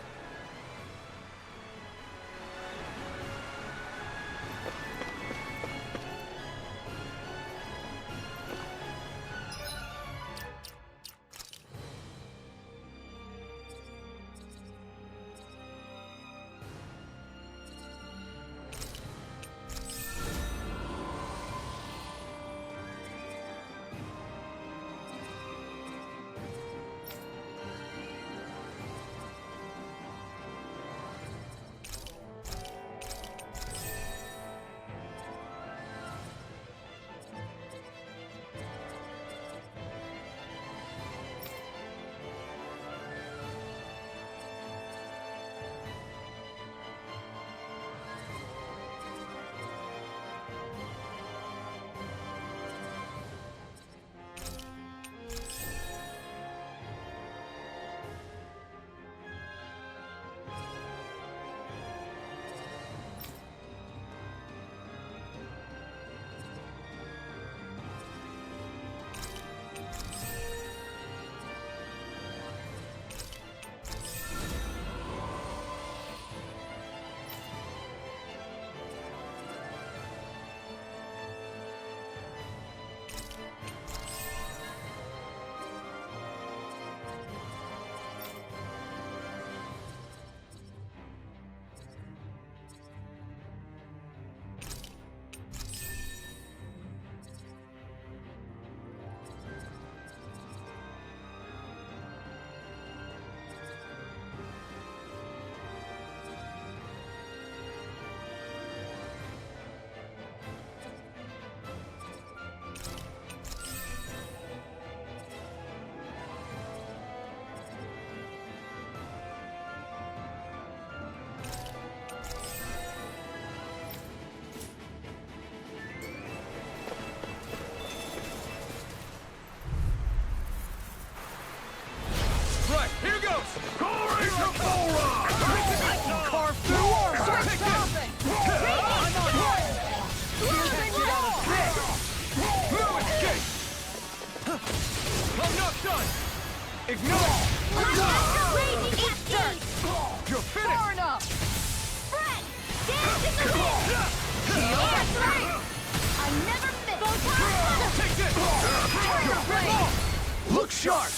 Look sharp!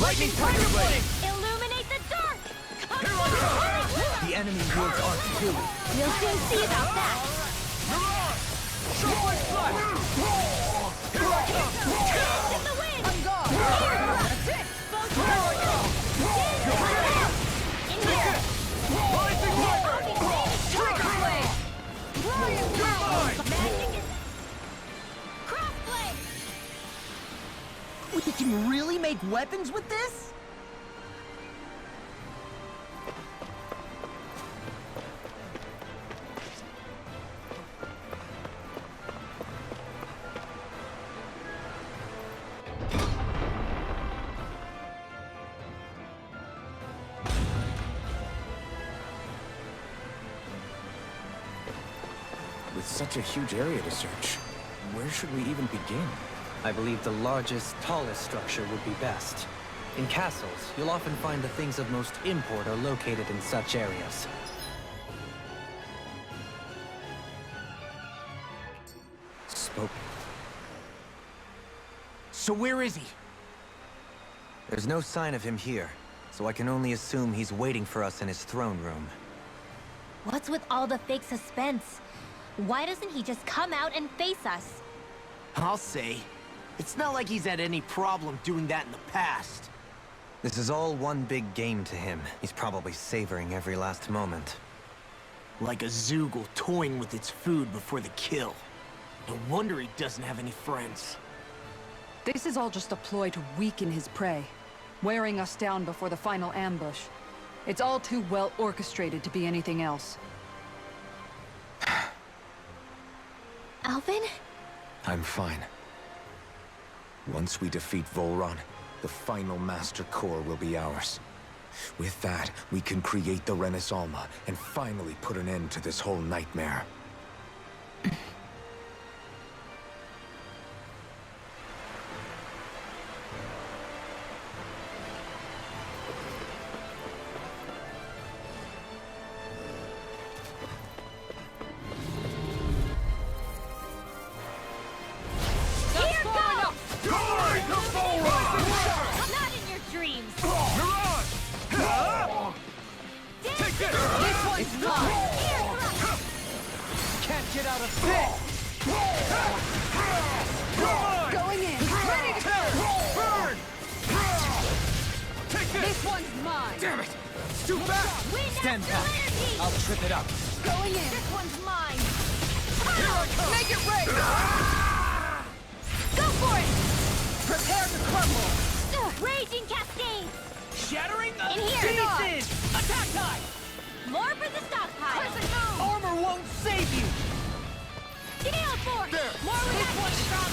Lightning Tiger Blade! Illuminate the dark! Here I come! The enemy wields arc too. We'll soon see about that! Mirage! Shockwave Slash! Here I come! Dance in the wind! On guard! That's it! Both in here! Rising Wyvern! Strike! He can really make weapons with this? With such a huge area to search, where should we even begin? I believe the largest, tallest structure would be best. In castles, you'll often find the things of most import are located in such areas. Spoke. So where is he? There's no sign of him here, so I can only assume he's waiting for us in his throne room. What's with all the fake suspense? Why doesn't he just come out and face us? I'll say. It's not like he's had any problem doing that in the past. This is all one big game to him. He's probably savoring every last moment. Like a Zoogle toying with its food before the kill. No wonder he doesn't have any friends. This is all just a ploy to weaken his prey, wearing us down before the final ambush. It's all too well orchestrated to be anything else. Alvin? I'm fine. Once we defeat Volron, the final Master Core will be ours. With that, we can create the Renaissance and finally put an end to this whole nightmare. Not in your dreams! This one's mine! Can't get out of this! Going in! Ready to go! Burn! Take this! This one's mine! Damn it! It's too fast! Wind Stand astral back! energy! I'll trip it up. Going in! This one's mine! Here I come! Make it rain! Go for it! Prepare to crumble! Raging cascade! Shattering the In here! pieces! Attack time! More for the stockpile! Crescent moon! Armor won't save you! Gale force! There. More reaction from...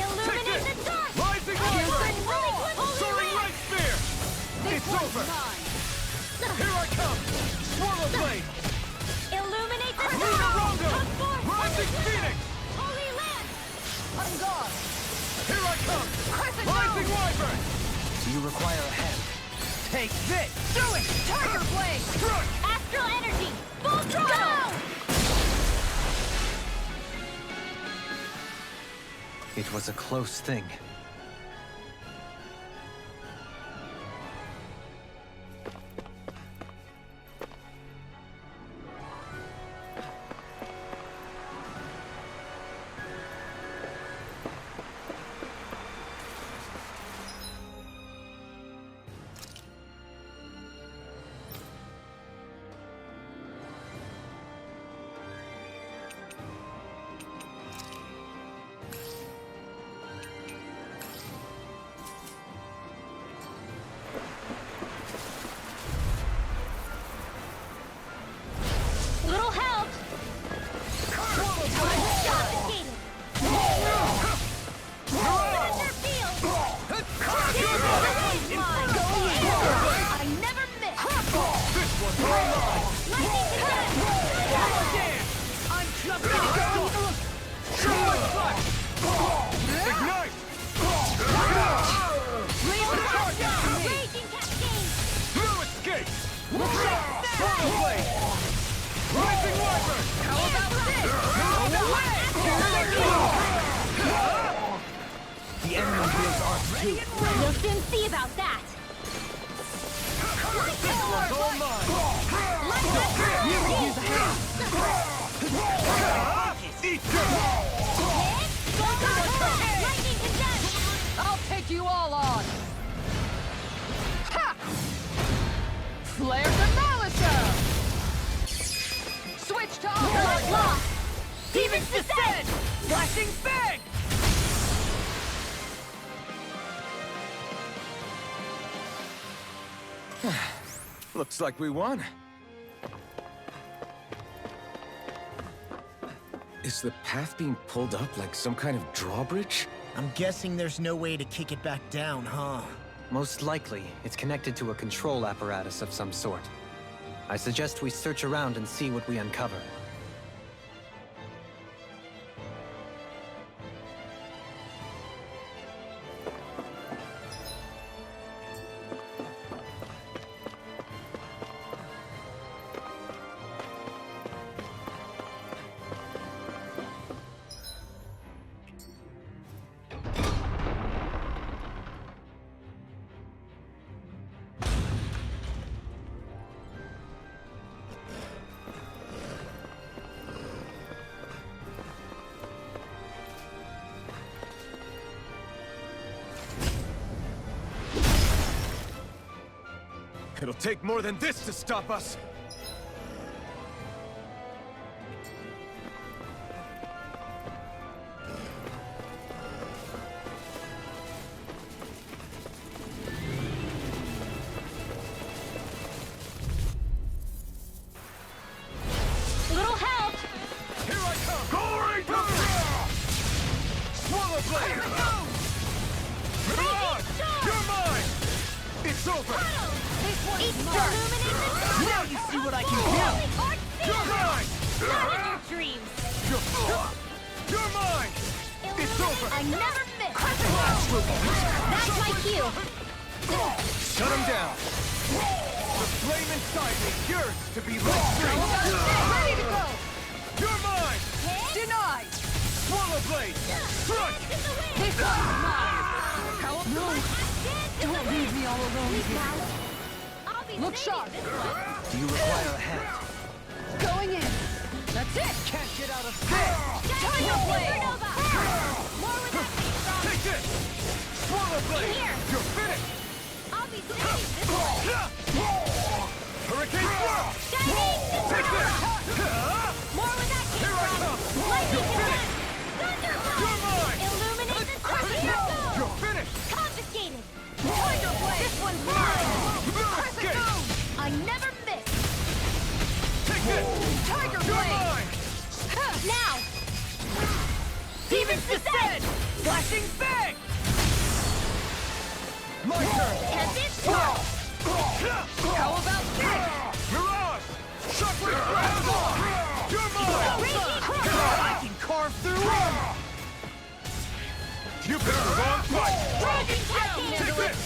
Illuminate the dark! Rising Holy Viper! Holy Soaring Red! Light Spear! This It's one's over! mine! Here I come! Swirl Blade! Illuminate the Luna dark! Rondo! Come forth! Rising Phoenix! Holy Land! On guard! Here I come! Crescent Rising moon! Wyvern! Do you require a hand? Take this! Do it! Tiger blade! Strike! Astral energy! Full throttle! It was a close thing. Little help! Confiscated! Thunder field! I never miss! This one's mine! Lightning condensed! I'm just getting started! Show flash! Ignite! Raging cascade! No escape! Swirl Blade! Rising Wyvern! How about this? The enemy wields arms too. You'll soon see about that! All mine! You could use a hand! Eat them! Lightning condensed! I'll take you all on! Ha! Flare the Malisa! Switch to Lock, lock! Demons descend! Flashing bang! Looks like we won. Is the path being pulled up like some kind of drawbridge? I'm guessing there's no way to kick it back down, huh? Most likely, it's connected to a control apparatus of some sort. I suggest we search around and see what we uncover. It'll take more than this to stop us! Little help! Here I come! Glory to God! Swallow Blade! Mirage! You're mine! It's over! Now you see what I can do! You're mine! Not in your dreams! You're mine! It's over! I never miss! That's my cue! Shut him down! The flame inside me yearns to be let free! Ready to go! You're mine! Denied! Swallow Blade! Crush! This one's mine! No! Don't leave me all alone here. Look sharp! Do you require a hand? Going in! That's it! Can't get out of this! Tiger Blade! More with that came from! Take this! Swallow Blade! Here. You're finished! I'll be saving this one! Hurricane Swirl! Shining Take this! More with that came Here I from! come! Lightning You're attack! finished! Thunderbolt! You're mine! Illuminate the circle! You're finished! Confiscated! Tiger Blade! This one's mine! Escape! I never miss! Take this! Tiger You're Blade! mine! Now! Demon's Descent! Flashing Fang! My turn! Tempted? How about this? Mirage! Shockwave Blast! You're mine! I can carve through him! You picked the wrong fight! Dragon Tail! Take this!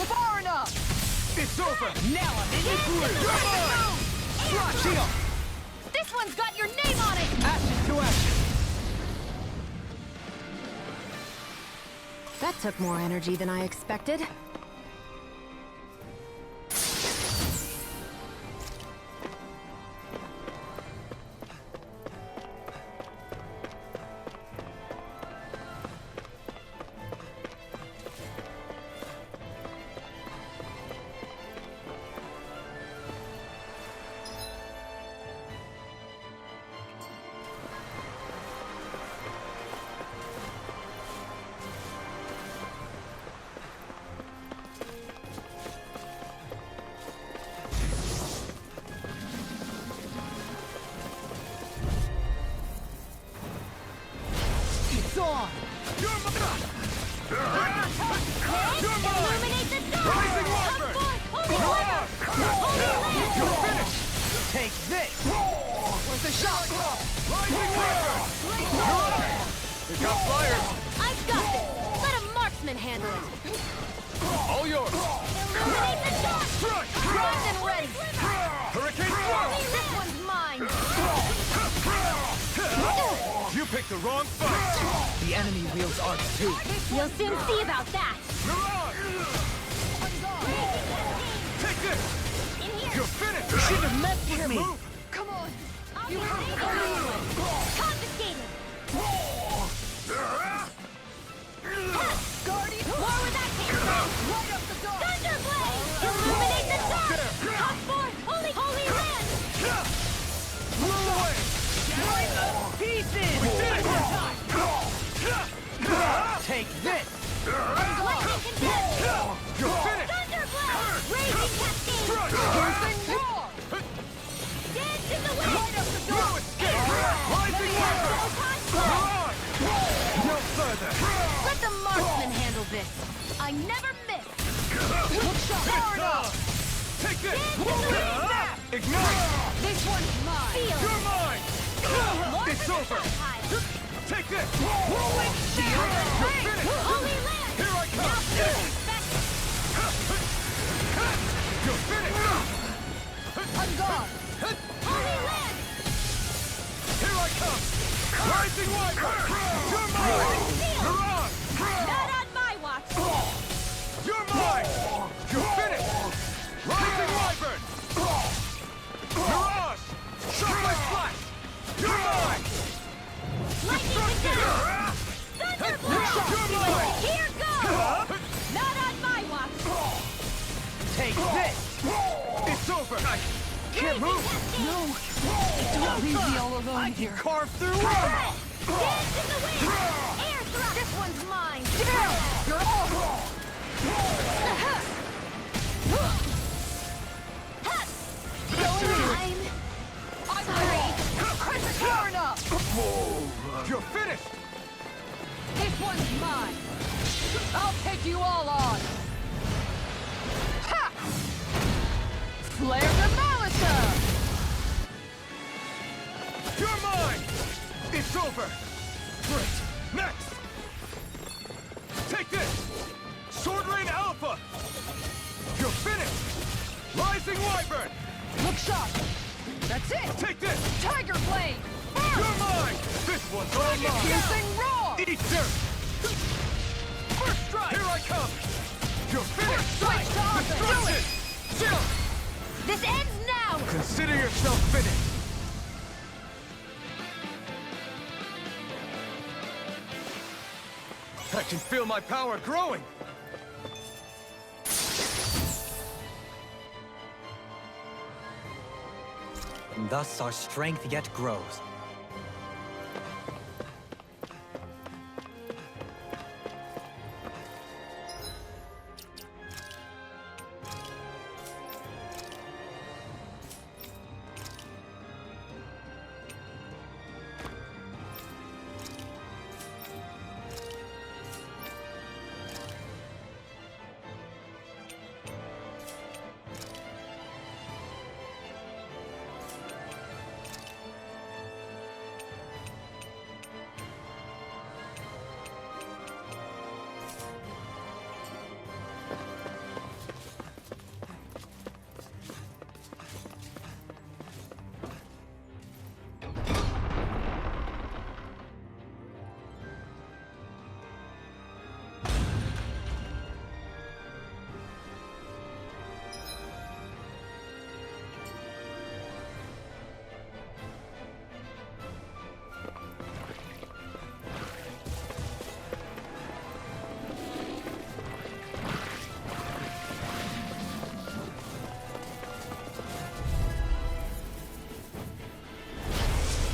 Far enough! It's over! Now I'm in the groove! You're mine! Shield! This one's got your name on it! Ashes to ashes! That took more energy than I expected. It's on! You're mine! You're mine! Illuminate the dark! Rising Come Warfare! forth! Holy Land! Holy Land! You're finished! Take this! Where's the shot? Rising Warfare! We got flyers! I've got this! Let a marksman handle it! All yours! Illuminate the dark! Crush! Primed and ready! Hurricane Swirl! This one's mine! You picked the wrong fight! The enemy wields arcs too. You'll soon see about that! Mirage! Take this! In here! You're finished! You shouldn't have messed with me! Move! Come on! I'll you confiscated! Guardian! More where that came from! Light up the dark! Thunderblade! Illuminate the dark! Come forth! Holy Land! Move away! Pieces! We did it! Take this! Lightning contest! You're finished! Thunderblade! Raging Cascade! Piercing roar! Dance in the wind! Right up the door! No escape! Rising Weapon! No further! Let the marksman handle this. I never miss. Far enough! Take this! Dance in the wind! Ignite! This one's mine! Feel You're mine! More It's for the over! vampire. Take this! Whirlwind shield! You're finished! Holy land! Here I Now come! feel the effect. You're finished! I'm gone! Holy land! Here I come! Rising Wyvern! You're mine! Mirage! Not on my watch. You're mine! You're finished! Rising Wyvern! Mirage! Shockwave Flash! You're mine! Lightning down! Thunderblast! You're mine! Here goes! Not on my watch. Take this! It's over! I can't move! No! Don't leave me all alone here. Carve through armor! Dance in the wind! Air thrust! This one's mine! You're off! I'm sorry. Far enough! You're finished! This one's mine! I'll take you all on! Ha! Flare Demolisher! You're mine! It's over! Great! Next! Take this! Sword Rain Alpha! You're finished! Rising Wyvern! Look sharp! That's it! Take this! Tiger Blade! You're mine! This one's all mine! Piercing roar! Eat dirt! First strike! Here I come! You're finished! Switch to offense! Destruction! Chill! This ends now! Consider yourself finished! I can feel my power growing! And thus our strength yet grows.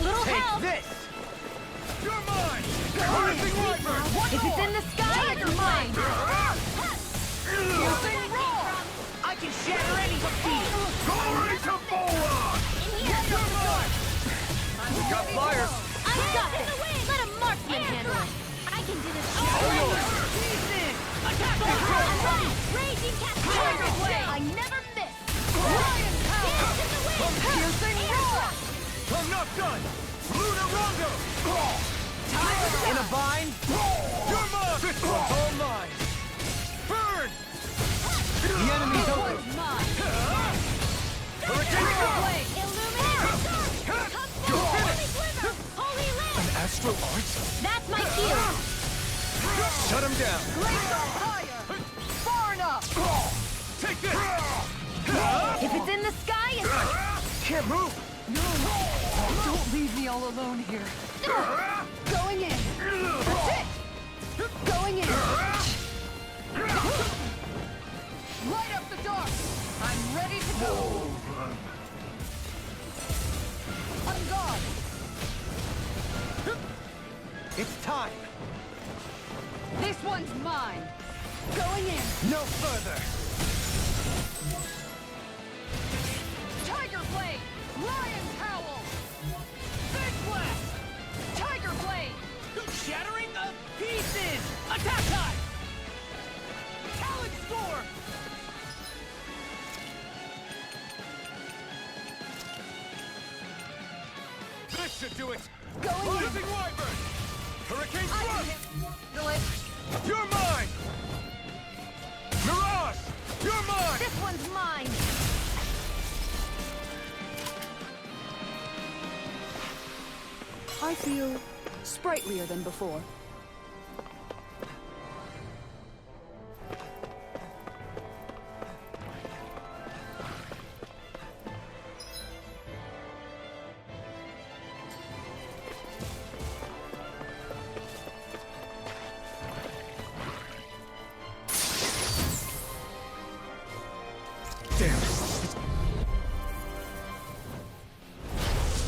Little Take help! this! You're mine! Rising Wyvern! If it's in the sky, it's mine! Piercing roar! I can shatter any defeat. Glory to Bola! In here! You're mine! We got flyers! I got this! Let a marksman handle it! I can do this all All yours! I'm ready! Raging Tiger Blade! I never miss! Lion power! Dance in the wind! Piercing Air roar! thrust! I'm not done! Lunar Rondo! In a bind? You're mine! This one's all mine! Burn! The enemy's This over. one's mine! Hurricane Tiger Storm! Blade! Illuminate! Come You're forward! finished! Holy Glimmer! Holy Land! Astral Arts? That's my cue! Shut him down! Blaze on fire! Far enough! Take this! If it's in the sky, it's... Can't move! Don't leave me all alone here. Going in. That's it. Going in. Light up the dark. I'm ready to go. On guard. It's time. This one's mine. Going in. No further. Shattering of pieces! Attack time! Talon storm! This should do it! Going in. Rising Wyvern! Hurricane I Thrust! can handle it. You're mine! Mirage! You're mine! This one's mine! I feel sprightlier than before. Damn it!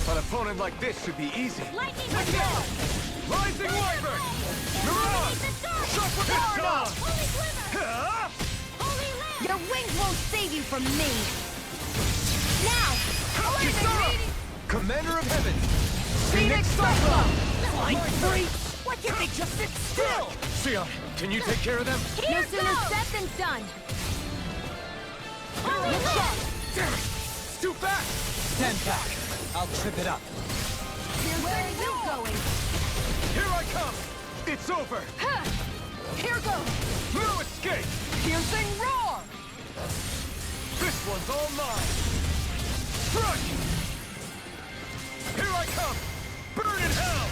An opponent like this should be easy. Lightning Take Blast! it! Rising Wyvern! Mirage! Shock with the sun! Holy Glimmer! Huh? Holy Land! Your wings won't save you from me! Now! Kisara! Commander of Heaven! Phoenix Cyclone! Flying free! Why can't they just sit still? Sion, can you take care of them? No sooner said than done! Holy shot! Damn it! Too fast! Stand back. I'll trip it up. Where are you going? Here I come! It's over! Here goes! No escape! Piercing roar! This one's all mine! Strike! Here I come! Burn in hell!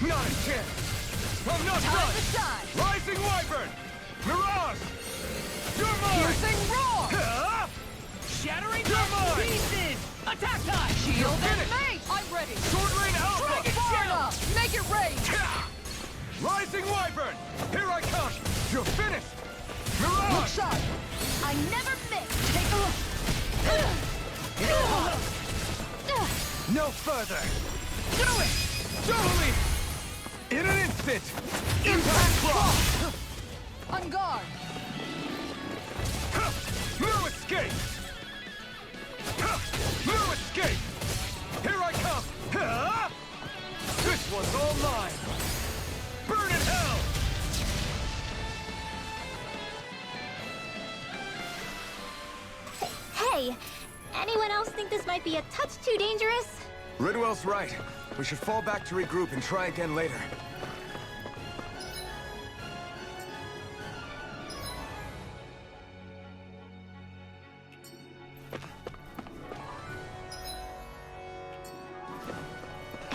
Not a chance! I'm not Time done! to shine! Rising Wyvern! Mirage! You're mine! Piercing roar! Huh? Shattering You're mine! pieces! Attack time! Shield and finished! mate! I'm ready! Sword Rain Alpha! Dragon Fire! Make it rain! Ka! Rising Wyvern! Here I come! You're finished! Look Mirage! sharp! I never miss! Take a look! No further! Do it! Totally! In an instant! Impact Claw! On guard! No escape! No escape! Here I come! This one's all mine! Burn in hell! Hey, anyone else think this might be a touch too dangerous? Ridwell's right. We should fall back to regroup and try again later.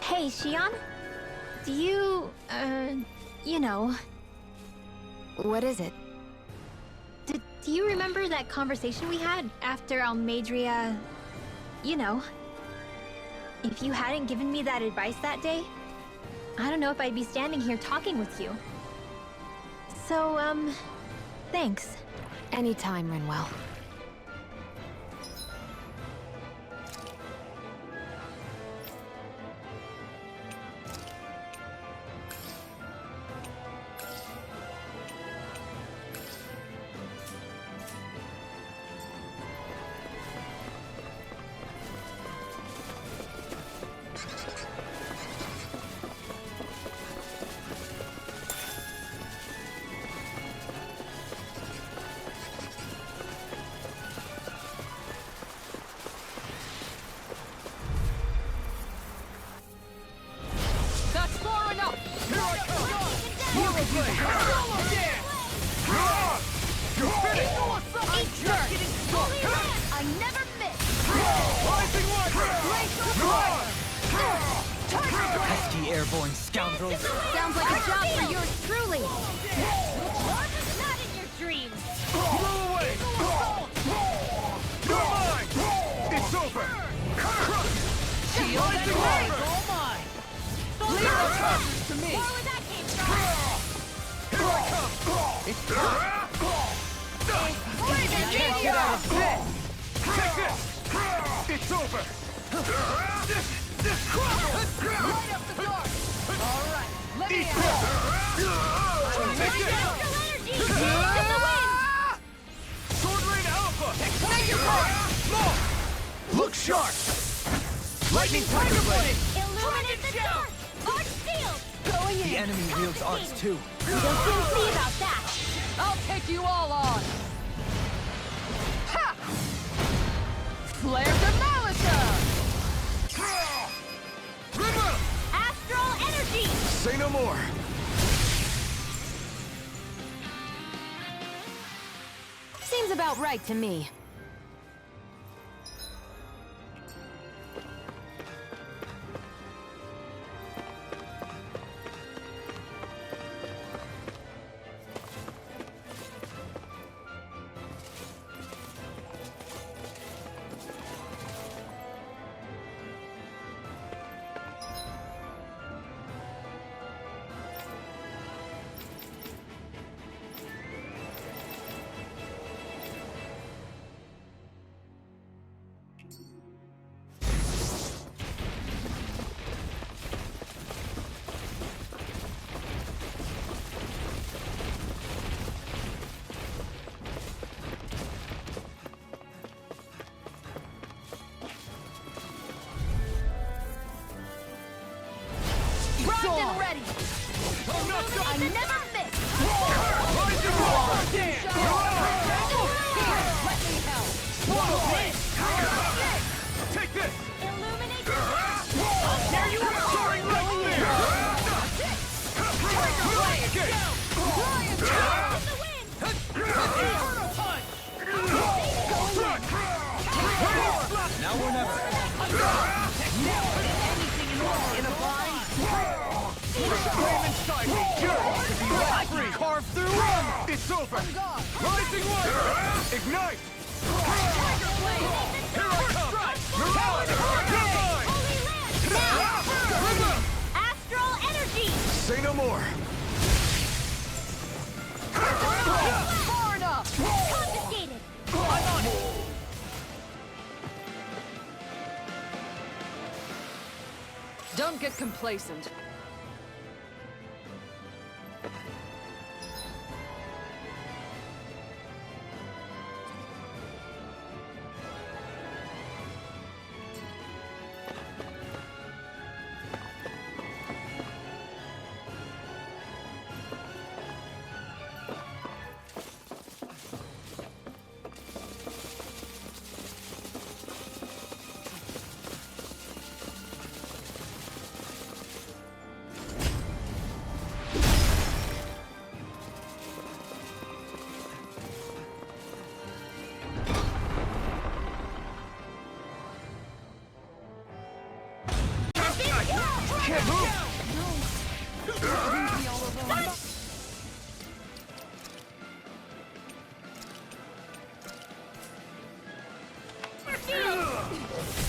Hey, Shion? Do you, you know... What is it? Do you remember that conversation we had after Almadria... You know... If you hadn't given me that advice that day, I don't know if I'd be standing here talking with you. So, thanks. Anytime, Rinwell. That's far enough! Here I come! Solo blade! You're finished! I never miss! Rising Wyvern! Mirage! Pesky airborne scoundrels! Sounds like a job for yours truly! Not in your dreams! Blow away! You're mine! It's over! Crush! Shield and Rising rain! Wyvern! All mine! Here I come! To me! Where would that came from? Here I come! It's Can't get out of bed! Take this! It's over! Light up the dark! All right, let me Eat out! Take this! Sword Rain Alpha! Make your mark! Look sharp! Lightning Tiger Blade! Illuminate the dark! Arch shield! Going in! The enemy wields arts too. You'll soon see about that. I'll take you all on! Ha! Flare de Malika! Astral energy! Say no more! Seems about right to me. Primed and ready! I never miss! Take this! Illuminate There you are! Soaring right there! Now or never. In a bind. Flame inside me. Yours to be let free. Carve through him. It's over. Rising one. Ignite. Here I come. Goodbye. Astral energy! Say no more! Far enough! Confiscated! I'm on it! Don't get complacent. Can't move.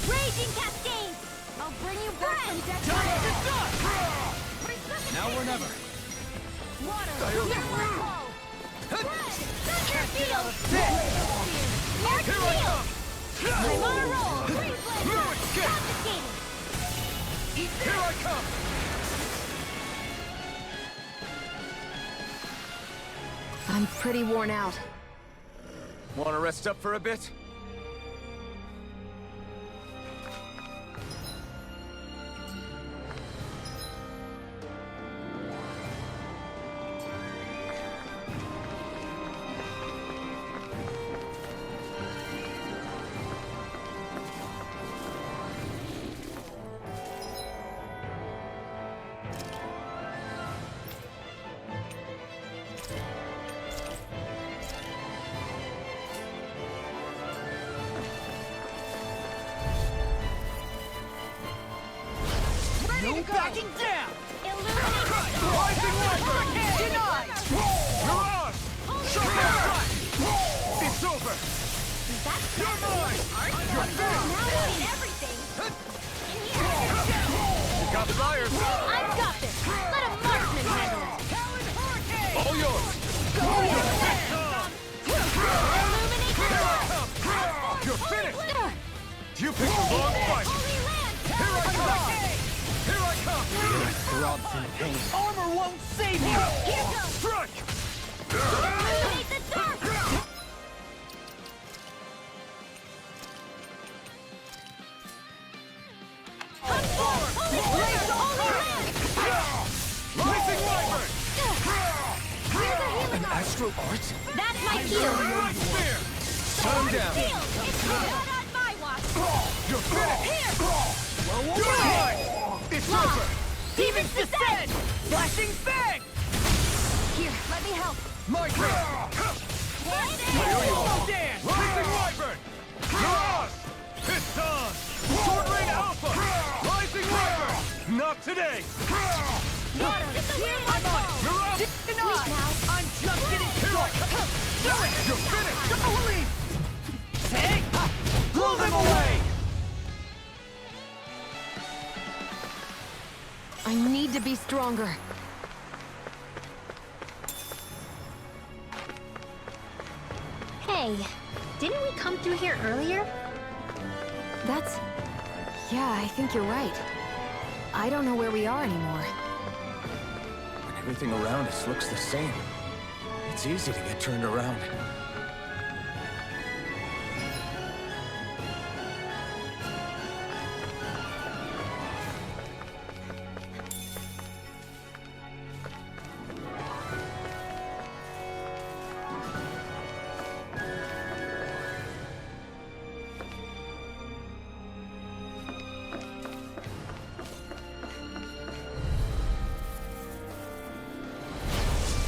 Raging cascade! I'll bring you back from death. Now or never. Water! Thunder field! Arc field! I'm on a roll! Freeze blade! Confiscated! Here I come. I'm pretty worn out. Want to rest up for a bit? No backing down! Rising Viper! Denied! You're on! Sharp strike! It's over! You're mine! You're finished! Now I need everything! You got flyers! I've got this! Let a marksman handle it! All yours! Illuminate the You're finished! You picked the wrong fight! Here I come! Here I come! Throbs in pain. Armor won't save you! Here goes! Strike! Illuminate the dark! Come forward! Holy land! Rising Astral art? That's my shield! Calm down. Shield! It's not on my watch! You're finished! Here! It's Lost. over! Demons descend! Flashing fang! Here, let me help. My turn! Rising Wyvern! Cross! Piston! Sword Rain Alpha! Rising Wyvern! Not today! Water! Here my ball! Sweet now! I'm just getting started! Do it! You're finished! Don't leave! Take! Blow them away! I need to be stronger. Hey, didn't we come through here earlier? That's... Yeah, I think you're right. I don't know where we are anymore. When everything around us looks the same, it's easy to get turned around.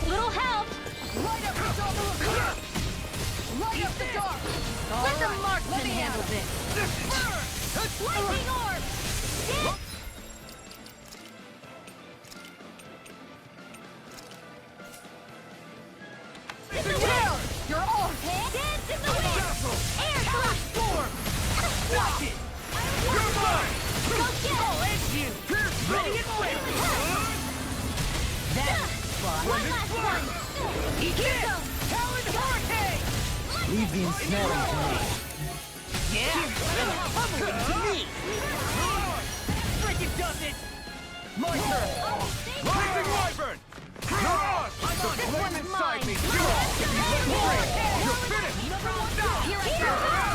Little help! Light up the dark! Light up the dark! Let the marksman handle this! Lightning orb! Kill! You're all dance in the wind! Air thrust storm! Watch it! You're mine! Go get it! I'll edge you! Ready and waiting! That's fun! One last one! Here goes! Talon Hurricane! Leave the ensnaring to me. Yeah! Pummeling to me! Freaking does it! My turn! Rising Wyvern! Cross! The flame inside me! You're finished! Here I go!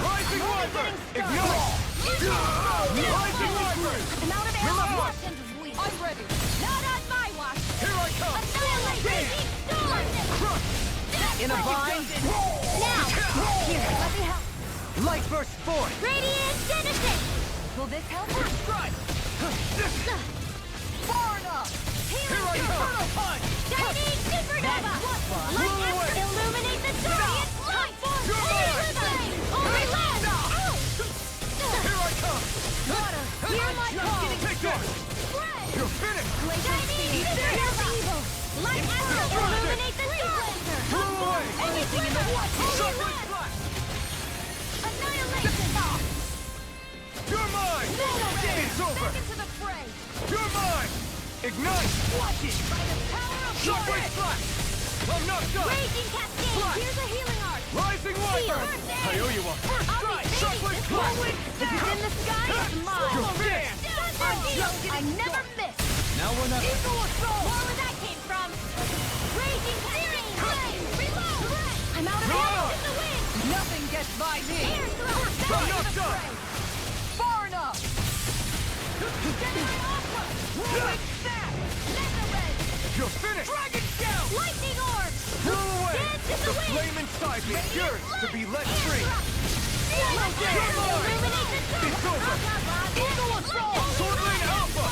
Rising Wyvern! Ignite! Rising Wyvern! I'm out of ammo! I'm ready! Not on my watch! Here I come! Annihilate! Raging storm! In a bind? Now! Here, let me help! Light burst forth! Radiant Genesis! Will this help? Strike! Far enough! Here I come! Punch! Shining Supernova! Light after illuminate the giant light! Only left! Here I come! Water! Hear my call! Take this! You're finished! Shining Supernova! Light after illuminate the star! Blow away! Anything in the watch! Only Suffering left! flash! Annihilation! You're mine! It's over! Back into the fray! You're mine! Ignite! Watch it! By the power of Shockwave flash! I'm not done! Raging Cascade! Flash! Here's a healing art! Rising Wyvern! I owe you one! First I'll strike! be Shockwave finished! flash! If it's in the sky, it's mine! You're finished! I never miss! Now we're not... Eagle Assault! Where that came from? Raging Searing Flame! Reload! I'm out of ammo in the wind! Nothing gets by me! Air thrust! I'm not done! Far enough! Jedi Opera! Whirlwind Snap! Mega Red! You're finished! Dragon Shell! Lightning Orb! Blow away! Dance in the The wind! flame inside me Radiant yearns to light! be let Air free! thrust! Illuminate the dark! It's over! Eagle Assault! Sword Rain Alpha!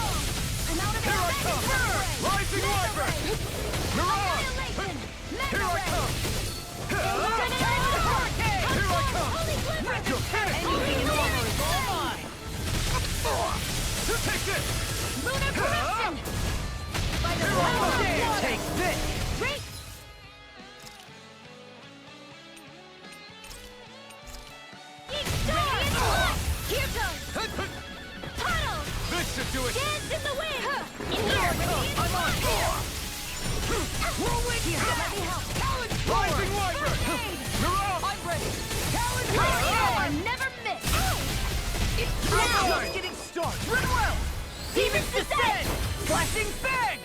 I'm out of Here I ammo! come! Rising Wyvern! Mirage! Annihilation! Here I come! Talon Hurricane! Here I come! Holy Glimmer! You're finished! Anything in the water is all mine! Take this! Lunar Corruption! By the power of water! Take this! Great! Radiant light! Here goes! Tunnel! This should do it! Dance in the wind! In here! Radiant I'm on board! Whirlwind! Here, let me help! Talon Rising Wyvern! Mirage! I'm ready! Talon Hurricane! I never miss! It's now! Just getting started! Run well! Demons descend! Flashing fang!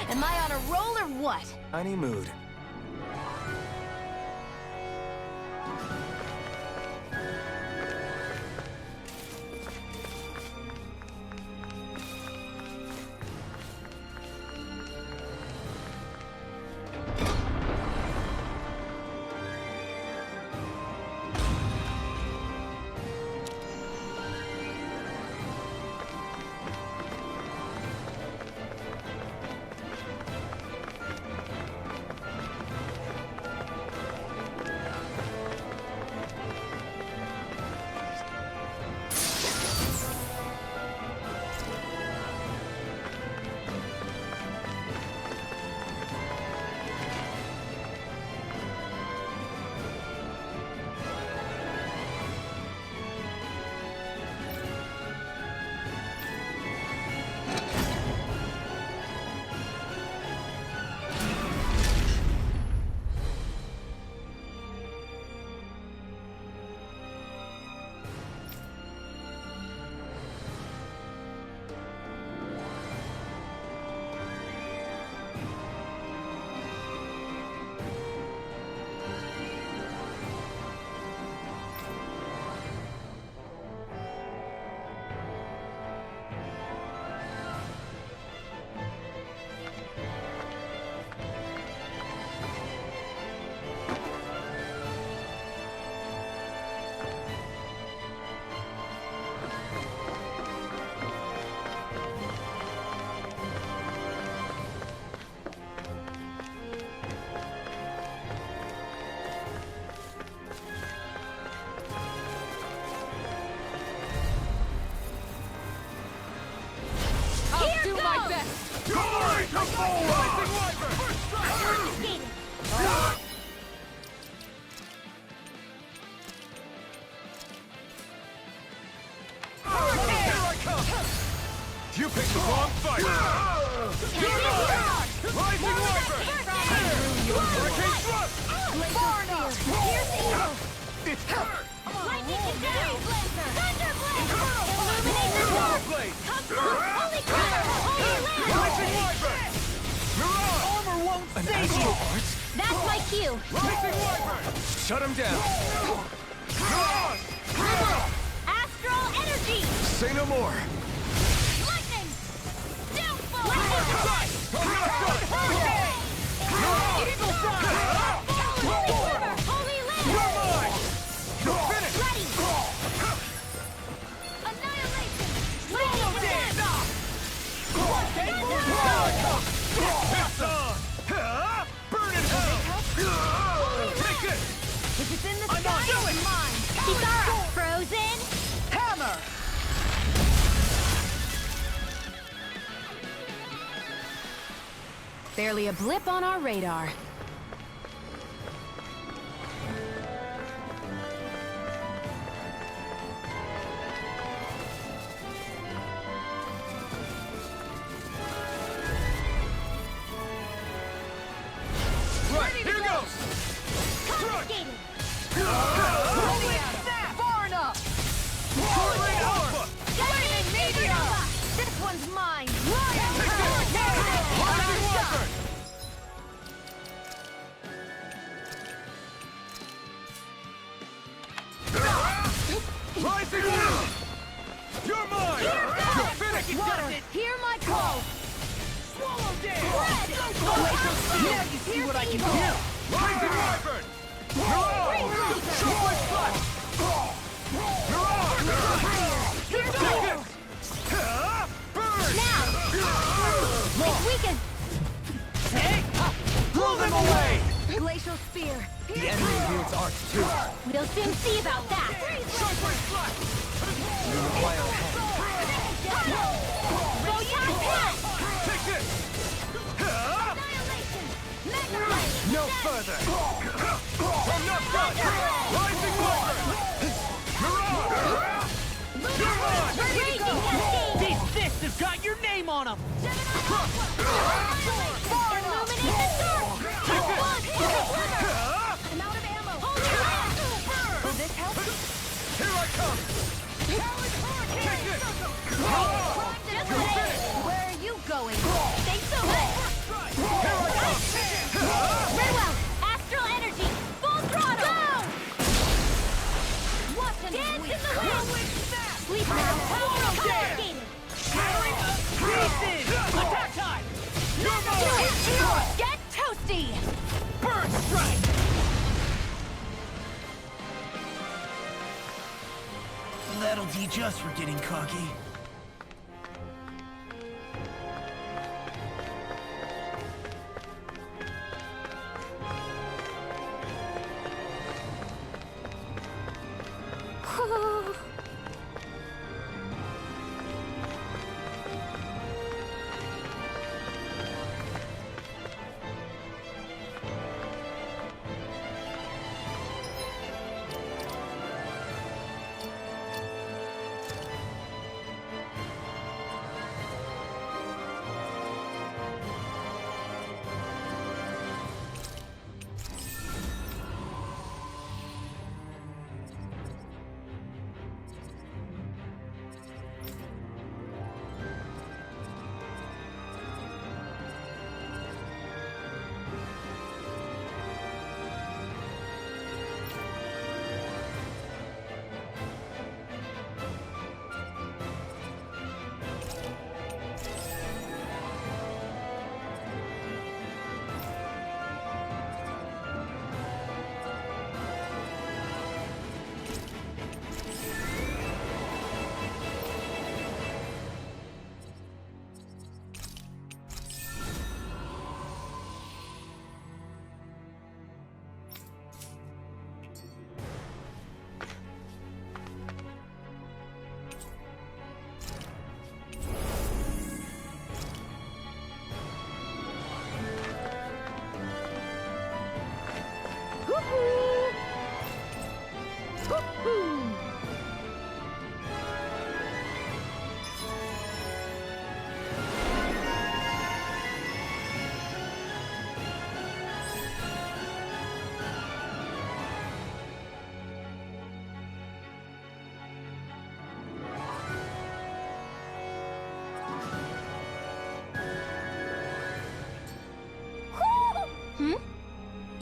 Am I on a roll or what? Tiny mood. You picked the wrong fight! Rising Wyvern! Hurricane Thrust! Far enough! Here's evil! It's hurt! Lightning can down! Thunder blade! Illuminate the dark! Blade! Come through! Holy Crater! Holy Land! Rising Wyvern! Mirage! Armor won't save you! That's my cue! Rising Wyvern! Shut him down! Mirage! Astral Energy! Say no more! Lightning! Downfall! Strike! Evil Side! Holy River! Holy Land! You're mine! You're finished! Ready! Annihilation! Lightning Command! It's on! Burn in hell! Take it! If it's in the I'm sky, not doing it's mine! Kisara! Frozen! Hammer! Barely a blip on our radar. Right, here goes! Confiscated! Far enough! Tornado Alpha! Lightning Meteor! This one's mine! Rising Wyvern! Rising Wyvern! You're mine! You're finished! Water, hear my call! Swallow down! Red! Now you see what I can do! Rising Wyvern! Mirage! Choice Flash! Mirage! Take it! Burn! Now! It's weakened! Blow them away! Glacial Spear! The enemy wields arts too. We'll soon see about that! Choice Flash! You require help. Go your path! Take this! Annihilation! Mega Ray! No further! Enough done! Rising Wyvern! Mirage! You're on! Raging Cascade! These fists have got your name on them! Illuminate the dark! I'm out of ammo! Hold your hand! Will this help? Here I come! Take it! Just wait! Where are you going? Stay so Here I come! Very well! Astral Energy! Full throttle! Watch and dance in the wind! Sleep now! Confiscated! Attack time! You're mine! Get toasty! Burn strike! That'll teach us for getting cocky.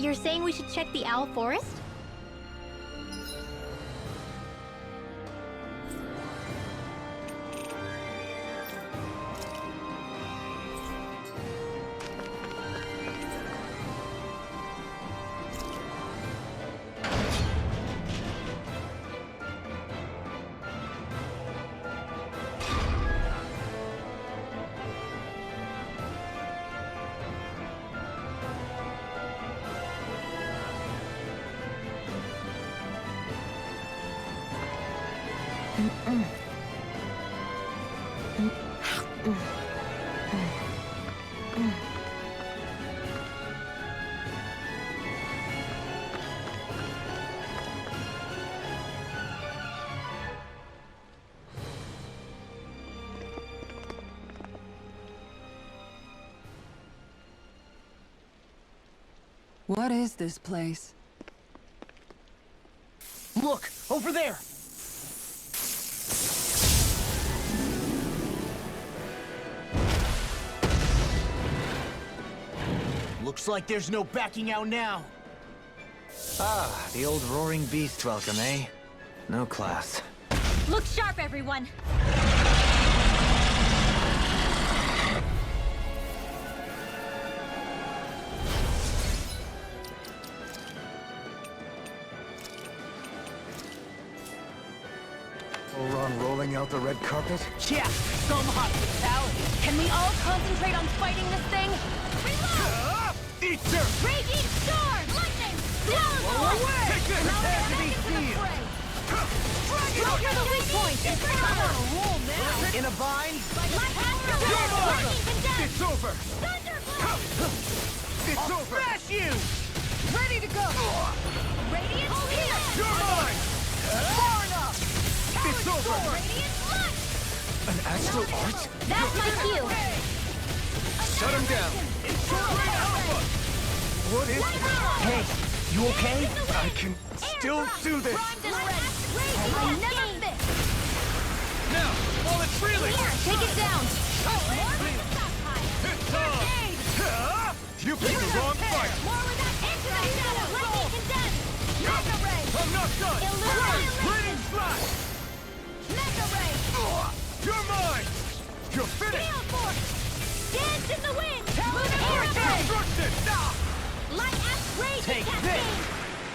You're saying we should check the Owl Forest? What is this place? Look! Over there! Looks like there's no backing out now. Ah, the old roaring beast welcome, eh? No class. Look sharp, everyone! Ron rolling out the red carpet? Yeah, some hospitality. Can we all concentrate on fighting this thing? Reload! Eater! Raging storm! Lightning! Downpour! Take this! Prepare to be sealed! Go for the weak point! In a bind? It's over! It's I'll over! smash you! Ready to go! Radiant here! You're mine! Far enough! It's over! Radiant light! An astral art? That's my cue! Shut him down! What is this? Hey, you okay? I can still do this! I never miss! Now, while it's reeling! Here, take it down! It's on! You picked the wrong fight! More with that into the shadow! Lightning condensed! Mega ray! I'm not done! Illuminate! Raining slash! Mega ray! You're mine! You're finished! Gale force! Dance in the wind! Air Air destruction! Light axe rage Take cascade!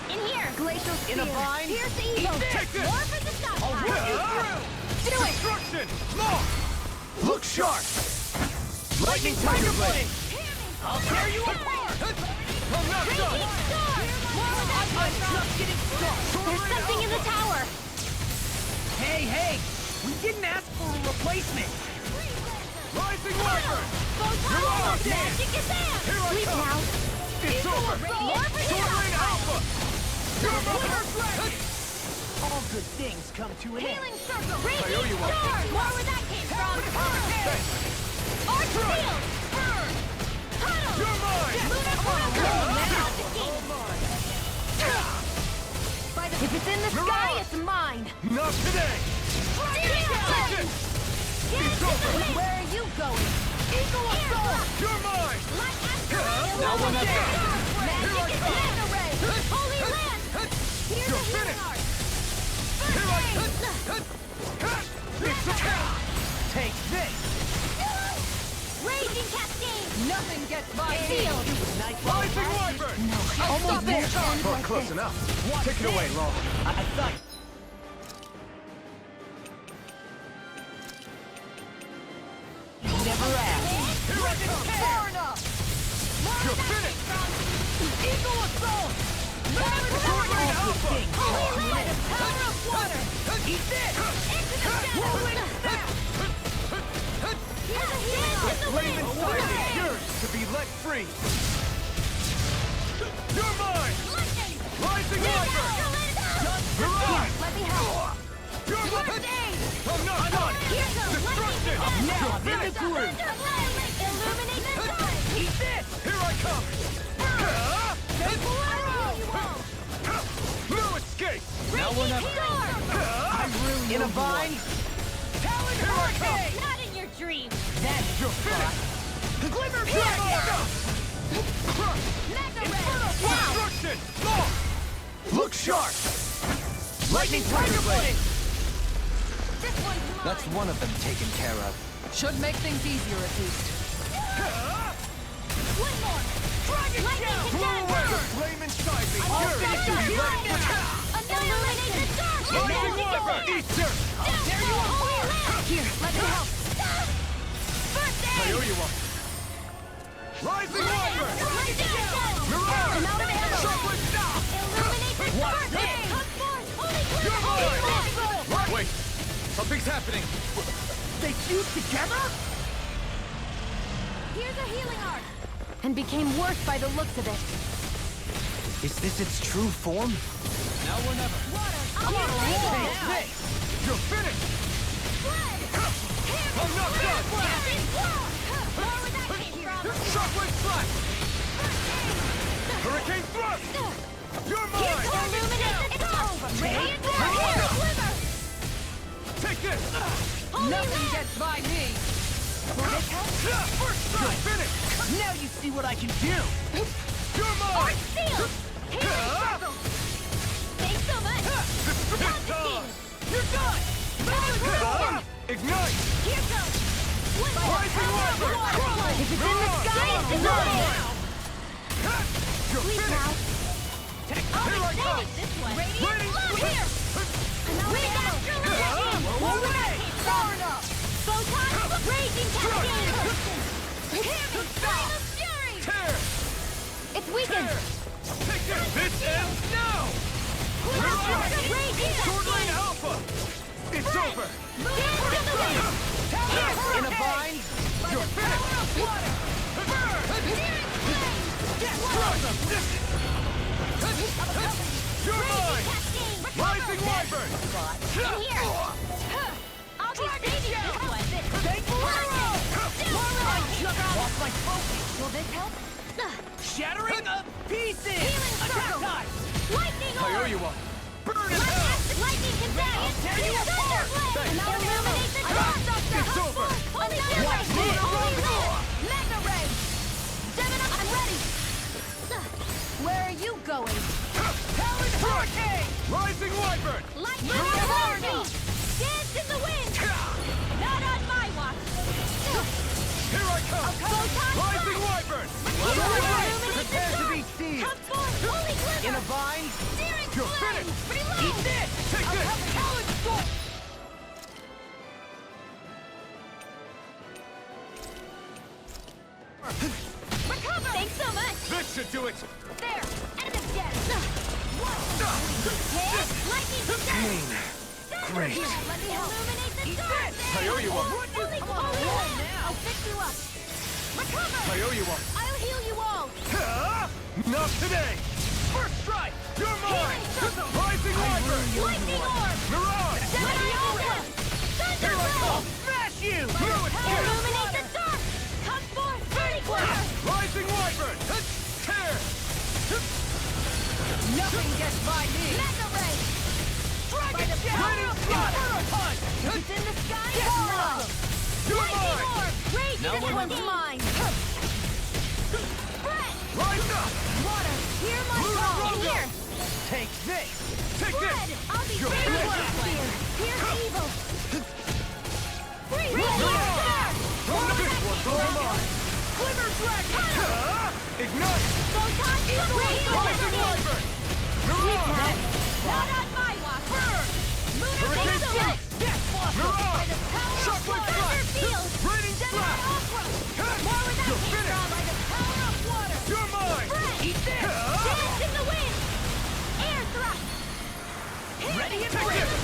In here! Glacial In a bind? Pierce the evil! Take this! More for the stock I'll rip you through! Do it! Destruction! Law! Look sharp! Lightning tiger blade! I'll tear you apart! I'm not done! Raging storm! More with that I'm just getting started! There's something in the tower! Hey! We didn't ask for a replacement! Rising Wyvern! Photon! Magic is there! Here I Sleep come. now! It's over! More for the Sword Rain stock Alpha! You're mine! All good things come to an end. Healing circle! owe Raging you one. storm! More where that came from! Arch field! Burn! Huddle! You're mine! Lunar portal! If it's in the sky, it's mine! Not today! Steel! It's over! Where are you going? Eagle assault! You're mine! Light asteroid! Now we're not done! Magic is mega ray! Holy land! Here's You're a healing finished! art! Here I First aid! Take this! Raging cascade! Nothing gets by me! Sealed! Rising Wyvern! Almost there! Not close enough. Take it away, Law. I thought... You never asked! Here I come! Far enough! You're finished! Eagle assault! Sword Rain Alpha! Holy land! Power of water! Eat this! Into the shadows! Here's a healing in the Flame wind! inside is yours to be let free! You're mine! Lightning! Rising Wyvern! Mirage! Let me help! You're mine! I'm not done! Here's a Destruction! Now I'm in the groove! Illuminate the sky! Eat this! Here I come! No escape! Now we're not... I'm really In a bind? Talon Here I come! Hurricane! Not in your dreams! That's You're finished! Glimmer Here! Dragon! Mega Ray! Wow! Action! Look sharp! Lightning Tiger Blade! This one's mine. That's one of them taken care of. Should make things easier at least. One more. Dragon Shell. Blow away the flame inside me! I'll You're finish you. right now! Annihilate the dark. Lightning Wyvern! Eat dirt! I'll tear you apart. Here, let me help. First I aid. owe you one. Rising Wyvern! I'm Mirage! out of ammo. Shockwave stop! Illuminate the What? first aid. Come forth. Holy You're Glitter. mine! Wait! Something's happening! They fused together? Here's a healing art. And became worse by the looks of it. Is this its true form? Now or never. Water. I'll heal Take now. this! You're finished! Blood. I'm not done! More where that came from. Shockwave slash! Hurricane thrust! You're mine! Illuminate the dark. Radiant here. Glimmer. Take this! Nothing gets by me. First strike! You're finished! Now you see what I can do. You're mine! Sealed. Healing circle. Thanks so much. Confiscated. You're done! Ignite! Here goes. One more. Rising Wyvern! If it's in the sky, it's in the wind. You're Please finished! now. Here I come! This one. Radiant Radiant blood blood. here. Radiant lightning. Blow away! Far enough. Photon. Raging cascade. Final fury. Tear! It's weakened. Take this! This ends now! Raging Sword Lane cascade. Alpha! It's over! Dance in the wind. In a bind? You're finished! Burn! You're mine! Rising Wyvern! In here. I'll be saving this one. Thank you. Lost my focus. Will this help? Shattering pieces. Healing Attack circle. time. Lightning I owe orb. you one! Burn in hell! Lightning contagion. tear you apart. Thunderblade. Illuminate the dark. It's over! Holy What? Glitter. Holy Run! Glitter. Mega ray. Seven up. I'm ready. Where are you going? Talon Hurricane! Rising Wyvern! Lightning authority. Dance in the wind. Not on my watch. Here I come! Photon Rising strike. Wyvern! Illuminate the Prepare to dark. be seized. Come forth. Holy Glitter. In a bind? Searing You're flame. finished. Reload. Eat this. Take this! Talon strike. Recover. Thanks so much. This should do it! There. End of death. Hit. Lightning Pain. Great. Let me illuminate the dark. I owe you one! Holy Glitter. I'll fix you up. Recover. I owe you one! I'll heal you all. Not today! First strike! You're mine! Rising Wyvern! Lightning orb. Mirage! Seven Alpha. Here I come! Smash you. Illuminate the dark. Come forth. Vertical. Rising Wyvern! Tear! Nothing gets by me. Mega ray. Dragon shell. Radiant slot! If it's in the sky, it's love. You're Lightning mine! orb. Rage Now this we're one's mine. Spread. Rise up! Water. Hear my Lunar call. In Rondo. here. Take this. Take Spread. this! I'll be You're ready for finished. fear. Here's evil. Free. This one's all mine! Glimmer dragon. Ignite! Photon Rising Wyvern! Mirage! Not on my watch. Burn. Lunar Hurricane Rondo. Thrust! Death Blossom. Mirage! By the power of Shockwave water. Blast! Field. Raining General Blast! Opera. More where that You're came finished. from. By the power of water. You're mine! Spread. Eat this. Dance in the wind. Air thrust. Ready and Take ready. this!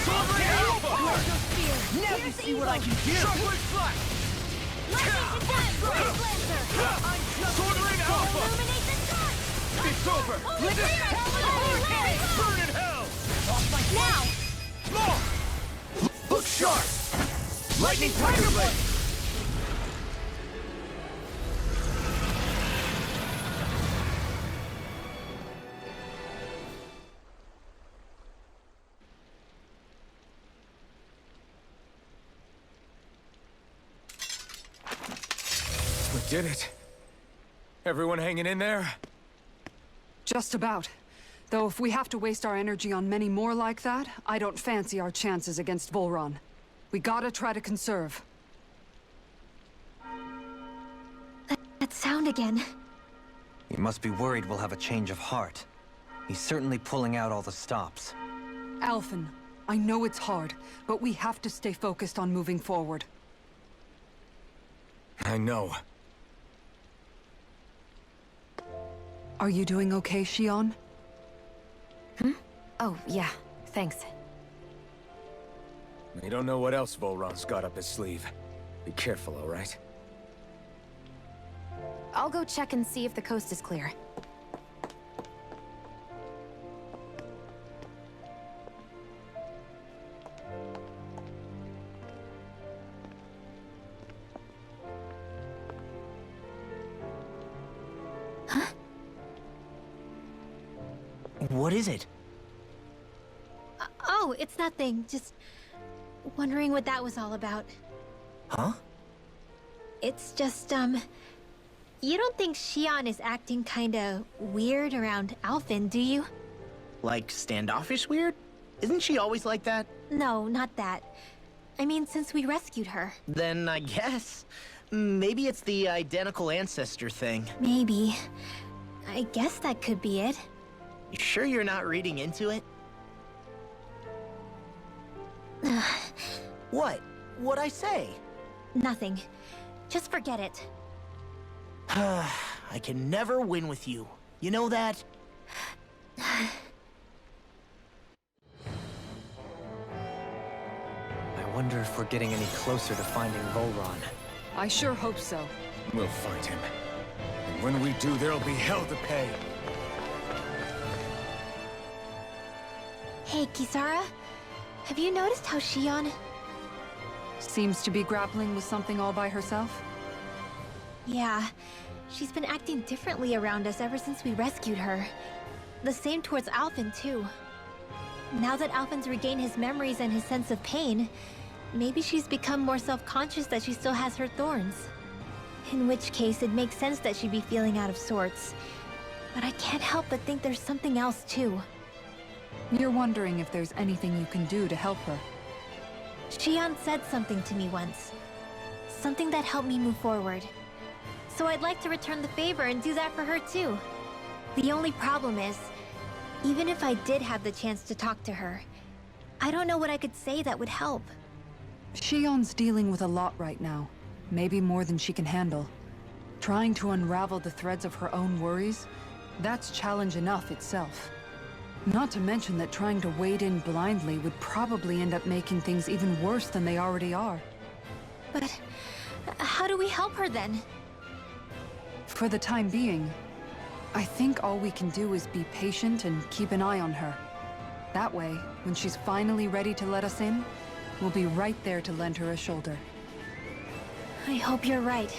Sword Lane Alpha! Now you see what I can do. Shockwave slash! Lightning contact. Blaze Lancer. Sword Lane Alpha! Illuminate the dark. It's over! Holy Glitter. Holy Burn in hell! Now. Long! Look sharp! Lightning Tiger Blade! We did it. Everyone hanging in there? Just about. Though if we have to waste our energy on many more like that, I don't fancy our chances against Volron. We gotta try to conserve. That sound again. You must be worried we'll have a change of heart. He's certainly pulling out all the stops. Alphen, I know it's hard, but we have to stay focused on moving forward. I know. Are you doing okay, Shion? Oh, yeah. Thanks. We don't know what else Volron's got up his sleeve. Be careful, all right? I'll go check and see if the coast is clear. What is it? Oh, it's nothing. Just wondering what that was all about. Huh? It's just, you don't think Shion is acting kinda weird around Alphen, do you? Like standoffish weird? Isn't she always like that? No, not that. I mean, since we rescued her. Then I guess. Maybe it's the identical ancestor thing. Maybe. I guess that could be it. You sure you're not reading into it? What? What'd I say? Nothing. Just forget it. I can never win with you. You know that? I wonder if we're getting any closer to finding Volron. I sure hope so. We'll find him. And when we do, there'll be hell to pay. Hey, Kisara. Have you noticed how Shion... Seems to be grappling with something all by herself? Yeah. She's been acting differently around us ever since we rescued her. The same towards Alphen, too. Now that Alphen's regained his memories and his sense of pain, maybe she's become more self-conscious that she still has her thorns. In which case, it makes sense that she'd be feeling out of sorts. But I can't help but think there's something else, too. You're wondering if there's anything you can do to help her. Shion said something to me once. Something that helped me move forward. So I'd like to return the favor and do that for her too. The only problem is, even if I did have the chance to talk to her, I don't know what I could say that would help. Shion's dealing with a lot right now. Maybe more than she can handle. Trying to unravel the threads of her own worries, that's challenge enough itself. Not to mention that trying to wade in blindly would probably end up making things even worse than they already are. But how do we help her then? For the time being, I think all we can do is be patient and keep an eye on her. That way, when she's finally ready to let us in, we'll be right there to lend her a shoulder. I hope you're right.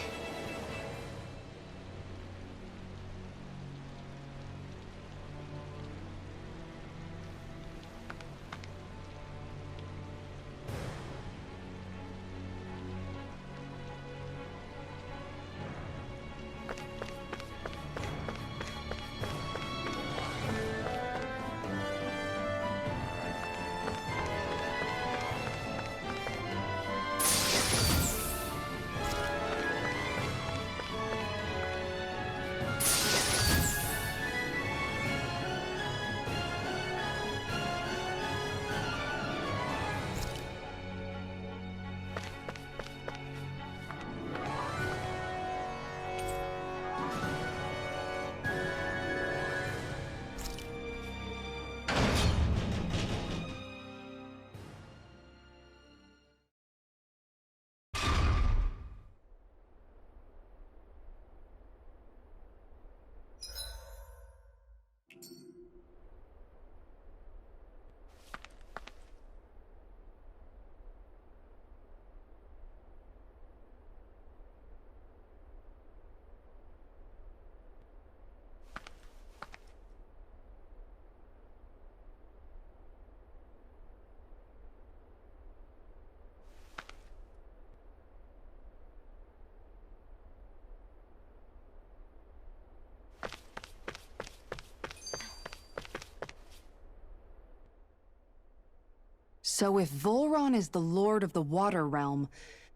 So if Volron is the Lord of the Water Realm,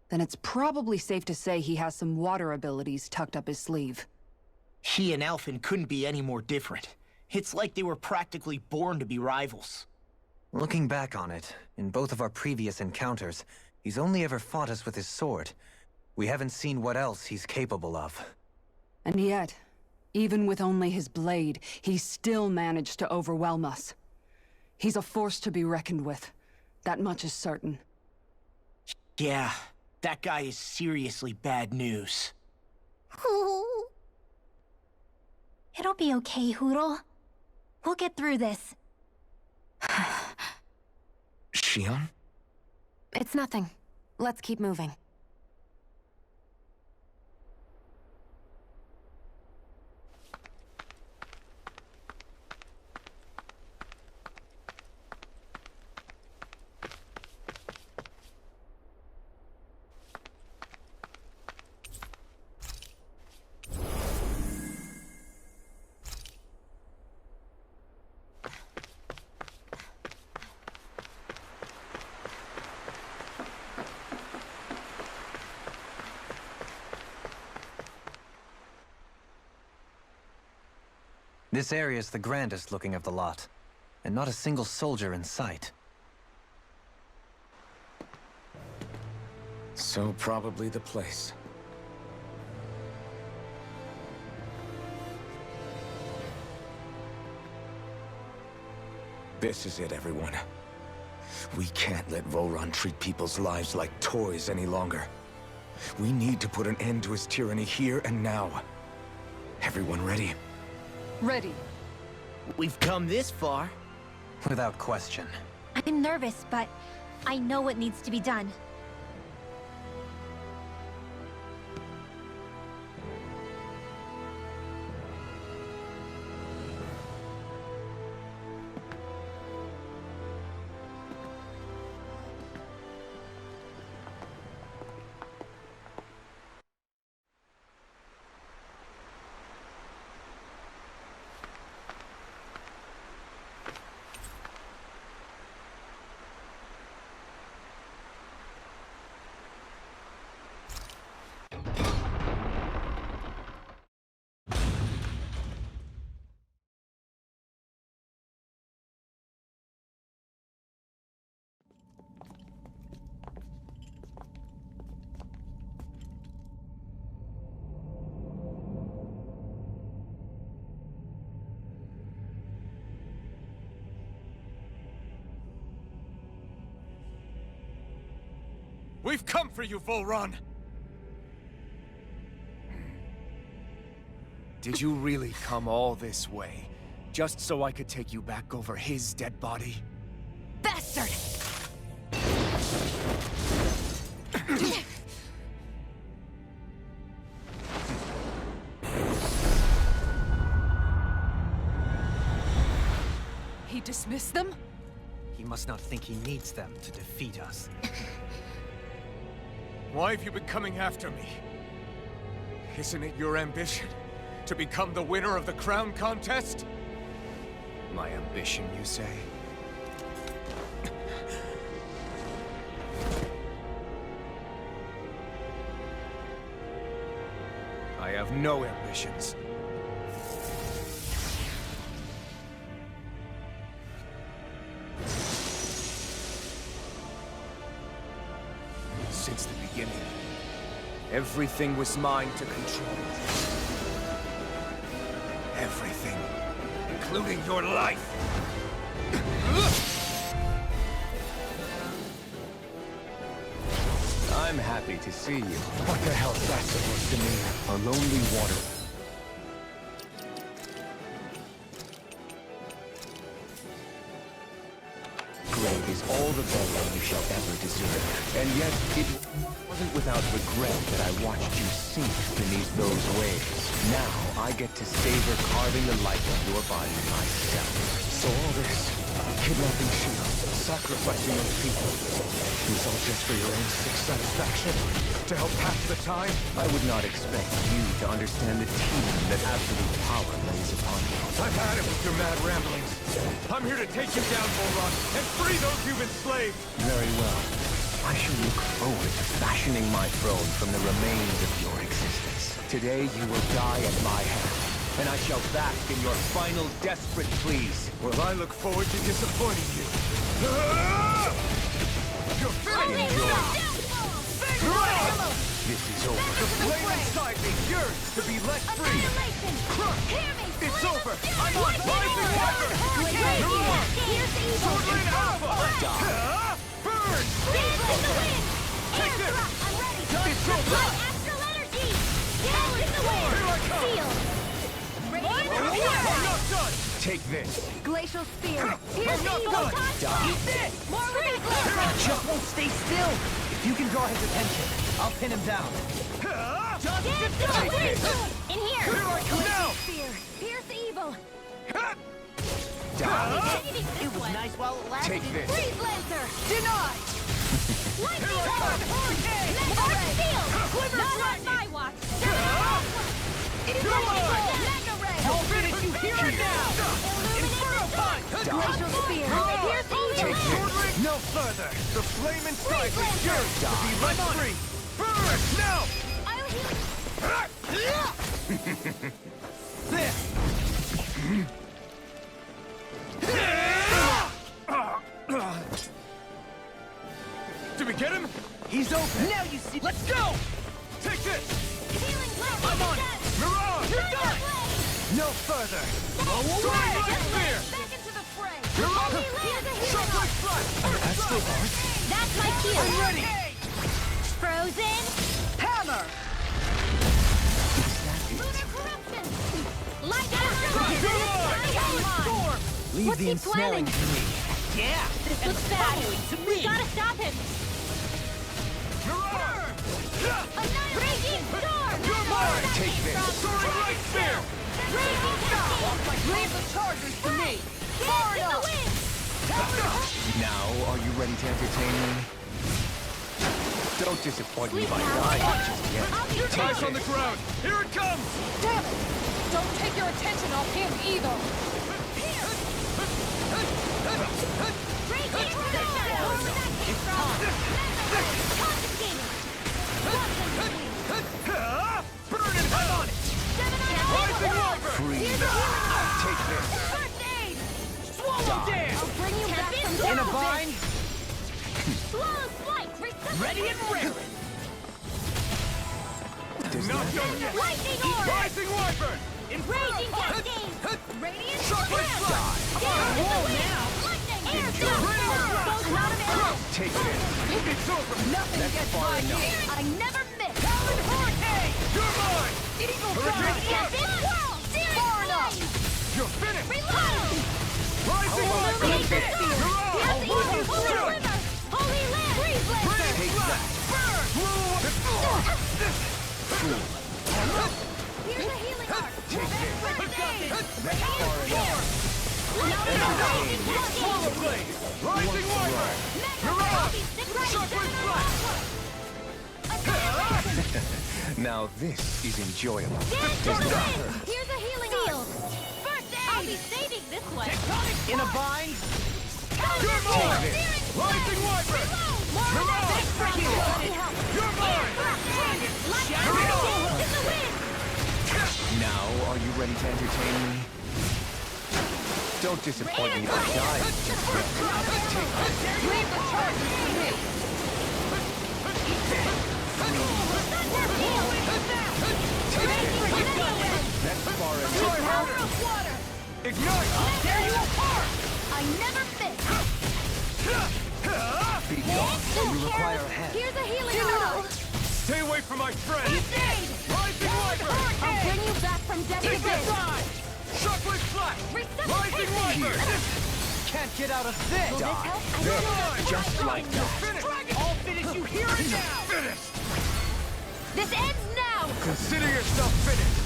then it's probably safe to say he has some water abilities tucked up his sleeve. He and Alphen couldn't be any more different. It's like they were practically born to be rivals. Looking back on it, in both of our previous encounters, he's only ever fought us with his sword. We haven't seen what else he's capable of. And yet, even with only his blade, he still managed to overwhelm us. He's a force to be reckoned with. That much is certain. Yeah, that guy is seriously bad news. It'll be okay, Hootle. We'll get through this. Shion? It's nothing. Let's keep moving. This area's the grandest looking of the lot, and not a single soldier in sight. So probably the place. This is it, everyone. We can't let Volron treat people's lives like toys any longer. We need to put an end to his tyranny here and now. Everyone ready? Ready. We've come this far. Without question. I'm nervous, but I know what needs to be done. We've come for you, Volron! Did you really come all this way, just so I could take you back over his dead body? Bastard! He dismissed them? He must not think he needs them to defeat us. Why have you been coming after me? Isn't it your ambition to become the winner of the crown contest? My ambition, you say? I have no ambitions. Since the beginning, everything was mine to control. Everything, including your life. I'm happy to see you. What the hell is that supposed to mean? A lonely water. Grave is all the burial you shall ever deserve. And yet, it wasn't without regret that I watched you sink beneath those waves. Now, I get to savor carving the life of your body myself. So all this, kidnapping shields, sacrificing those people. It's all just for your own sick satisfaction? To help pass the time? I would not expect you to understand the team that absolute power lays upon you. I've had it with your mad ramblings. I'm here to take you down, Volron, and free those you've enslaved! Very well. I shall look forward to fashioning my throne from the remains of your existence. Today you will die at my hand, and I shall bask in your final desperate pleas. Well, I look forward to disappointing you. You're finished! This is over. The flame inside me yearns to be let free! Crush! It's over! I'm on Rising Wyvern! Swordling Alpha! Burn! Take this! It's over! Here I come! I'm not done! Take this. Glacial spear. Here's I'm not evil. done! Die. Eat this. More ridiculous. Just won't stay still. If you can draw his attention, I'll pin him down. Take this. In here. Here I come now! Spear. Here's evil. Die. It was nice while it lasted. Take this. Freeze Lancer. Denied. Lightning Here I Storm. come! Arc Field. Not on my watch. You're mine! Mega Ray. I'll finish you here and now. Inferno Punch. Glacial spear. Here's Take evil. this. No further! The flame inside me yearns to be let free! Burn! Now! I'll heal. Did we get him? He's open. Now you see. Let's go. Take this! Healing blade. I'm on it. Mirage! You're done. No further! Away. Sword Spear! Back into the fray. You're up! Here's a healing Shocklight Flash! That's the horse. That's my cue. I'm ready. Frozen. Hammer. Lunar corruption. Light Storm. Leave What's the he ensnaring planning? to me. Yeah. This and looks bad. following to We me. gotta stop him. Mirage! Raging storm. You're mine! Take this. Soaring Light Spear! Raging cascade. Leave the charges to me. Far in the wind. Now, are you ready to entertain me? Don't disappoint me by Sweet dying power. just yet. I'll be Eyes there. on the ground! Here it comes! Damn it! Don't take your attention off him either! Raging storm. It's time. Confiscated. Burn in hell! Rising Wyvern! Free. Here's a healing. Take this. First aid. Swallow dance. I'll bring you back from In a death. bind. Slow flight. Ready and raring. Not done yet! Lightning orb. Rising Wyvern! Raging cascade. Radiant Shocklight blast. Flash! Down in the wind. Lightning. Air storm. Goes out of arrow. Take this. It's over! Nothing That's gets far by enough. me. I never miss. You're mine! Eagle Hurricane Fire. Flash! Whirl. Searing flame. You're finished! Reload. Rising Wyvern! Illuminate the sword. Mirage! Here's the evil. Holy river. Holy land. Freeze Lancer. Take that. Burn! Here's a healing arc. Take this. First aid. That's far enough. Lightning. Swallow Blade! Rising Wyvern! Mirage! Shocklight Flash! Now this is enjoyable. Dance to the wind. Here's a healing arc. First aid. I'll be saving this one. In a bind. You're mine! Rising Wyvern! Mirage! You're mine! Lightning in the wind. Now, are you ready to entertain me? Don't disappoint me by dying just yet. Leave the charges to me! That's far enough. Power of water. Ignite! Tear you apart. I never miss. Be gone. You require a hand. Here's a healing arc. Stay away from my friend! Aid. Rising Wyvern! I'll bring you back from death to Take this death. side! Shocklight Flash! Rising Wyvern! Can't get out of this. There, just like that. Finished! I'll finish you here and now. Finished! This ends now. Consider yourself finished!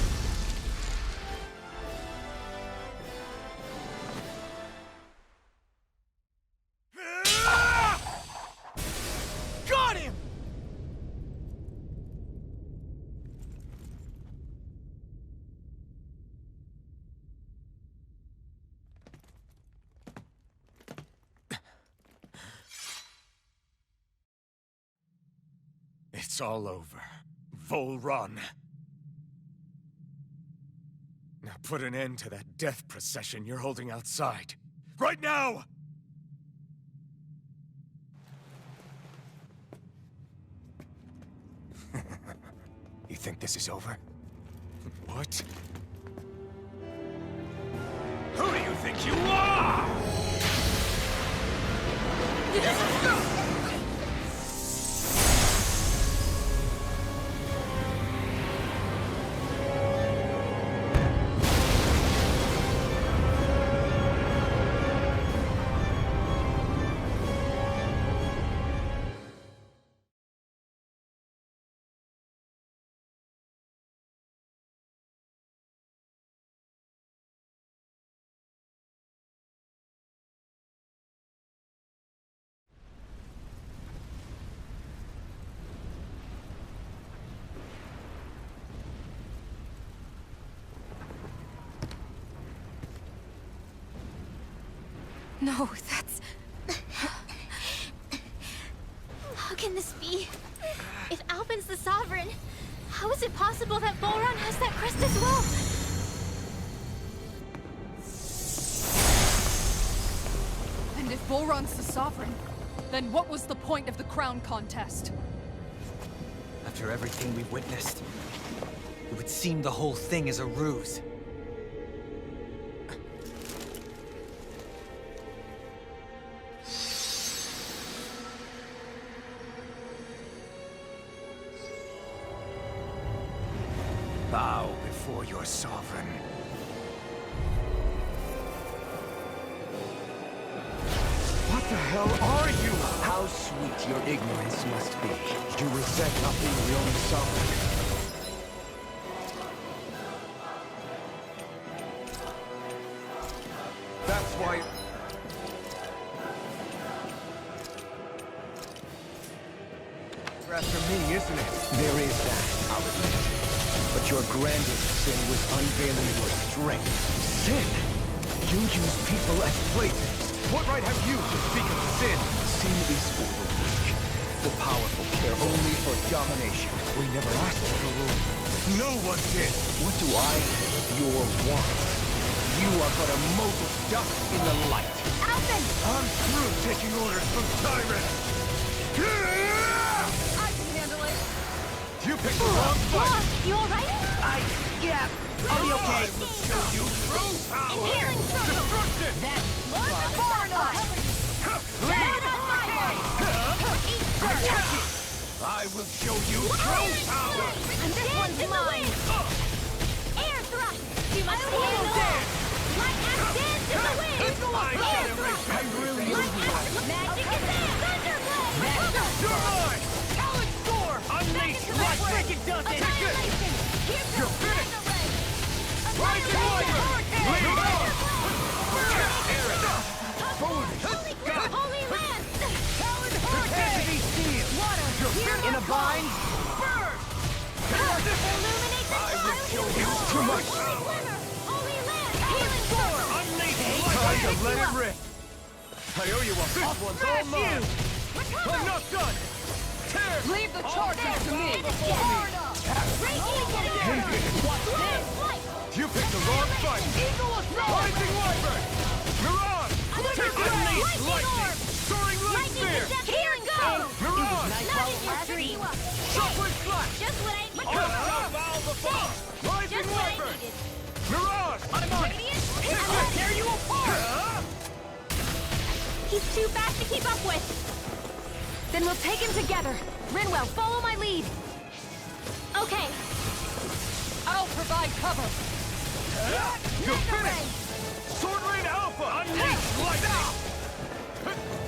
It's all over. Volron. Now put an end to that death procession you're holding outside. Right now! You think this is over? What? Who do you think you are? No, that's... How can this be? If Alpin's the Sovereign, how is it possible that Volron has that crest as well? And if Volron's the Sovereign, then what was the point of the crown contest? After everything we've witnessed, it would seem the whole thing is a ruse. Bow before your sovereign. What the hell are you? How sweet your ignorance must be. You resent not being the only sovereign. That's why... You're after me, isn't it? There is that, I'll admit. But your grandest sin was unveiling your strength. Sin? You use people as playthings. What right have you to speak of sin? Sin is for the weak. The powerful care only for domination. We never asked for the rule. No one did. What do I have of your wants? You are but a mote of dust in the light. Alpin! I'm through taking orders from tyrants. I can handle it! You picked the wrong fight. You alright? Yeah, I'll be okay. I will show you true power. Healing circle! Destruction. Far enough! Down on my way! Eat first! I will show you true power. And this one's mine! Air thrust! You must handle! Light axe dance in the wind! Air thrust! Light axe magic is there! Thunderblade! You're mine. Talent storm! Unleash light like it does it. Annihilation! You're finished. Rising Wyvern. Lead on. Holy land! Talent hurricane. Water! In a bind? Burn. Illuminate the I will show you too much. Holy glimmer! Holy land! Healing storm! Unleash light. Time to let it rip. I owe you one. This one's all mine. I'm not done. Tear. Leave the charges to me! You picked the wrong fight. Rising Wyvern. Mirage. Unleash lightning. Soaring light spear. Here goes! Mirage. Not in your dream! Shuffling slash. Just what I needed! I'll bow before. Rising Just what I Wyvern. needed! Mirage. I'm on it! Tear you apart. He's too fast to keep up with! Then we'll take him together! Rinwell, follow my lead! Okay. I'll provide cover! You're finished. Sword Rain Alpha. Unleash lightning.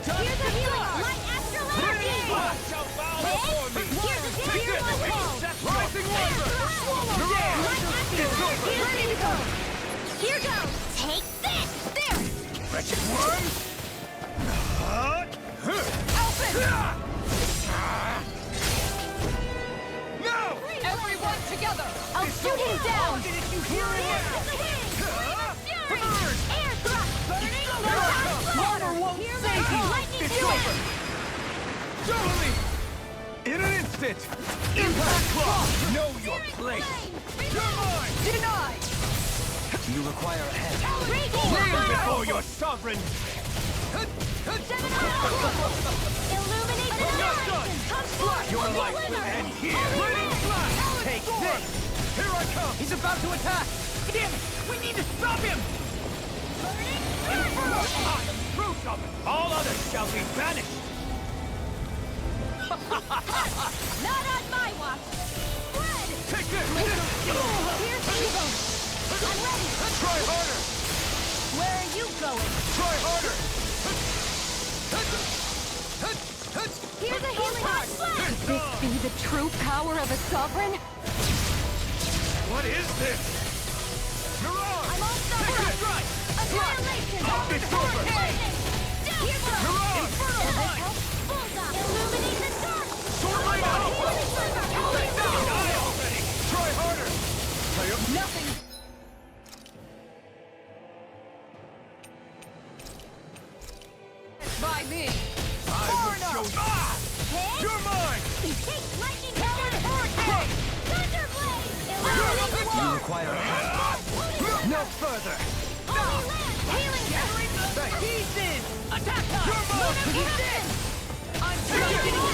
Here's a healing! Light astrolabe! Shall bow before me. Here's a healing wall! Rising Wyvern. Mirage. Light astrolabe! Ready to go! Here goes! Take this! There! Wretched worm. No! Everyone together! I'll shoot him down! Did you hear it? Fury! Air thrust! Burning! Water won't save you! Lightning It's fury! over. Totally. In an instant. instant! Impact Claw! Know your place! You're mine! Denied! Do you require a hand? Kneel before your sovereign! Illuminate the Not done! Come forth! Your life will end here! Raining Flash! Take this! Here I come! He's about to attack! Damn it! We need to stop him! Inferno! I am true sovereign! All others shall be banished! Not on my watch! Spread! Take this! Here's Evo! I'm ready! Try harder! Where are you going? Try harder! Here's a healing heart! This be the true power of a sovereign? What is this? You're on! I'm all Take done! it right! Annihilation! It's over! Here's the You're on! Inferno Light! Bullseye! Illuminate the dark! Sword Light out! Take down! Die already! Try harder! Nothing! By me! I will show you! You're mine! Take lightning powered hurricane! Thunderblade! Illuminate the Do you dark! require a hand? No further! Holy land! Healing Pieces! Attack time! You're mine! He's in! I'm taking it!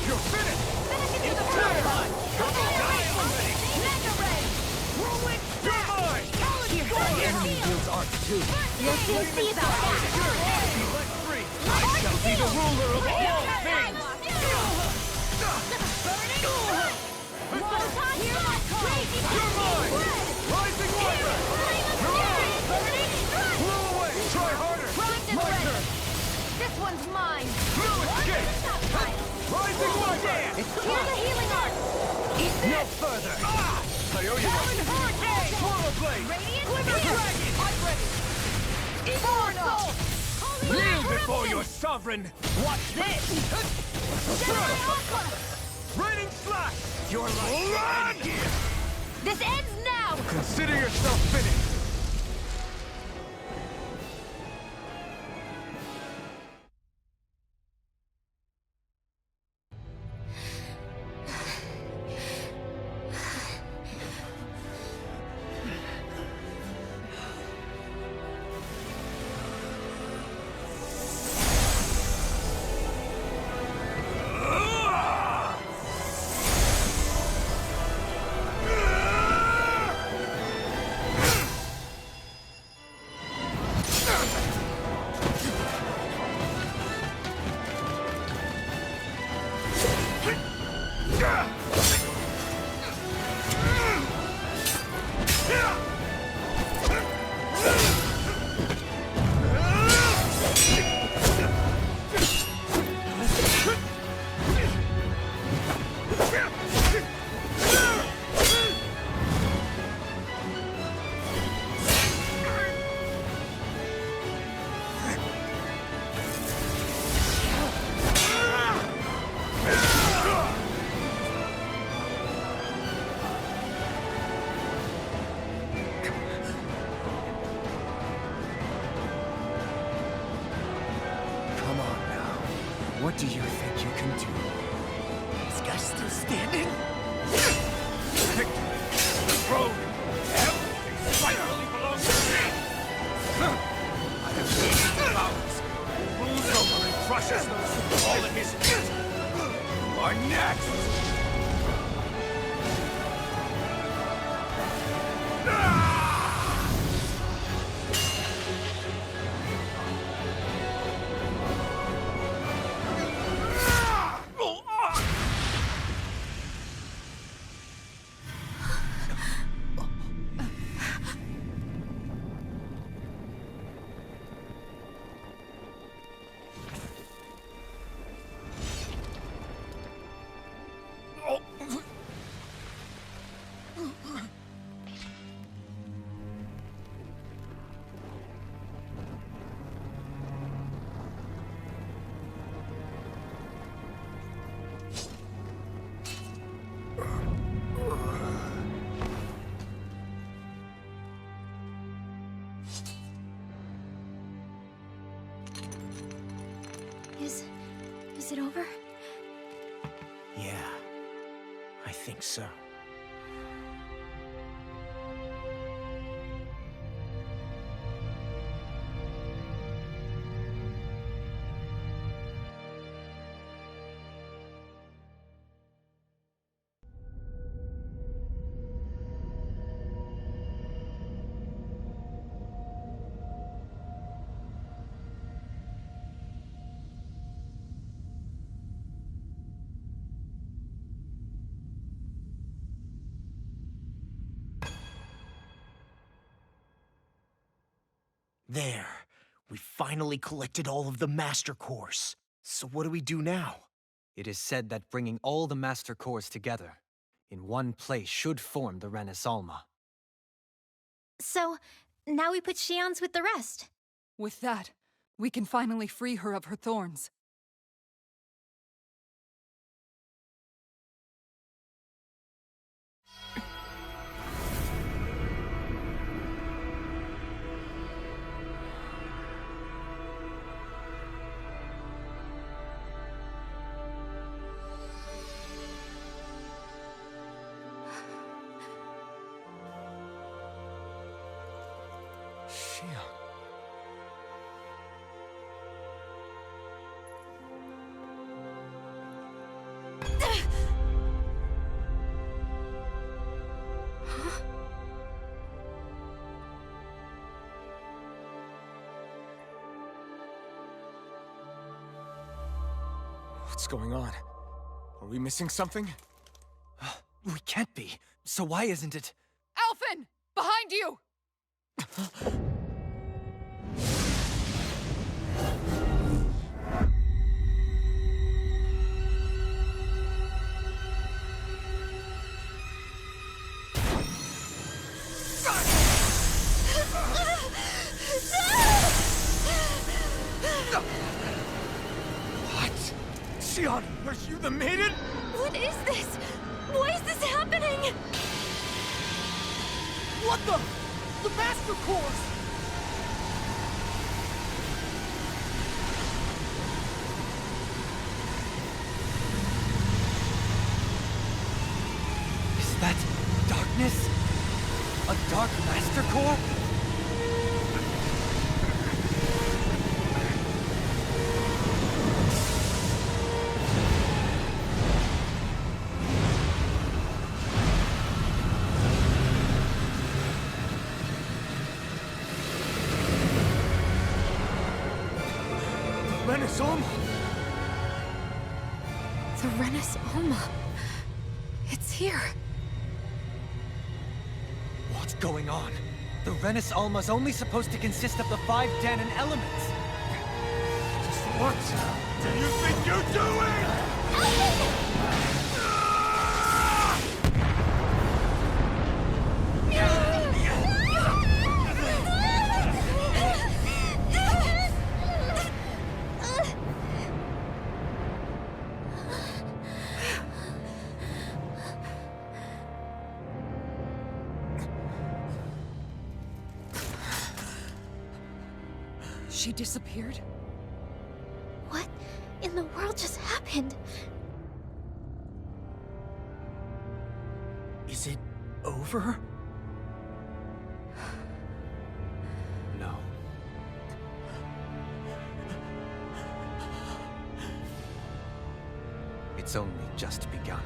You're finished! Finish it to the Turn front! on! Die already! Mega Ray! Whirlwind! You're mine! The enemy wields art too. We'll soon see about that! Be let free! I shall be the ruler of all things! You're mine! Rising water! You're on! Blow away! Try harder! My turn! This one's mine! No escape! Rising water! Here's a healing art! No further! I owe you one! Hurricane! Swallow blade! Radiant Quiver Spear! dragon! I'm ready! Inferno! Kneel before your sovereign! Watch this! Jedi Aqua! Raining slash! Your life will end here! This ends now! Consider yourself finished! What do you think you can do? This guy's still standing? Victory! The throne! Everything rightfully belongs to me! I have seen the powers. Rules over and crushes those who fall in his feet. You are next! so. There. We finally collected all of the Master Cores. So what do we do now? It is said that bringing all the Master Cores together in one place should form the Renis Alma. So, now we put Shion's with the rest. With that, we can finally free her of her thorns. Shion. What's going on? Are we missing something? We can't be. So why isn't it? Alphen! Behind you! What? Shion, are you the maiden? What is this? Why is this happening? What the? The Master Cores! Is that darkness? A Dark Master Core? Renis Alma! The Renis Alma. It's here. What's going on? The Renis Alma's only supposed to consist of the 5 Danon elements. What do you think you're doing? She disappeared? What in the world just happened? Is it over? No. It's only just begun.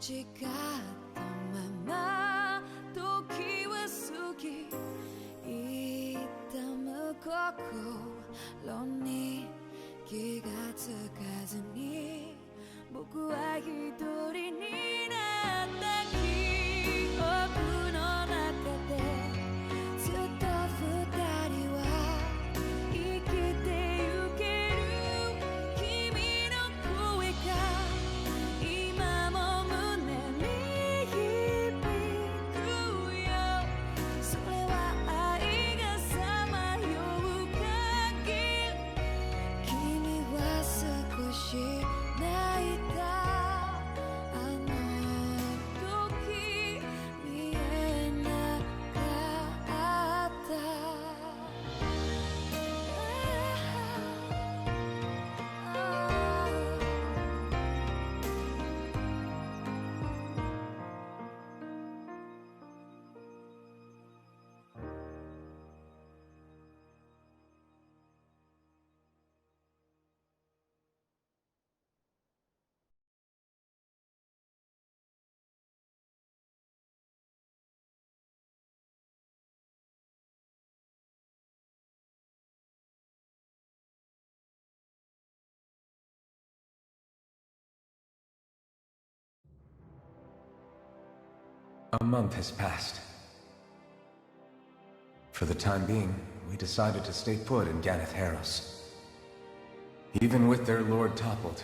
違ったまま時は過ぎいった向心に気がつかずに僕は一人になった記憶の中でずっと二人は生きてゆける君の声が今も胸に響くよそれは愛がさまよう限り君は少し泣いたあの時見えなかったA month has passed. For the time being, we decided to stay put in Ganath Haros. Even with their lord toppled,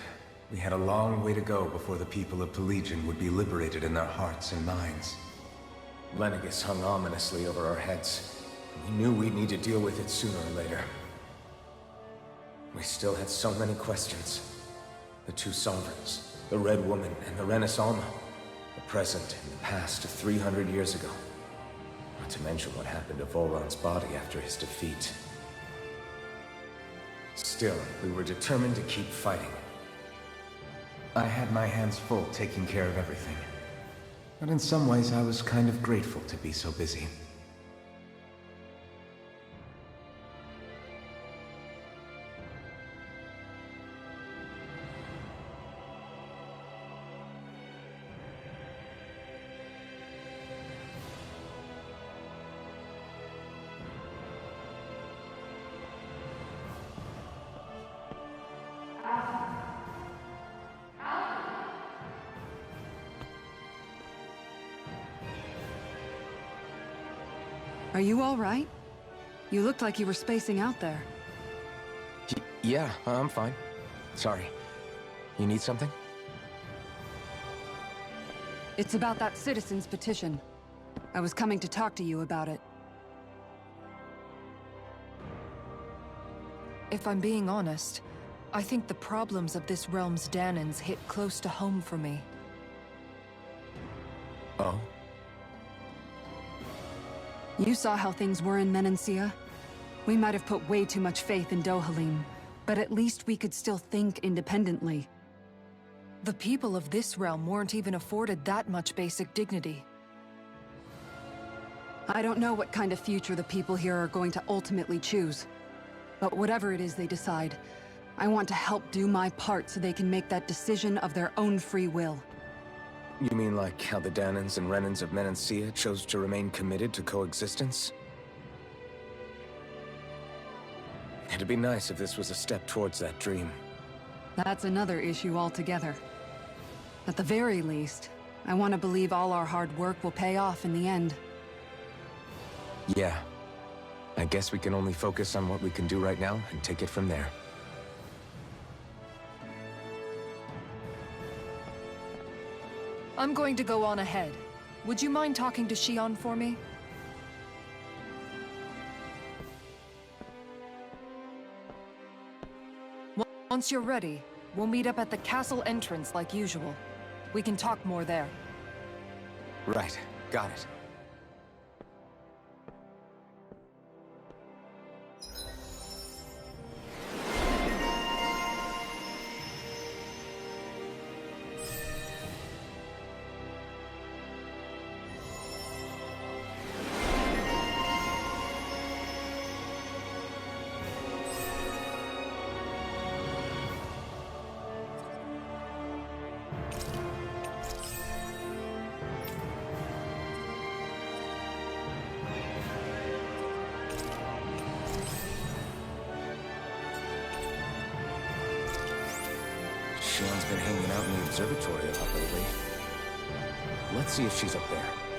we had a long way to go before the people of Pelegion would be liberated in their hearts and minds. Lenegus hung ominously over our heads. We knew we'd need to deal with it sooner or later. We still had so many questions. The two sovereigns, the Red Woman and the Renaissance, the present and the past of 300 years ago. Not to mention what happened to Volron's body after his defeat. Still, we were determined to keep fighting. I had my hands full taking care of everything. But in some ways, I was kind of grateful to be so busy. Are you all right? You looked like you were spacing out there. Yeah, I'm fine. Sorry. You need something? It's about that citizen's petition. I was coming to talk to you about it. If I'm being honest, I think the problems of this realm's Danans hit close to home for me. Oh? You saw how things were in Menancia. We might have put way too much faith in Dohalim, but at least we could still think independently. The people of this realm weren't even afforded that much basic dignity. I don't know what kind of future the people here are going to ultimately choose. But whatever it is they decide, I want to help do my part so they can make that decision of their own free will. You mean like how the Danans and Renans of Menancia chose to remain committed to coexistence? It'd be nice if this was a step towards that dream. That's another issue altogether. At the very least, I want to believe all our hard work will pay off in the end. Yeah. I guess we can only focus on what we can do right now and take it from there. I'm going to go on ahead. Would you mind talking to Shion for me? Once you're ready, we'll meet up at the castle entrance like usual. We can talk more there. Right. Got it. observatory a lot lately. Let's see if she's up there.